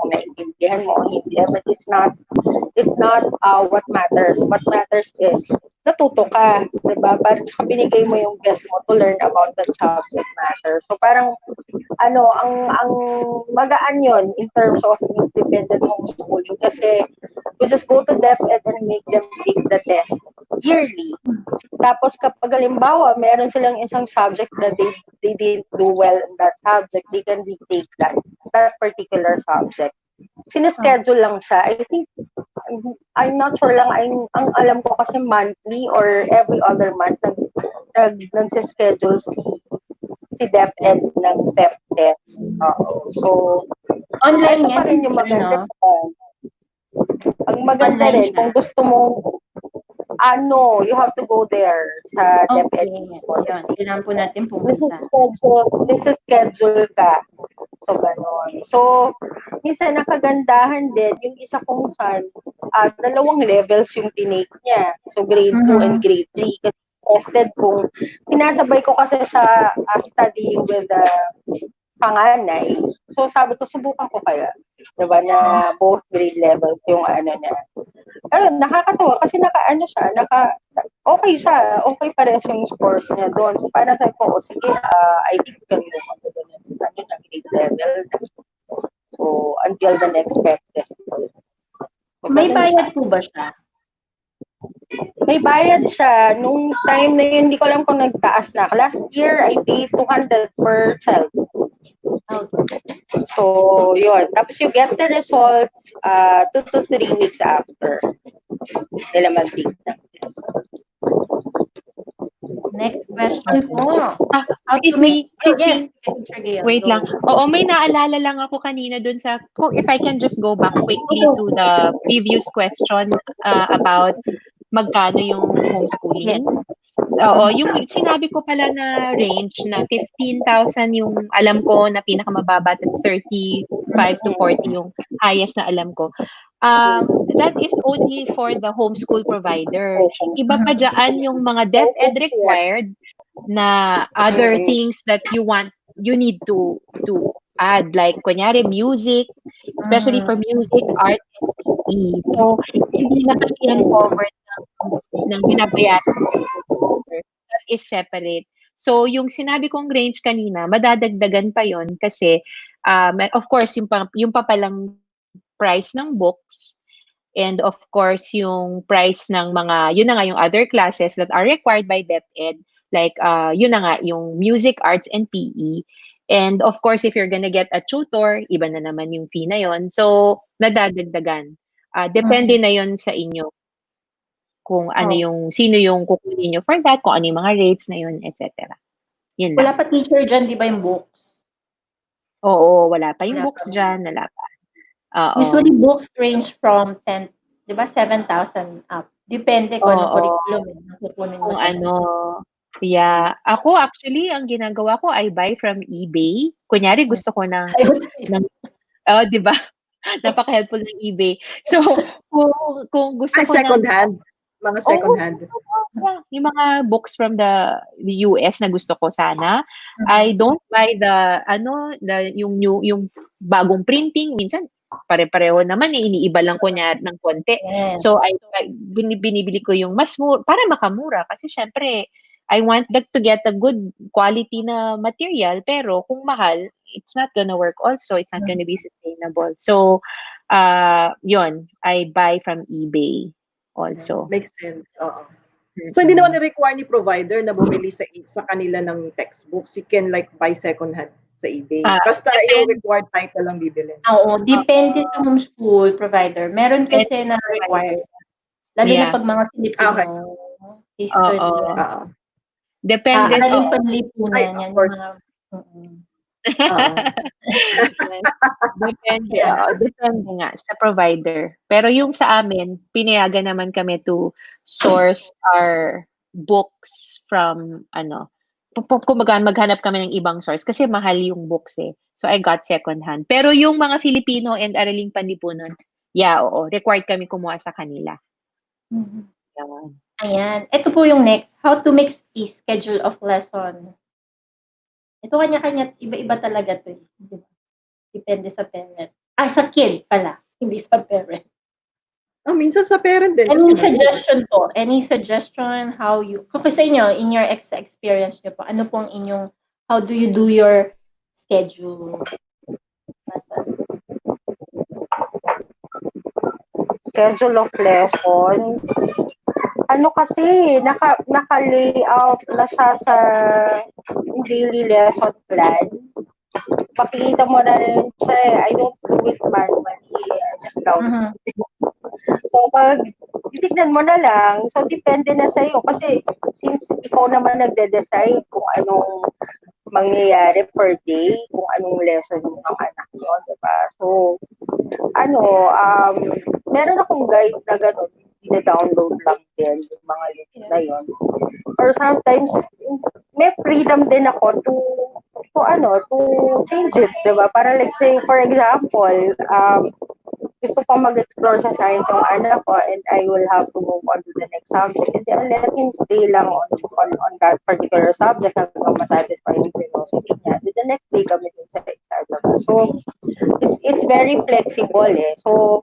naiintindihan mo o hindi. But it's not what matters. What matters is natuto ka, di ba? Parang tsaka binigay mo yung best mo to learn about that subject matter. So parang ang magaan yon in terms of independent homeschooling kasi we just go to DepEd and make them take the test yearly. Tapos kapag halimbawa, meron silang isang subject na they didn't do well in that subject, they can retake that particular subject. Sineschedule lang siya. I think, I'm not sure lang, ang alam ko kasi monthly or every other month nagsischedule si DepEd ng PEP test. So, Online ito pa yan, rin yung maganda. no? Ang maganda Online rin, siya. kung gusto mong you have to go there sa DepEd Okay. mismo. Yun, kailangan po natin pumunta. Schedule ka. So, gano'n. So, minsan nakagandahan din, yung isa kong son, dalawang levels yung tinake niya. So, grade 2 and grade 3. Kasi tested kung, sinasabay ko kasi siya studying with the panganay. So, sabi ko, subukan ko kaya. Diba, na both grade levels yung niya. Pero nakakatawa kasi okay siya. Okay pa rin yung scores niya doon. So, parang sabi ko, sige, I think we can move on to the next na grade level. So, until the next PEP test. So, May ganun bayad siya. po ba siya? May bayad siya. Nung time na yun, hindi ko alam kung nagtaas na. Last year, I paid 200 per child. Okay. So, yun. Tapos you get the results 2 to 3 weeks after nila mag-take ng test. Next question po. How to Excuse make... me, sis yes, Ping. Wait lang. Oo, may naalala lang ako kanina dun sa, if I can just go back quickly to the previous question about magkano yung homeschooling. Oo, yung sinabi ko pala na range na 15,000 yung alam ko na pinakamababa, tas 35 to 40 yung highest na alam ko. That is only for the homeschool provider. Iba pa dyan yung mga DepEd required na other things that you need to add, like kunyari music, especially for music, art, and PE. So, hindi na kasi yan covered ng binabayaran. That is separate. So, yung sinabi kong range kanina, madadagdagan pa yon kasi, of course, yung pa palang price ng books, and of course, yung price ng mga, yun na nga, yung other classes that are required by DepEd, like, yun na nga, yung music, arts, and PE. And of course, if you're gonna get a tutor, iba na naman yung fee na yon. So, nadadagdagan. Depende na yon sa inyo kung ano sino yung kukunin nyo for that, kung ano yung mga rates na yun, etc. Yun Wala lang. pa teacher dyan, di ba yung books? Oo, wala pa yung Wala books pa. dyan, wala pa. Oo. Usually, books range from 10, di ba, 7,000 up. Depende kung anong curriculum yung kukunin mo. Kung ano, yeah. Ako, actually, ang ginagawa ko, I buy from eBay. Kunyari, gusto ko di ba? Napaka-helpful ng eBay. So, kung gusto ko second hand. Mga second hand. Yeah, yung mga books from the US na gusto ko sana. I don't buy yung bagong printing. Minsan, pare-pareho naman, iniiba lang ko niya ng konti. Yes. So, binibili ko yung mas para makamura. Kasi syempre, I want to get a good quality na material. Pero kung mahal, it's not gonna work also. It's not gonna be sustainable. So, yun, I buy from eBay also. Makes sense. Oo. So, hindi naman i-require ni provider na bumili sa kanila ng textbooks. You can like buy second hand sa eBay. Basta yung required title lang bibili. Oo, depende sa homeschool provider. Meron kasi na required. Lalo na pag mga Filipino history. Depende sa panlipunan yan. Of course. Depende nga sa provider. Pero yung sa amin, pinayagan naman kami to source our books from kumbaga maghanap kami ng ibang source kasi mahal yung books eh. So I got second hand. Pero yung mga Filipino and araling panlipunan, required kami kumuha sa kanila. Ayan. Ito po yung next. How to make a schedule of lesson. Ito kanya-kanya, iba-iba talaga to. Depende sa parent. Sa kid pala, hindi sa parent. Minsan sa parent din kasi Any mali. suggestion po? Any suggestion how you kung sa inyo, in your experience niyo po, ano pong inyong how do you do your schedule? Schedule of lessons. Ano kasi, naka-layout na siya sa daily lesson plan. Makikita mo na rin siya eh. I don't do it manually. I just download. So, pag titignan mo na lang, so depende na sa'yo. Kasi since ikaw naman nagde-decide kung anong mangyayari per day, kung anong lesson ng anak mo, diba? So, meron akong guide na gano'n, ina-download lang din yung mga links na yon. Or sometimes, may freedom din ako to change it, diba? Para like say, for example, gusto pang mag-explore sa science yung anak ko and I will have to move on to the next subject. And then I'll let him stay lang on that particular subject hanggang masatisfy yung philosophy niya. Then the next day kami dun sa exam. So, it's very flexible eh. So,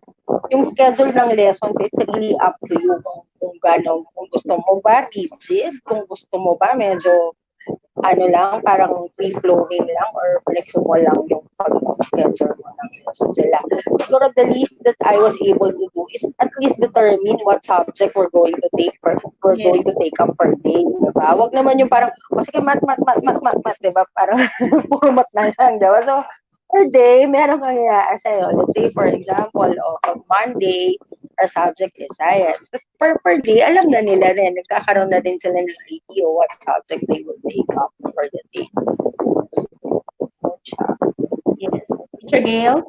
yung schedule ng lessons, it's really up to you kung gusto mo ba rigid, kung gusto mo ba medyo parang free-flowing lang or flexible lang yung pag-schedule mo ng lesson sila. Siguro the least that I was able to do is at least determine what subject we're going to take up per day, diba? Wag naman yung parang, sige, mat, diba? Parang puro mat na lang, diba? So, per day, meron kang i-assign. Let's say, for example, on Monday, our subject is science. Tapos per day, alam na nila rin, nagkakaroon na din sila ng idea what subject they will take up for the day. Yes. Teacher Gail?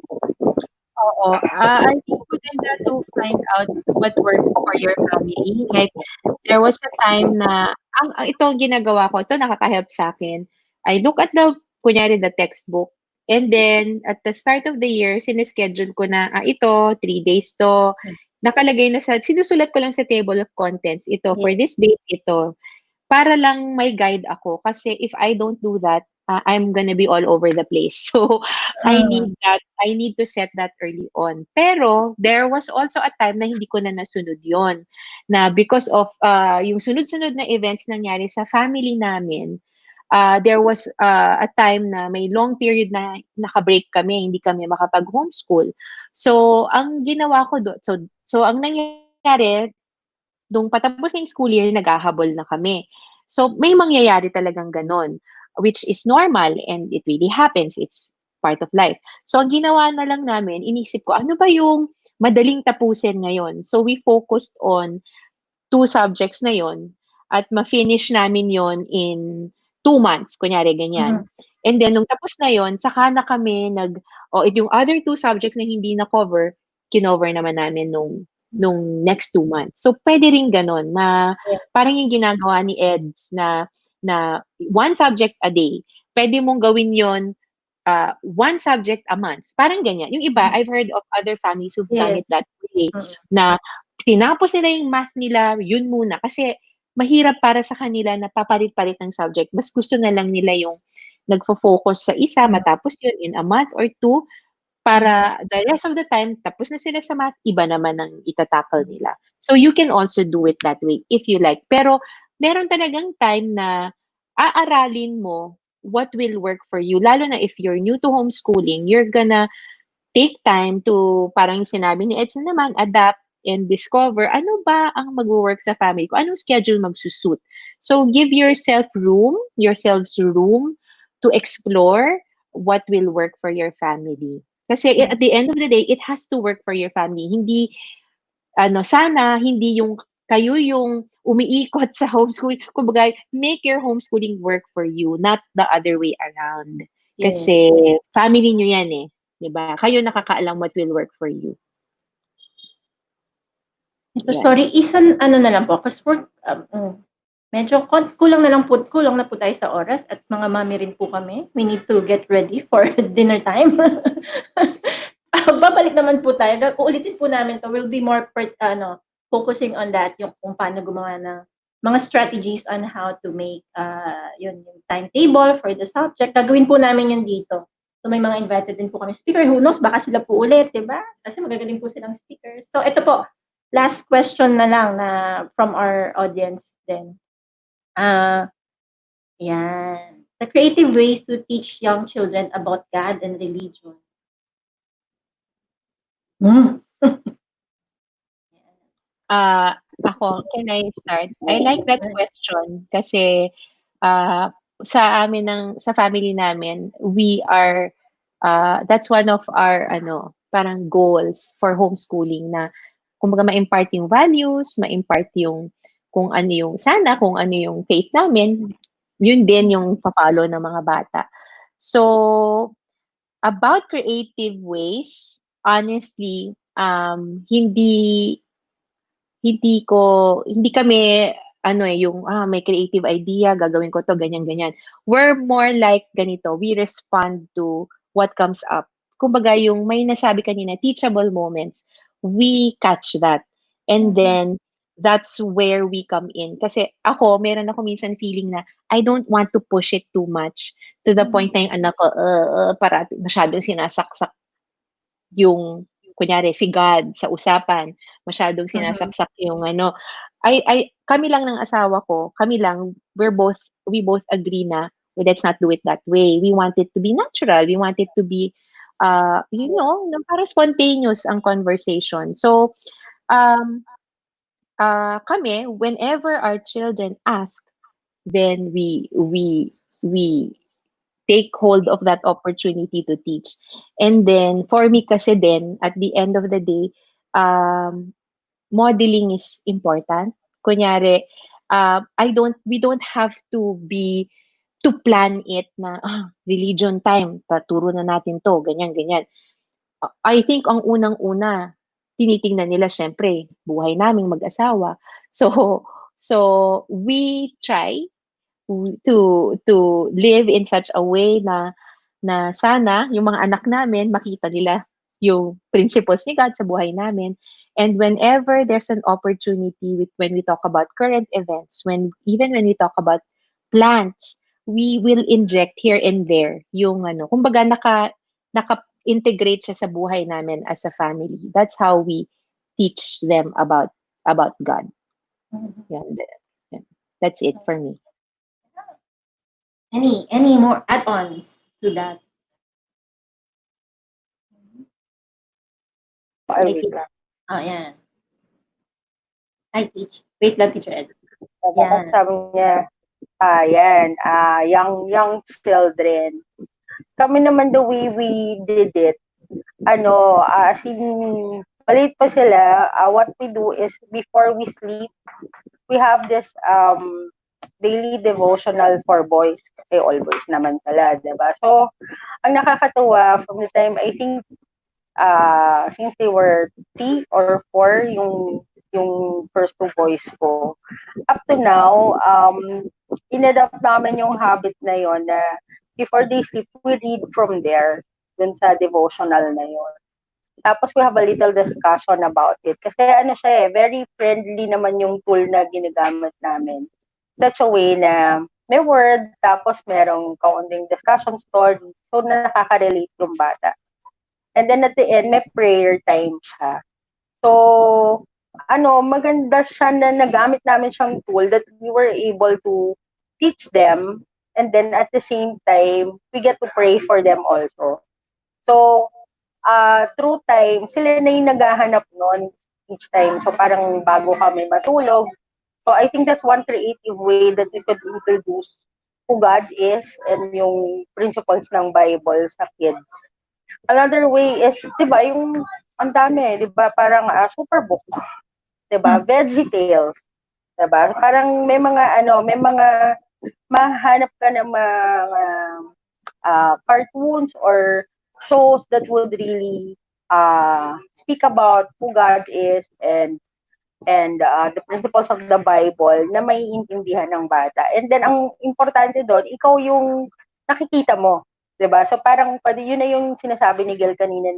Oo. I think maganda to find out what works for your family. Like, there was a time na, ito ang ginagawa ko, ito nakaka-help sa akin. I look at kunyari, the textbook. And then, at the start of the year, sineschedule ko na, ito, 3 days to. Nakalagay na sinusulat ko lang sa table of contents, ito, for this date, ito. Para lang may guide ako. Kasi if I don't do that, I'm gonna be all over the place. So, I need that. I need to set that early on. Pero, there was also a time na hindi ko na nasunod yon. Na because of yung sunod-sunod na events nangyari sa family namin, there was a time na may long period na naka-break kami, hindi kami makapag-homeschool. So, ang ginawa ko doon, so ang nangyari, nung patapos na yung school year, naghahabol na kami. So, may mangyayari talagang ganon, which is normal and it really happens. It's part of life. So, ang ginawa na lang namin, inisip ko, ano ba yung madaling tapusin ngayon? So, we focused on 2 subjects na yon at ma-finish namin yon in 2 months, kunyari ganyan. And then, nung tapos na yon, saka na kami yung other 2 subjects na hindi na-cover, kinover naman namin nung next 2 months. So, pwede rin ganon na parang yung ginagawa ni Eds na 1 subject a day. Pwede mong gawin yon 1 subject a month. Parang ganyan. Yung iba, I've heard of other families who've done it that way, na tinapos nila yung math nila, yun muna. Kasi mahirap para sa kanila na papalit-palit ng subject. Mas gusto na lang nila yung nagfo-focus sa isa, matapos yun in a month or 2, para the rest of the time, tapos na sila sa math, iba naman ang itatackle nila. So, you can also do it that way if you like. Pero, meron talagang time na aaralin mo what will work for you. Lalo na if you're new to homeschooling, you're gonna take time to, parang sinabi ni Edson naman, adapt and discover ano ba ang mag-work sa family ko, anong schedule magsusuit. So, give yourselves room to explore what will work for your family. Kasi at the end of the day, it has to work for your family. Hindi, sana, hindi kayo yung umiikot sa homeschooling. Kumbaga, make your homeschooling work for you, not the other way around. Kasi family nyo yan eh. Diba? Kayo nakakaalam what will work for you. Ito, sorry, na lang po. Kasi medyo kulang na po tayo sa oras at mga mami rin po kami. We need to get ready for dinner time. Babalik naman po tayo. Uulitin po namin to. We'll be more focusing on that, yung kung paano gumawa ng mga strategies on how to make yung timetable for the subject. Gagawin po namin yun dito. So may mga invited din po kami speaker. Who knows, baka sila po ulit, diba? Kasi magagaling po silang speakers. So ito po, last question na lang na from our audience then. Yan. The creative ways to teach young children about God and religion. Hmm. Ako, can I start? I like that question kasi sa sa family namin, we are that's one of our parang goals for homeschooling na kumbaga ma-impart yung values, ma-impart yung kung ano yung faith namin, yun din yung papalo ng mga bata. So, about creative ways, honestly, hindi kami yung may creative idea, gagawin ko to ganyan ganyan. We're more like ganito, we respond to what comes up. Kumbaga yung may nasabi kanina, teachable moments, we catch that. And then that's where we come in. Kasi meron ako minsan feeling na I don't want to push it too much to the point na yung anak ko, parati masyadong sinasaksak yung kunyari si God sa usapan, masyadong sinasaksak yung kami lang ng asawa ko, we both agree na let's not do it that way. We want it to be natural. We want it to be para spontaneous ang conversation. So kami whenever our children ask, then we take hold of that opportunity to teach. And then, for me kasi din, at the end of the day, modeling is important. Kunyari, we don't have to plan it na, religion time, taturo na natin to, ganyan, ganyan. I think ang unang-una, tinitingnan nila syempre, buhay naming mag-asawa. So we try to live in such a way na sana yung mga anak namin makita nila yung principles ni God sa buhay namin. And whenever there's an opportunity when we talk about current events, even when we talk about plants, we will inject here and there yung kumbaga naka-integrate siya sa buhay namin as a family. That's how we teach them about God. Yeah, that's it for me. Any more add-ons to that? Yan. I teach. Wait lang, Teacher Ed. Tapos sabi niya, young children. Kami naman the way we did it, as in, maliit pa sila, what we do is before we sleep, we have this daily devotional for boys. Kasi all boys naman sila, diba? So, ang nakakatuwa, from the time, I think, since they were 3 or 4, yung first 2 boys ko, up to now, in-adopt namin yung habit na yon na before they sleep, we read from there, dun sa devotional na yon. Tapos we have a little discussion about it. Kasi siya very friendly naman yung tool na ginagamit namin. Such a way na may word, tapos merong kaunting discussion story, so nakaka-relate yung bata. And then at the end, may prayer time siya. So, maganda siya na nagamit namin siyang tool that we were able to teach them, and then at the same time, we get to pray for them also. So, through time, sila na yung naghahanap nun each time. So, parang bago kami matulog. So, I think that's one creative way that we could introduce who God is and yung principles ng Bible sa kids. Another way is, diba, yung ang dami, diba, parang Superbook, diba, VeggieTales, diba, parang may mga mahanap ka ng mga cartoons or shows that would really speak about who God is and the principles of the Bible na maiintindihan ng bata. And then, ang importante doon, ikaw yung nakikita mo. Diba? So, parang, yun na yung sinasabi ni Gil kanina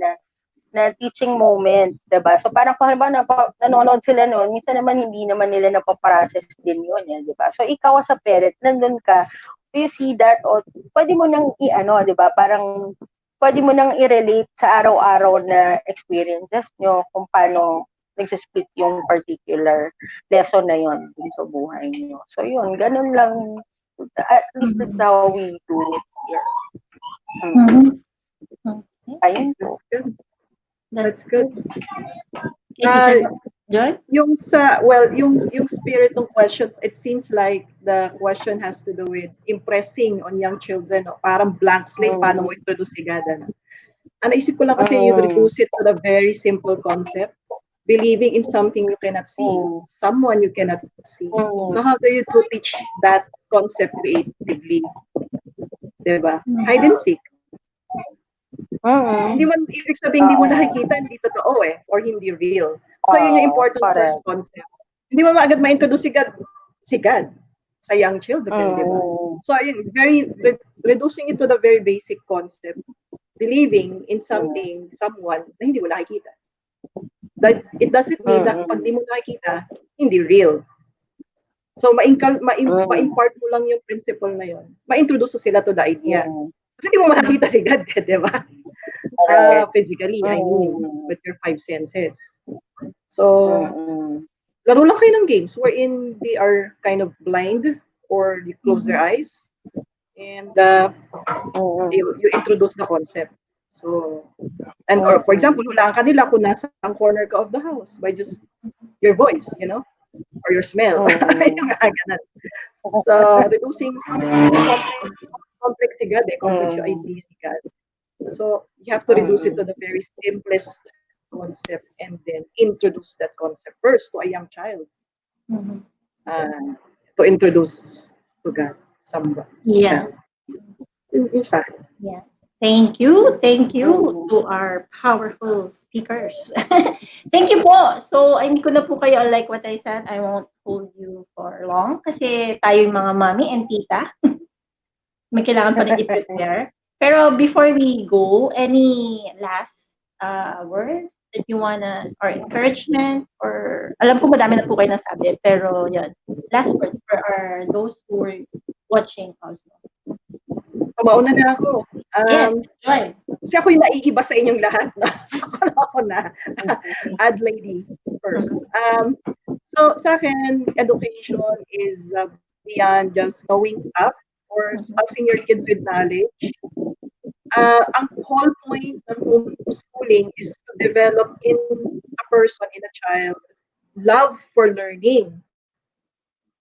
na teaching moments. Diba? So, parang kung halimbawa nanonood sila noon, minsan naman hindi naman nila napaprocess din yun. Diba? So, ikaw as a parent, nandun ka, do you see that? O, pwede mo nang diba? Parang, pwede mo nang i-relate sa araw-araw na experiences nyo kung paano nagsisplit yung particular lesson na yun dun sa buhay nyo. So yun, ganun lang. At least that's how we do it here. Mhm. Okay. Ayun po. That's good. That's That's good. Okay, Teacher Uh, Joy? yung spirit ng question, it seems like the question has to do with impressing on young children, no? Parang blank slate, paano mo introduce si God, ano? Ang naisip ko lang kasi you reduce it to the very simple concept, believing in something you cannot see, someone you cannot see. So how do you teach that concept creatively? Diba? Hide and seek. Hindi mo, ibig sabihin, hindi mo nakikita, hindi totoo or hindi real. So yun yung important first concept. Hindi mo agad ma-introduce si God sa young children, di ba? So yun, reducing it to the very basic concept, believing in something, someone na hindi mo nakikita. That it doesn't mean that pag di mo nakikita, hindi real. So ma-impart mo lang yung principle na yun. Ma-introduce sila to the idea. Kasi hindi mo makakita si God, di ba? Physically, I mean, with your 5 senses. So, laro lang kayo ng games wherein they are kind of blind or you close their eyes and you introduce the concept. So, and or for example, hulaan ka nila kung nasa ang corner ka of the house by just your voice, or your smell. Yung ganun. So, reducing complex si God, complex yung idea ni God. So you have to reduce it to the very simplest concept and then introduce that concept first to a young child. To introduce to God, somebody. Yeah. Yeah. Thank you to our powerful speakers. Thank you po. So, hindi ko na po kayo, like what I said, I won't hold you for long kasi tayo yung mga mommy and tita. May kailangan pa rin i-prepare. Pero before we go, any last word that you wanna, or encouragement, or alam ko madami na po kayo nasabi, pero yun, last word for those who are watching also. Mauna na ako. Yes, Joy. Kasi ako yung naiiba sa inyong lahat. No? So ako na. Ad lady first. So sa akin, education is beyond just knowing stuff or stuffing your kids with knowledge. Ang whole point ng homeschooling is to develop in a person, in a child, love for learning.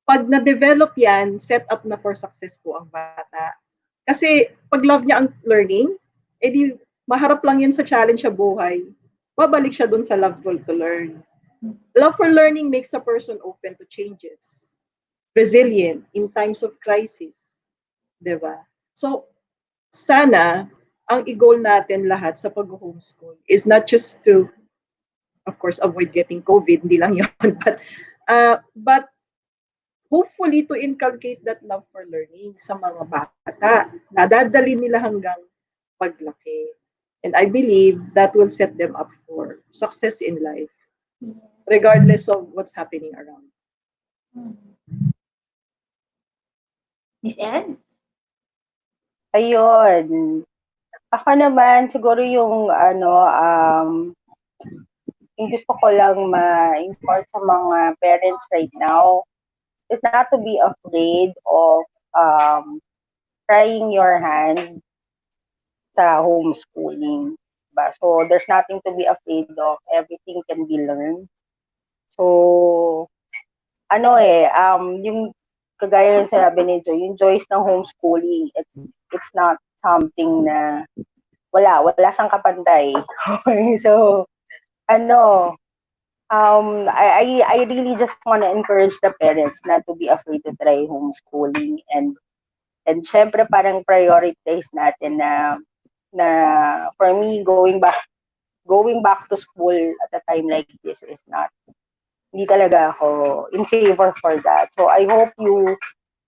Pag na-develop yan, set up na for success po ang bata. Kasi pag love niya ang learning, edi maharap lang yan sa challenge sa buhay, babalik siya dun sa love to learn. Love for learning makes a person open to changes, resilient in times of crisis. Diba? So, sana, ang i-goal natin lahat sa pag-homeschool is not just to, of course, avoid getting COVID, hindi lang yun, but hopefully to inculcate that love for learning sa mga bata. Nadadali nila hanggang paglaki. And I believe that will set them up for success in life, regardless of what's happening around. Miss Ed? Ayun. Ako naman, siguro yung yung gusto ko lang ma-impart sa mga parents right now is not to be afraid of trying your hand sa homeschooling. Diba? So, there's nothing to be afraid of. Everything can be learned. So, yung kagaya ng sinabi ni Joy, yung joys ng homeschooling, it's not something na wala siyang kapantay. So, I really just want to encourage the parents not to be afraid to try homeschooling and syempre parang prioritize natin na for me going back to school at a time like this is hindi talaga ako in favor for that. So I hope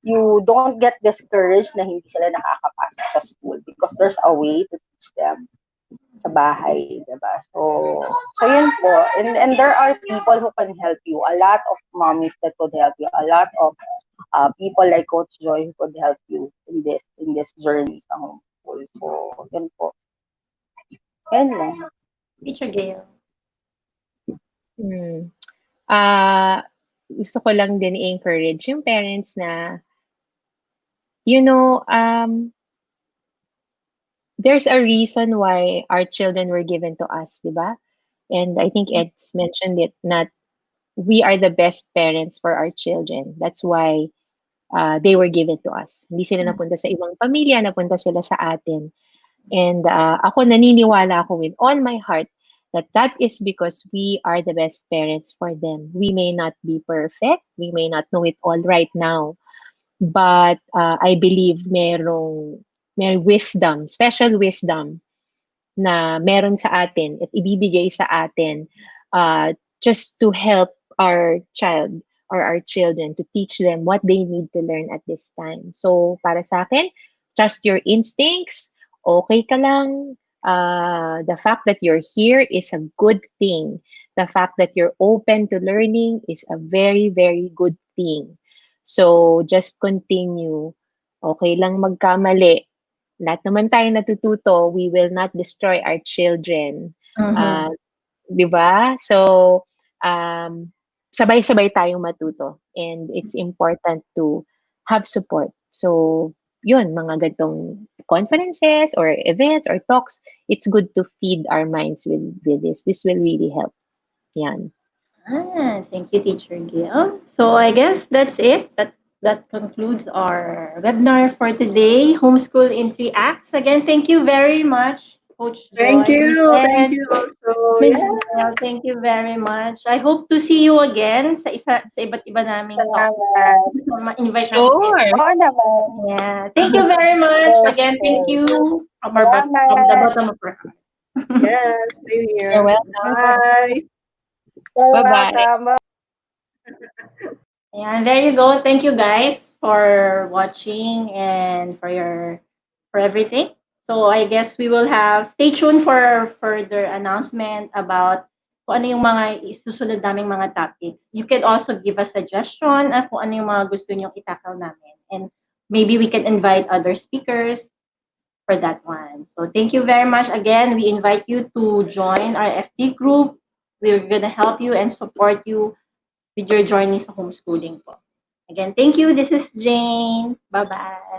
you don't get discouraged na hindi sila nakakapasok sa school because there's a way to teach them sa bahay, diba? So yun po. And there are people who can help you. A lot of mommies that could help you. A lot of people like Coach Joy who could help you in this journey sa homeschool. So, yun po. Yan lang. Teacher Gail. Hmm. Ah, Gusto ko lang din i-encourage yung parents na, you know, there's a reason why our children were given to us, di ba? And I think Ed's mentioned it, not we are the best parents for our children. That's why they were given to us. Hindi sila napunta sa ibang pamilya, napunta sila sa atin. And ako naniniwala ako with all my heart that that is because we are the best parents for them. We may not be perfect, we may not know it all right now, but I believe may wisdom, special wisdom na meron sa atin at ibibigay sa atin just to help our child or our children, to teach them what they need to learn at this time. So para sa akin, trust your instincts. Okay ka lang. The fact that you're here is a good thing. The fact that you're open to learning is a very, very good thing. So just continue. Okay lang magkamali. Lahat naman tayo natututo. We will not destroy our children. Mhm. 'Di ba? So, sabay-sabay tayong matuto, and it's important to have support. So, yun, mga ganitong conferences or events or talks, it's good to feed our minds with this. This will really help. Yan. Thank you, Teacher Gil. So I guess that's it. That concludes our webinar for today, Homeschool in 3 Acts. Again, thank you very much, Coach Thank Joy, Miss you. Thank Ed, you also. Miss Yeah. Gail. Thank you very much. I hope to see you again sa iba't iba naming talk. Salamat. Ma-invite natin kayo. Sure. Oo naman. Yeah. Thank you very much. Again, thank Okay. you from the Salamat. bottom of our heart. Yes, same You're here. welcome. Bye. You're Bye-bye. welcome. And there you go. Thank you guys for watching and for everything. So I guess we will have stay tuned for further announcement about kung ano yung mga isusunod naming mga topics. You can also give a suggestion kung ano yung mga gusto nyong itakal namin. And maybe we can invite other speakers for that one. So thank you very much again. We invite you to join our FT group. We're gonna help you and support you with your journey sa homeschooling po. Again, thank you. This is Jane. Bye-bye.